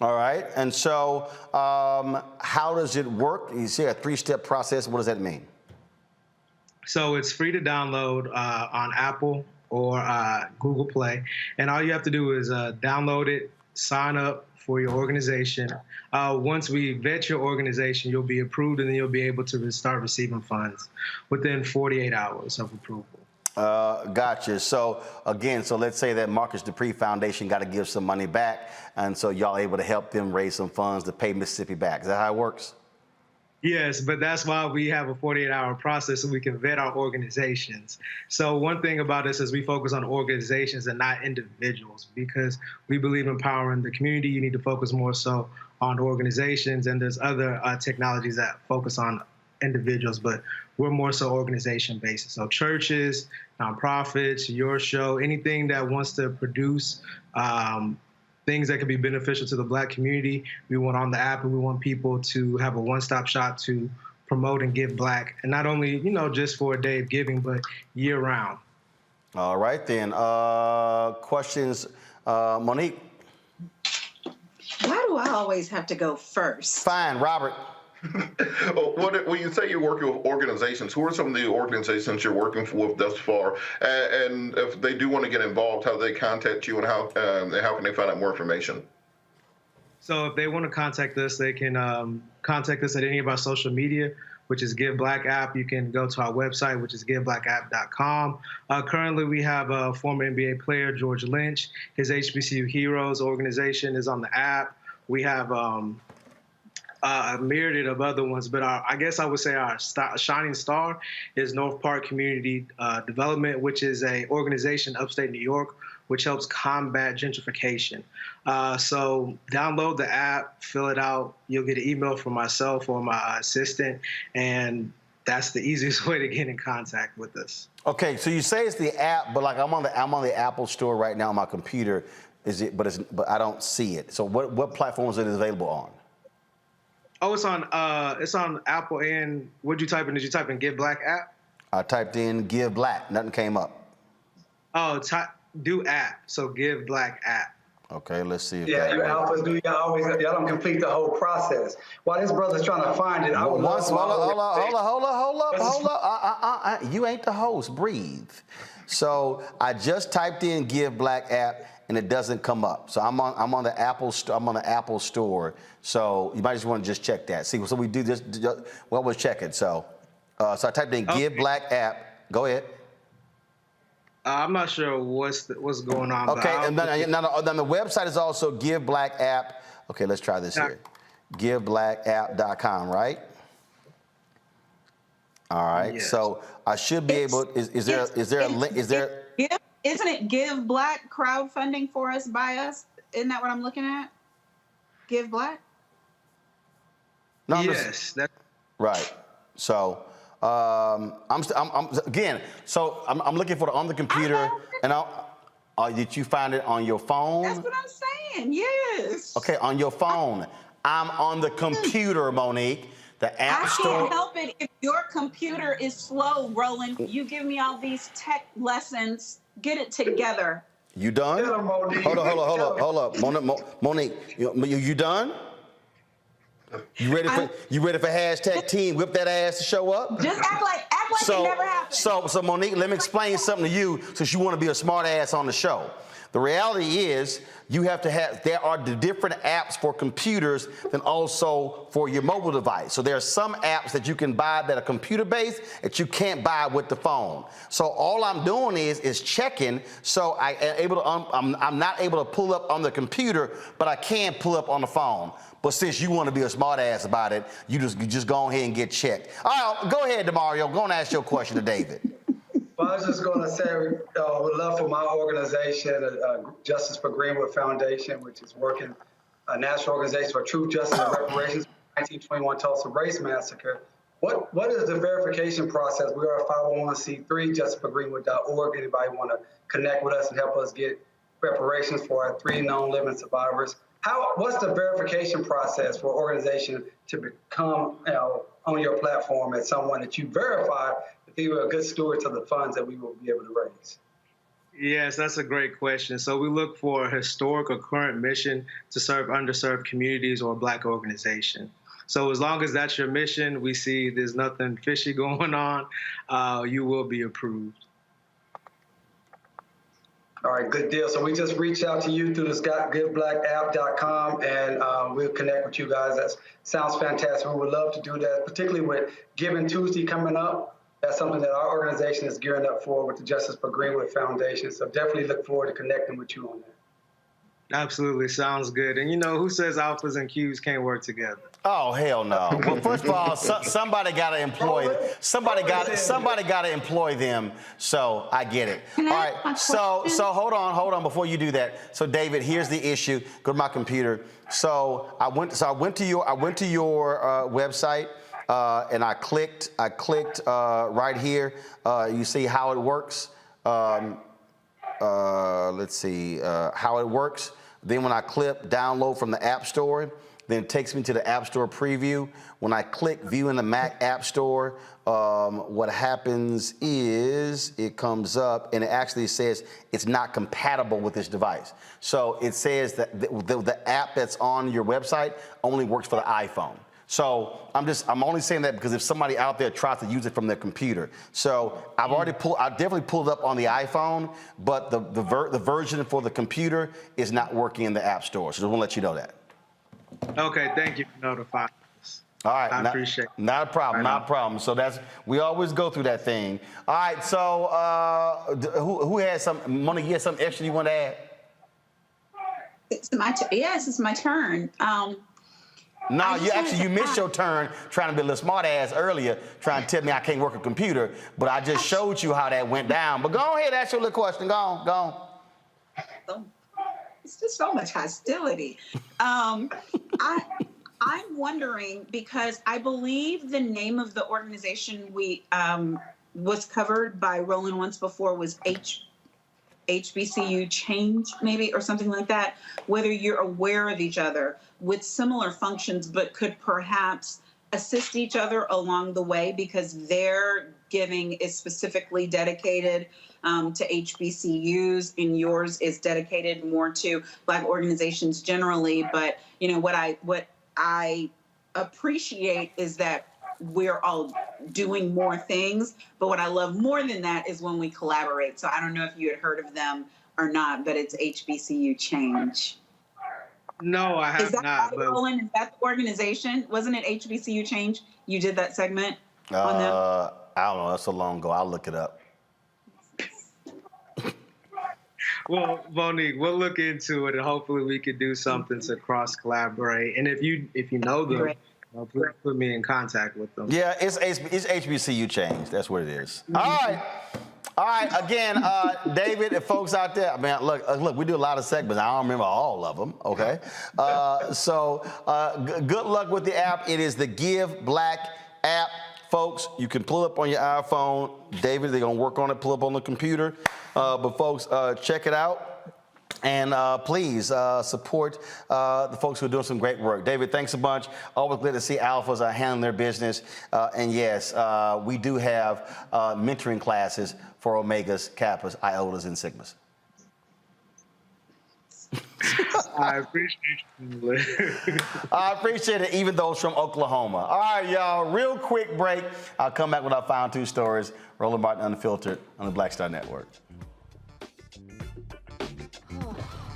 All right. And so how does it work? You say a 3-step process. What does that mean? So it's free to download on Apple or Google Play. And all you have to do is download it, sign up for your organization. Once we vet your organization, you'll be approved, and then you'll be able to start receiving funds within 48 hours of approval. Gotcha. So again, so let's say that Marcus Dupree Foundation got to give some money back, and so y'all able to help them raise some funds to pay Mississippi back. Is that how it works? Yes, but that's why we have a 48-hour process so we can vet our organizations. So one thing about us is we focus on organizations and not individuals, because we believe in empowering the community. You need to focus more so on organizations, and there's other technologies that focus on individuals, but we're more so organization-based. So churches, nonprofits, your show, anything that wants to produce things that can be beneficial to the Black community, we want on the app, and we want people to have a one-stop shop to promote and give Black, and not only, just for a day of giving, but year-round. All right, then. Questions, Monique? Why do I always have to go first? Fine, Robert. When you say you're working with organizations, who are some of the organizations you're working with thus far? And if they do want to get involved, how do they contact you, and how can they find out more information? So if they want to contact us, they can contact us at any of our social media, which is GiveBlack app. You can go to our website, which is GiveBlackApp.com. Currently, we have a former NBA player, George Lynch. His HBCU Heroes organization is on the app. We have a myriad of other ones, but I guess I would say our shining star is North Park Community Development, which is an organization upstate New York, which helps combat gentrification. So download the app, fill it out. You'll get an email from myself or my assistant, and that's the easiest way to get in contact with us. Okay, so you say it's the app, but like I'm on the Apple Store right now on my computer. But I don't see it. So what platforms is it available on? Oh, it's on Apple. And what'd you type in? Did you type in GiveBlack app? I typed in GiveBlack. Nothing came up. Oh, do app. So GiveBlack app. Okay, let's see if you alphas do. Y'all don't complete the whole process. While this brother's trying to find it, hold up. You ain't the host. Breathe. So I just typed in GiveBlack app, and it doesn't come up. So I'm on the Apple Store. I'm on the Apple Store. So you might just want to just check that. See, so we do this. Well, we'll check it. So I typed in GiveBlack app. Go ahead. I'm not sure what's going on. Okay, and then the website is also GiveBlack app. Okay, let's try this here. GiveBlackApp.com, right? All right. Yes. So I should be able. Is there a link? Is there? Isn't it GiveBlack crowdfunding for us by us? Isn't that what I'm looking at? GiveBlack? No, yes. Right. So I'm looking for it on the computer, and did you find it on your phone? That's what I'm saying. Yes. Okay, on your phone. I'm on the computer, Monique. The App Store. I can't help it if your computer is slow, Roland. You give me all these tech lessons. Get it together. You done? Hold up. Monique, you done? You ready for hashtag team whip that ass to show up? Just act like it never happened. So Monique, let me explain something to you since you want to be a smart ass on the show. The reality is there are the different apps for computers than also for your mobile device. So there are some apps that you can buy that are computer-based that you can't buy with the phone. So all I'm doing is checking. So I'm not able to pull up on the computer, but I can pull up on the phone. But since you want to be a smart ass about it, you just go ahead and get checked. All right, go ahead, Demario. Go and ask your question to David. Well, I was just going to say, would love for my organization, Justice for Greenwood Foundation, which is working a national organization for truth, justice, and reparations for the 1921 Tulsa Race Massacre. What is the verification process? We are a 501c3, justiceforgreenwood.org. Anybody want to connect with us and help us get reparations for our 3 known living survivors? What's the verification process for an organization to become on your platform as someone that you verify that they were a good steward of the funds that we will be able to raise? Yes, that's a great question. So we look for a historic or current mission to serve underserved communities or a Black organization. So as long as that's your mission, we see there's nothing fishy going on, you will be approved. All right, good deal. So we just reached out to you through the GiveBlackApp.com, and we'll connect with you guys. That sounds fantastic. We would love to do that, particularly with Giving Tuesday coming up. That's something that our organization is gearing up for with the Justice for Greenwood Foundation. So definitely look forward to connecting with you on that. Absolutely, sounds good. And who says alphas and Qs can't work together? Oh, hell no. Well, first of all, somebody got to employ them. So I get it. All right. So hold on before you do that. So David, here's the issue. Go to my computer. So I went to your website, and I clicked right here. You see how it works. Let's see how it works. Then when I click download from the App Store, then it takes me to the App Store preview. When I click view in the Mac App Store, what happens is it comes up and it actually says it's not compatible with this device. So it says that the app that's on your website only works for the iPhone. So I'm only saying that because if somebody out there tries to use it from their computer. So I definitely pulled it up on the iPhone, but the version for the computer is not working in the App Store. So just want to let you know that. Okay, thank you for notifying us. All right, I appreciate it. Not a problem, not a problem. So we always go through that thing. All right, so who has Monique, you had something extra you want to add? Yes, it's my turn. No, you missed your turn trying to be a little smart ass earlier, trying to tell me I can't work a computer, but I just showed you how that went down. But go ahead, ask your little question. Go on. It's just so much hostility. I'm wondering, because I believe the name of the organization we was covered by Roland once before was HBCU Change, maybe, or something like that, whether you're aware of each other with similar functions, but could perhaps assist each other along the way because their giving is specifically dedicated to HBCUs, and yours is dedicated more to Black organizations generally. But what I appreciate is that we're all doing more things. But what I love more than that is when we collaborate. So I don't know if you had heard of them or not, but it's HBCU Change. No, I have not. Right, Roland? Is that the organization? Wasn't it HBCU Change? You did that segment on them? I don't know. That's so long ago. I'll look it up. Well, Monique, we'll look into it, and hopefully we could do something to cross collaborate. And if you know them, please put me in contact with them. Yeah, it's HBCU Change. That's what it is. All right. Again, David and folks out there. I mean, look. We do a lot of segments. I don't remember all of them. Okay. Good luck with the app. It is the GiveBlack app. Folks, you can pull up on your iPhone. David, they're going to work on it, pull up on the computer. But folks, check it out. And please support the folks who are doing some great work. David, thanks a bunch. Always glad to see alphas handling their business. And yes, we do have mentoring classes for Omegas, Kappas, Iotas, and Sigmas. I appreciate you. I appreciate it, even those from Oklahoma. All right, y'all, real quick break. I'll come back with our final two stories. Roland Martin Unfiltered on the Black Star Network.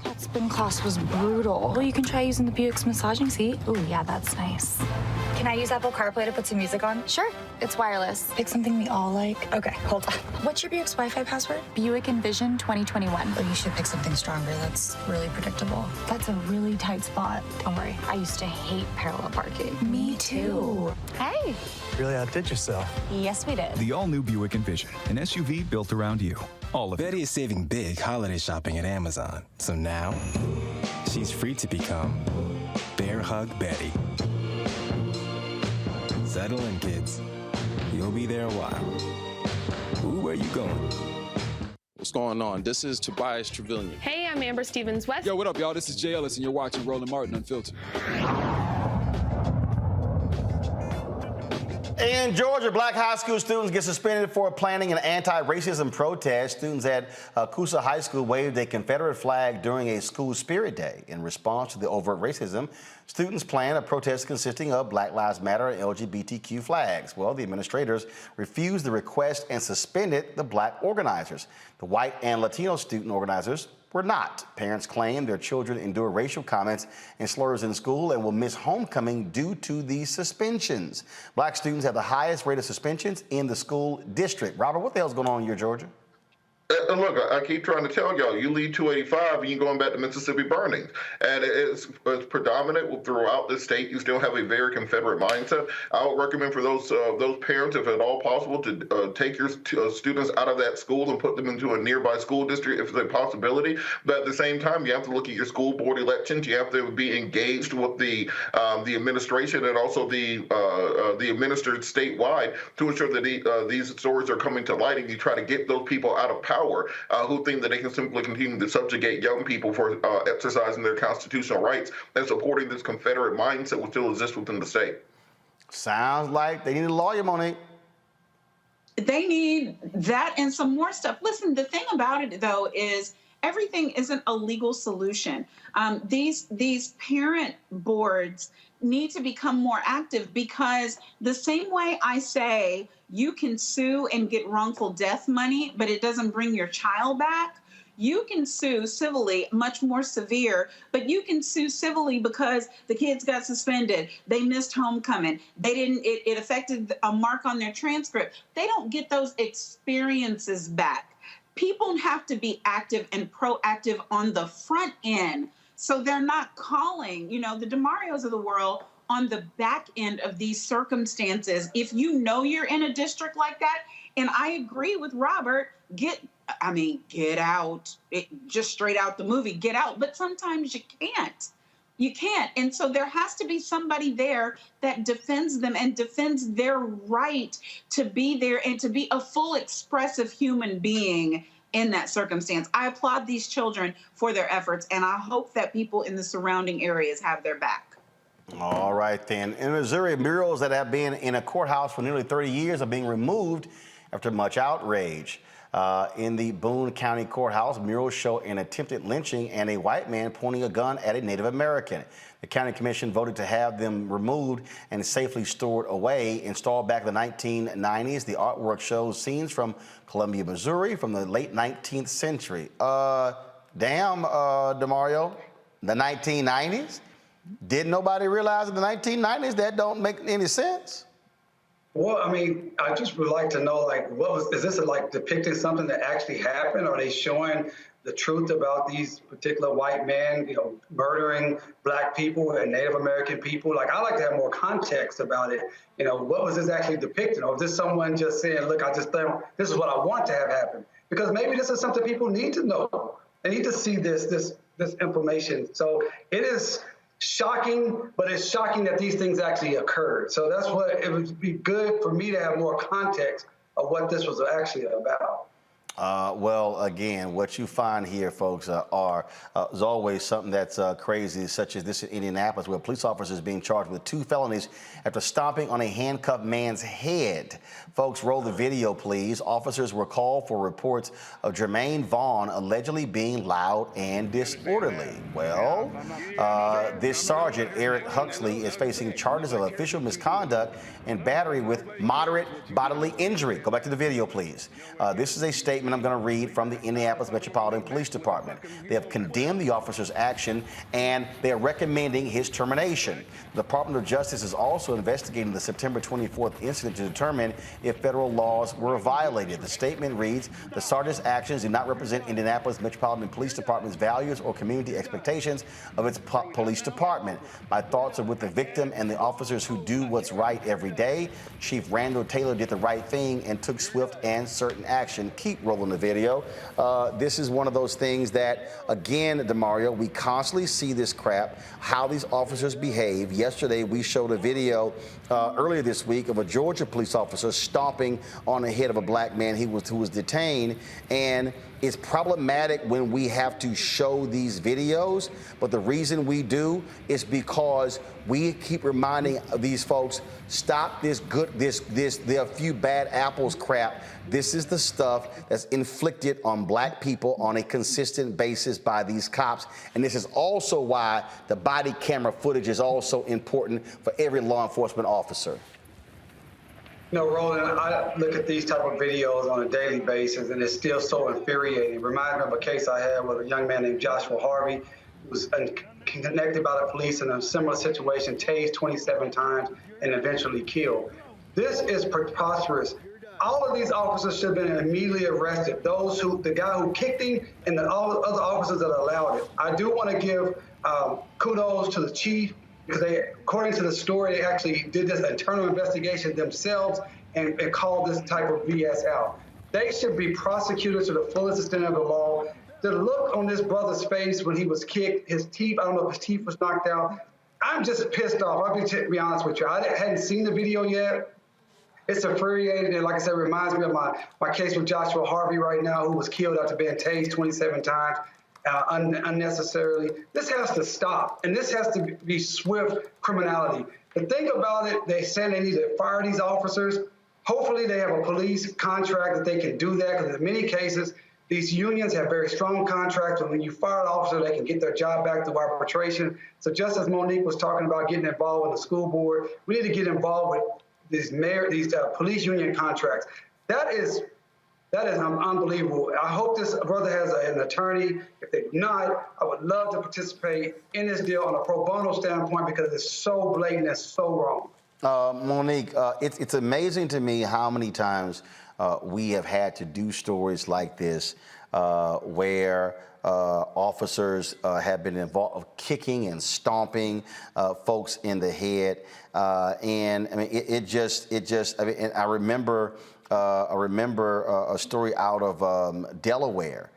That spin class was brutal. Well, you can try using the Buick's massaging seat. Ooh, yeah, that's nice. Can I use Apple CarPlay to put some music on? Sure, it's wireless. Pick something we all like. Okay, hold on. What's your Buick's Wi-Fi password? Buick Envision 2021. Oh, you should pick something stronger. That's really predictable. That's a really tight spot. Don't worry, I used to hate parallel parking. Me too. Hey. Really outdid yourself. Yes, we did. The all-new Buick Envision, an SUV built around you. All of Betty is saving big holiday shopping at Amazon. So now, she's free to become Bear Hug Betty. Settle in, kids. You'll be there a while. Ooh, where you going? What's going on? This is Tobias Trevelyan. Hey, I'm Amber Stevens-West. Yo, what up, y'all? This is Jay Ellis, and you're watching Roland Martin Unfiltered. In Georgia, black high school students get suspended for planning an anti-racism protest. Students at Coosa High School waved a Confederate flag during a school spirit day. In response to the overt racism, students planned a protest consisting of Black Lives Matter and LGBTQ flags. Well, the administrators refused the request and suspended the black organizers. The white and Latino student organizers were not. Parents claim their children endure racial comments and slurs in school and will miss homecoming due to these suspensions. Black students have the highest rate of suspensions in the school district. Robert, what the hell's going on in your Georgia? And look, I keep trying to tell y'all, you leave 285 and you're going back to Mississippi burnings. And it's predominant throughout the state. You still have a very Confederate mindset. I would recommend for those parents, if at all possible, to take your students out of that school and put them into a nearby school district if it's a possibility. But at the same time, you have to look at your school board elections. You have to be engaged with the administration and also the administered statewide to ensure that these stories are coming to light, and you try to get those people out of power who think that they can simply continue to subjugate young people for exercising their constitutional rights and supporting this Confederate mindset which still exists within the state. Sounds like they need a lawyer, Monique. They need that and some more stuff. Listen, the thing about it, though, is everything isn't a legal solution. These parent boards need to become more active, because the same way I say you can sue and get wrongful death money, but it doesn't bring your child back, you can sue civilly, much more severe, but you can sue civilly because the kids got suspended, they missed homecoming, it affected a mark on their transcript. They don't get those experiences back. People have to be active and proactive on the front end, so they're not calling, the DeMarios of the world on the back end of these circumstances. If you know you're in a district like that, and I agree with Robert, get out, just straight out the movie, get out. But sometimes you can't. You can't. And so there has to be somebody there that defends them and defends their right to be there and to be a full expressive human being in that circumstance. I applaud these children for their efforts, and I hope that people in the surrounding areas have their back. All right, then. In Missouri, murals that have been in a courthouse for nearly 30 years are being removed after much outrage. In the Boone County Courthouse, murals show an attempted lynching and a white man pointing a gun at a Native American. The county commission voted to have them removed and safely stored away. Installed back in the 1990s, the artwork shows scenes from Columbia, Missouri from the late 19th century. DeMario, the 1990s? Did nobody realize in the 1990s that don't make any sense? Well, I just would like to know, is this depicting something that actually happened? Are they showing the truth about these particular white men, murdering black people and Native American people? I like to have more context about it. What was this actually depicting? Or is this someone just saying, look, I just think this is what I want to have happen? Because maybe this is something people need to know. They need to see this information. So it is shocking, but it's shocking that these things actually occurred. So that's what it would be good for me to have more context of what this was actually about. Well, again, what you find here, folks, is always something that's crazy, such as this in Indianapolis, where a police officer is being charged with 2 felonies after stomping on a handcuffed man's head. Folks, roll the video, please. Officers were called for reports of Jermaine Vaughn allegedly being loud and disorderly. Well, this Sergeant, Eric Huxley, is facing charges of official misconduct and battery with moderate bodily injury. Go back to the video, please. This is a statement I'm going to read from the Indianapolis Metropolitan Police Department. They have condemned the officer's action and they are recommending his termination. The Department of Justice is also investigating the September 24th incident to determine if federal laws were violated. The statement reads, the sergeant's actions do not represent Indianapolis Metropolitan Police Department's values or community expectations of its police department. My thoughts are with the victim and the officers who do what's right every day. Chief Randall Taylor did the right thing and took swift and certain action. Keep rolling the video. This is one of those things that, again, DeMario, we constantly see this crap, how these officers behave. Yesterday, we showed a video earlier this week of a Georgia police officer stomping on the head of a black man who was detained. And it's problematic when we have to show these videos, but the reason we do is because we keep reminding these folks, stop this there are a few bad apples crap. This is the stuff that's inflicted on black people on a consistent basis by these cops. And this is also why the body camera footage is also important for every law enforcement officer. Roland, I look at these type of videos on a daily basis, and it's still so infuriating. It reminds me of a case I had with a young man named Joshua Harvey, who was connected by the police in a similar situation, tased 27 times, and eventually killed. This is preposterous. All of these officers should have been immediately arrested. The guy who kicked him, and all the other officers that allowed it. I do want to give kudos to the chief, because according to the story, they actually did this internal investigation themselves and called this type of BS out. They should be prosecuted to the fullest extent of the law. The look on this brother's face when he was kicked, his teeth, I don't know if his teeth was knocked out. I'm just pissed off. I'll be honest with you. I hadn't seen the video yet. It's infuriating, and like I said, it reminds me of my case with Joshua Harvey right now, who was killed after being tased 27 times unnecessarily. This has to stop, and this has to be swift criminality. The thing about it, they're saying they need to fire these officers. Hopefully they have a police contract that they can do that, because in many cases, these unions have very strong contracts, and when you fire an officer, they can get their job back through arbitration. So just as Monique was talking about getting involved with the school board, we need to get involved with these police union contracts. That is unbelievable. I hope this brother has an attorney. If they do not, I would love to participate in this deal on a pro bono standpoint, because it's so blatant and so wrong. Monique, it's amazing to me how many times we have had to do stories like this where officers have been involved of kicking and stomping folks in the head, and I mean, I remember a story out of Delaware.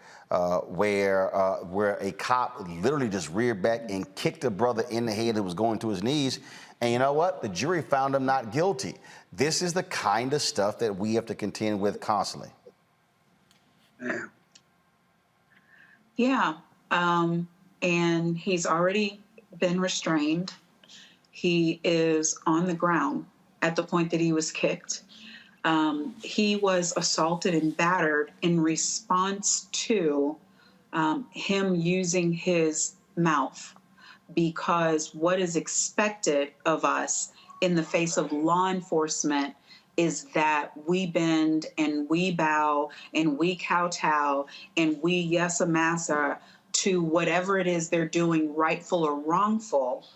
Where a cop literally just reared back and kicked a brother in the head who was going to his knees. And you know what? The jury found him not guilty. This is the kind of stuff that we have to contend with constantly. Yeah. And he's already been restrained. He is on the ground at the point that he was kicked. He was assaulted and battered in response to him using his mouth, because what is expected of us in the face of law enforcement is that we bend and we bow and we kowtow and we yes massa to whatever it is they're doing, rightful or wrongful,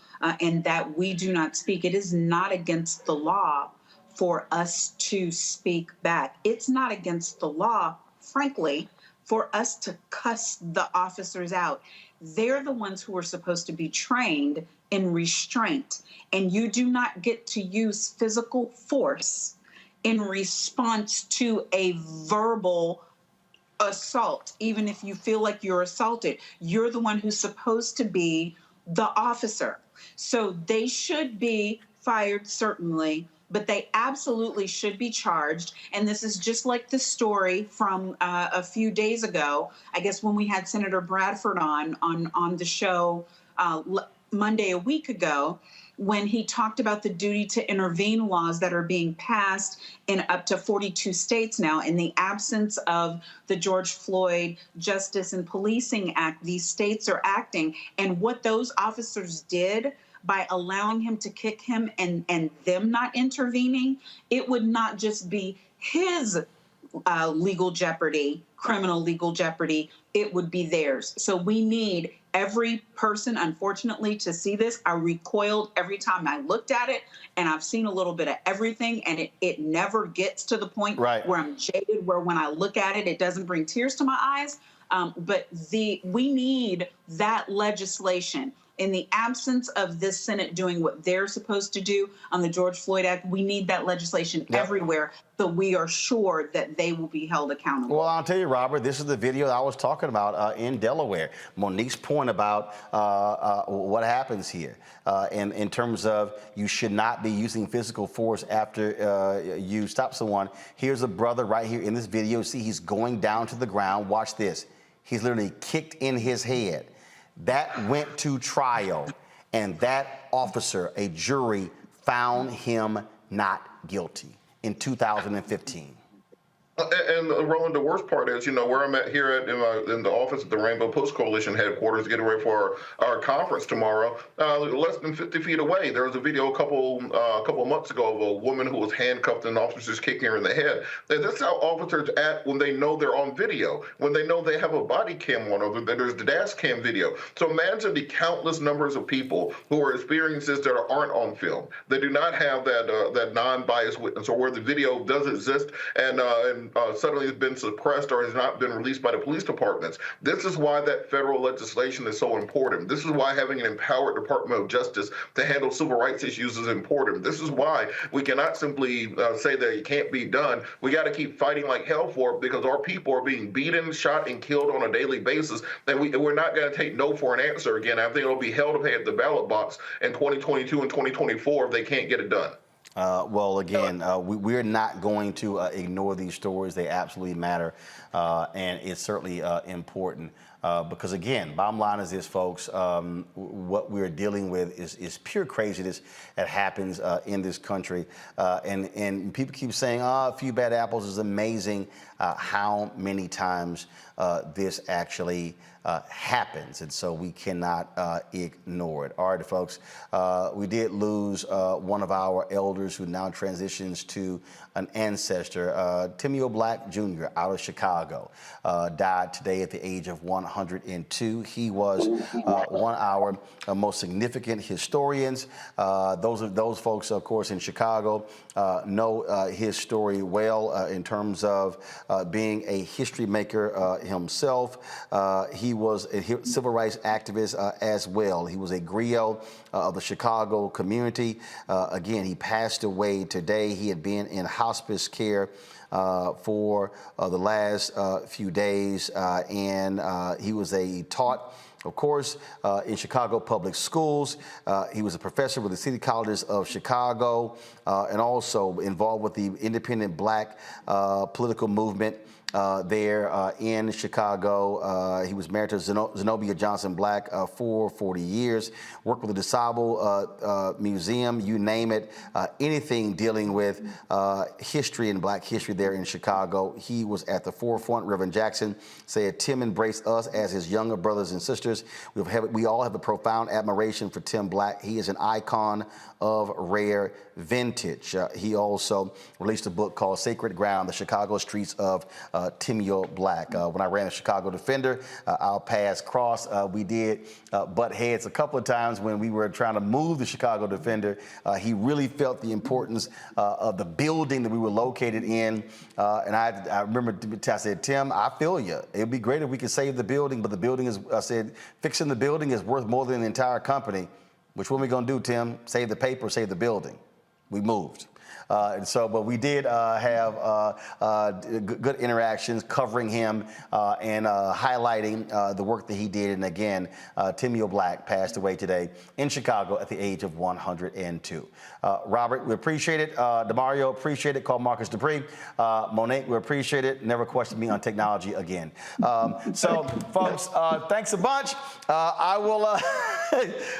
and that we do not speak. It is not against the law for us to speak back. It's not against the law, frankly, for us to cuss the officers out. They're the ones who are supposed to be trained in restraint, and you do not get to use physical force in response to a verbal assault, even if you feel like you're assaulted. You're the one who's supposed to be the officer. So they should be fired, certainly, but they absolutely should be charged. And this is just like the story from a few days ago, I guess when we had Senator Bradford on the show Monday a week ago, when he talked about the duty to intervene laws that are being passed in up to 42 states now. In the absence of the George Floyd Justice and Policing Act, these states are acting. And what those officers did by allowing him to kick him and them not intervening, it would not just be his legal jeopardy, criminal legal jeopardy, it would be theirs. So we need every person, unfortunately, to see this. I recoiled every time I looked at it, and I've seen a little bit of everything, and it never gets to the point where I'm jaded, where when I look at it, it doesn't bring tears to my eyes. But we need that legislation. In the absence of this Senate doing what they're supposed to do on the George Floyd Act, we need that legislation everywhere, so we are sure that they will be held accountable. Well, I'll tell you, Robert, this is the video that I was talking about in Delaware. Monique's point about what happens here in terms of you should not be using physical force after you stop someone. Here's a brother right here in this video. See, he's going down to the ground. Watch this. He's literally kicked in his head. That went to trial, and that officer, a jury, found him not guilty in 2015. And Roland, the worst part is, where I'm at here in the office at the Rainbow Post Coalition headquarters, getting ready for our conference tomorrow. Less than 50 feet away, there was a video a couple months ago of a woman who was handcuffed and officers kicking her in the head. And that's how officers act when they know they're on video, when they know they have a body cam on, or that there's the dash cam video. So imagine the countless numbers of people who are experiences that aren't on film. They do not have that non-biased witness, or where the video does exist and suddenly has been suppressed or has not been released by the police departments. This is why that federal legislation is so important. This is why having an empowered Department of Justice to handle civil rights issues is important. This is why we cannot simply say that it can't be done. We got to keep fighting like hell for it, because our people are being beaten, shot, and killed on a daily basis, and we're not going to take no for an answer again. I think it'll be hell to pay at the ballot box in 2022 and 2024 if they can't get it done. Well, again, we're not going to ignore these stories. They absolutely matter, and it's certainly important. Because again, bottom line is this, folks, what we're dealing with is pure craziness that happens in this country. And people keep saying, a few bad apples is amazing. How many times this actually happens. And so we cannot ignore it. All right, folks, we did lose one of our elders who now transitions to an ancestor. Timio Black Jr. out of Chicago died today at the age of 102. He was one of our most significant historians. Those folks, of course, in Chicago know his story well in terms of being a history maker himself. He was a civil rights activist as well. He was a griot of the Chicago community. Again, he passed away today. He had been in hospice care for the last few days, and he was taught, of course, in Chicago public schools. He was a professor with the City Colleges of Chicago, and also involved with the independent Black political movement there in Chicago. He was married to Zenobia Johnson Black for 40 years, worked with the DeSable Museum, you name it, anything dealing with history and Black history there in Chicago. He was at the forefront. Reverend Jackson said Tim embraced us as his younger brothers and sisters. We all have a profound admiration for Tim Black. He is an icon of rare vintage. He also released a book called Sacred Ground, The Chicago Streets of Timio Black. When I ran a Chicago Defender, our paths crossed. We did butt heads a couple of times when we were trying to move the Chicago Defender. He really felt the importance of the building that we were located in. And I remember I said, Tim, I feel you. It'd be great if we could save the building, but the building is, I said, fixing the building is worth more than the entire company. Which one are we going to do, Tim? Save the paper, save the building? We moved. But we did have good interactions covering him and highlighting the work that he did. And again, Timio Black passed away today in Chicago at the age of 102. Robert, we appreciate it. DeMario, appreciate it. Call Marcus Dupree. Monique, we appreciate it. Never question me on technology again. Folks, thanks a bunch. I will,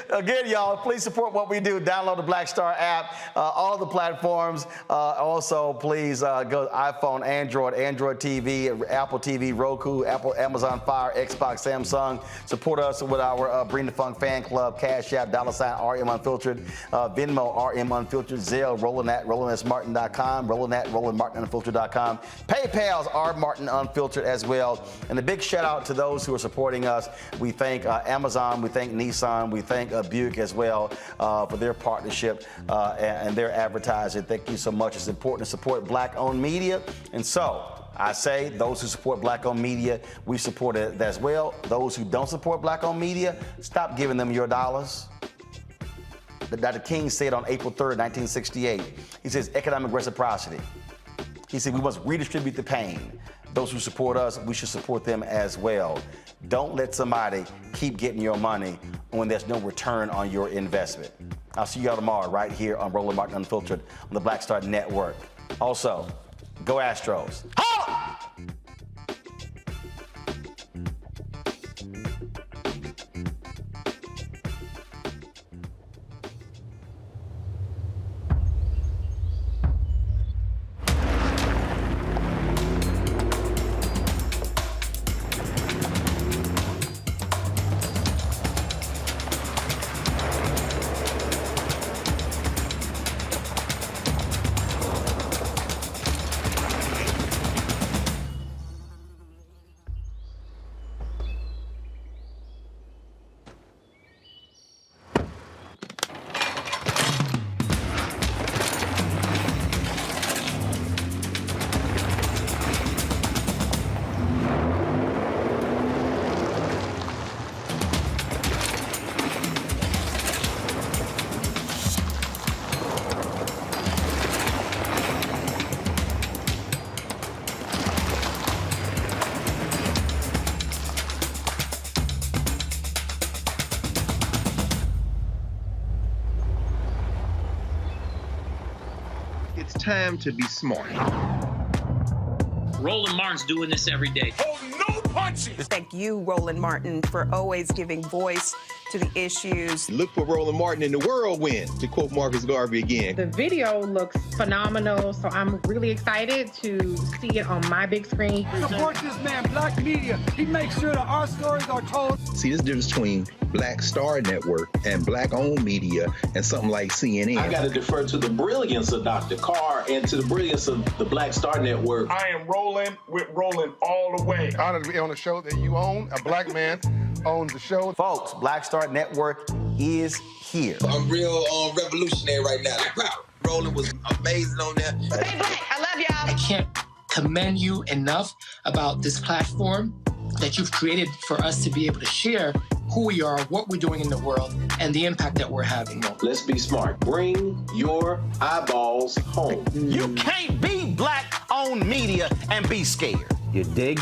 again, y'all, please support what we do. Download the Black Star app, all the platforms. Also, please go iPhone, Android TV, Apple TV, Roku, Amazon Fire, Xbox, Samsung. Support us with our Bring the Funk fan club, Cash App, $RM Unfiltered, Venmo, RM Unfiltered, Zelle, Roland at RolandSMartin.com, Roland at RolandMartinUnfiltered.com. PayPal's Martin Unfiltered as well. And a big shout out to those who are supporting us. We thank Amazon, we thank Nissan, we thank Buick as well for their partnership and their advertising. Thank you so much. It's important to support Black-owned media. And so I say those who support Black-owned media, we support it as well. Those who don't support Black-owned media, stop giving them your dollars. Dr. King said on April 3rd, 1968, he says economic reciprocity. He said we must redistribute the pain. Those who support us, we should support them as well. Don't let somebody keep getting your money when there's no return on your investment. I'll see y'all tomorrow right here on Roland Martin Unfiltered on the Black Star Network. Also, go Astros. Holla! time to be smart. Roland Martin's doing this every day. Oh, no punches! Thank you, Roland Martin, for always giving voice to the issues. Look for Roland Martin in the whirlwind, to quote Marcus Garvey again. The video looks phenomenal, so I'm really excited to see it on my big screen. Support this man, Black Media. He makes sure that our stories are told. See, this difference between Black Star Network and Black-owned media and something like CNN. I got to defer to the brilliance of Dr. Carr and to the brilliance of the Black Star Network. I am rolling with Roland all the way. Honored to be on a show that you own. A black man owns the show. Folks, Black Star Network is here. I'm real revolutionary right now. Roland was amazing on there. Stay black. I love y'all. I can't commend you enough about this platform that you've created for us to be able to share who we are, what we're doing in the world, and the impact that we're having. Let's be smart. Bring your eyeballs home. You can't be Black-owned media and be scared. You dig?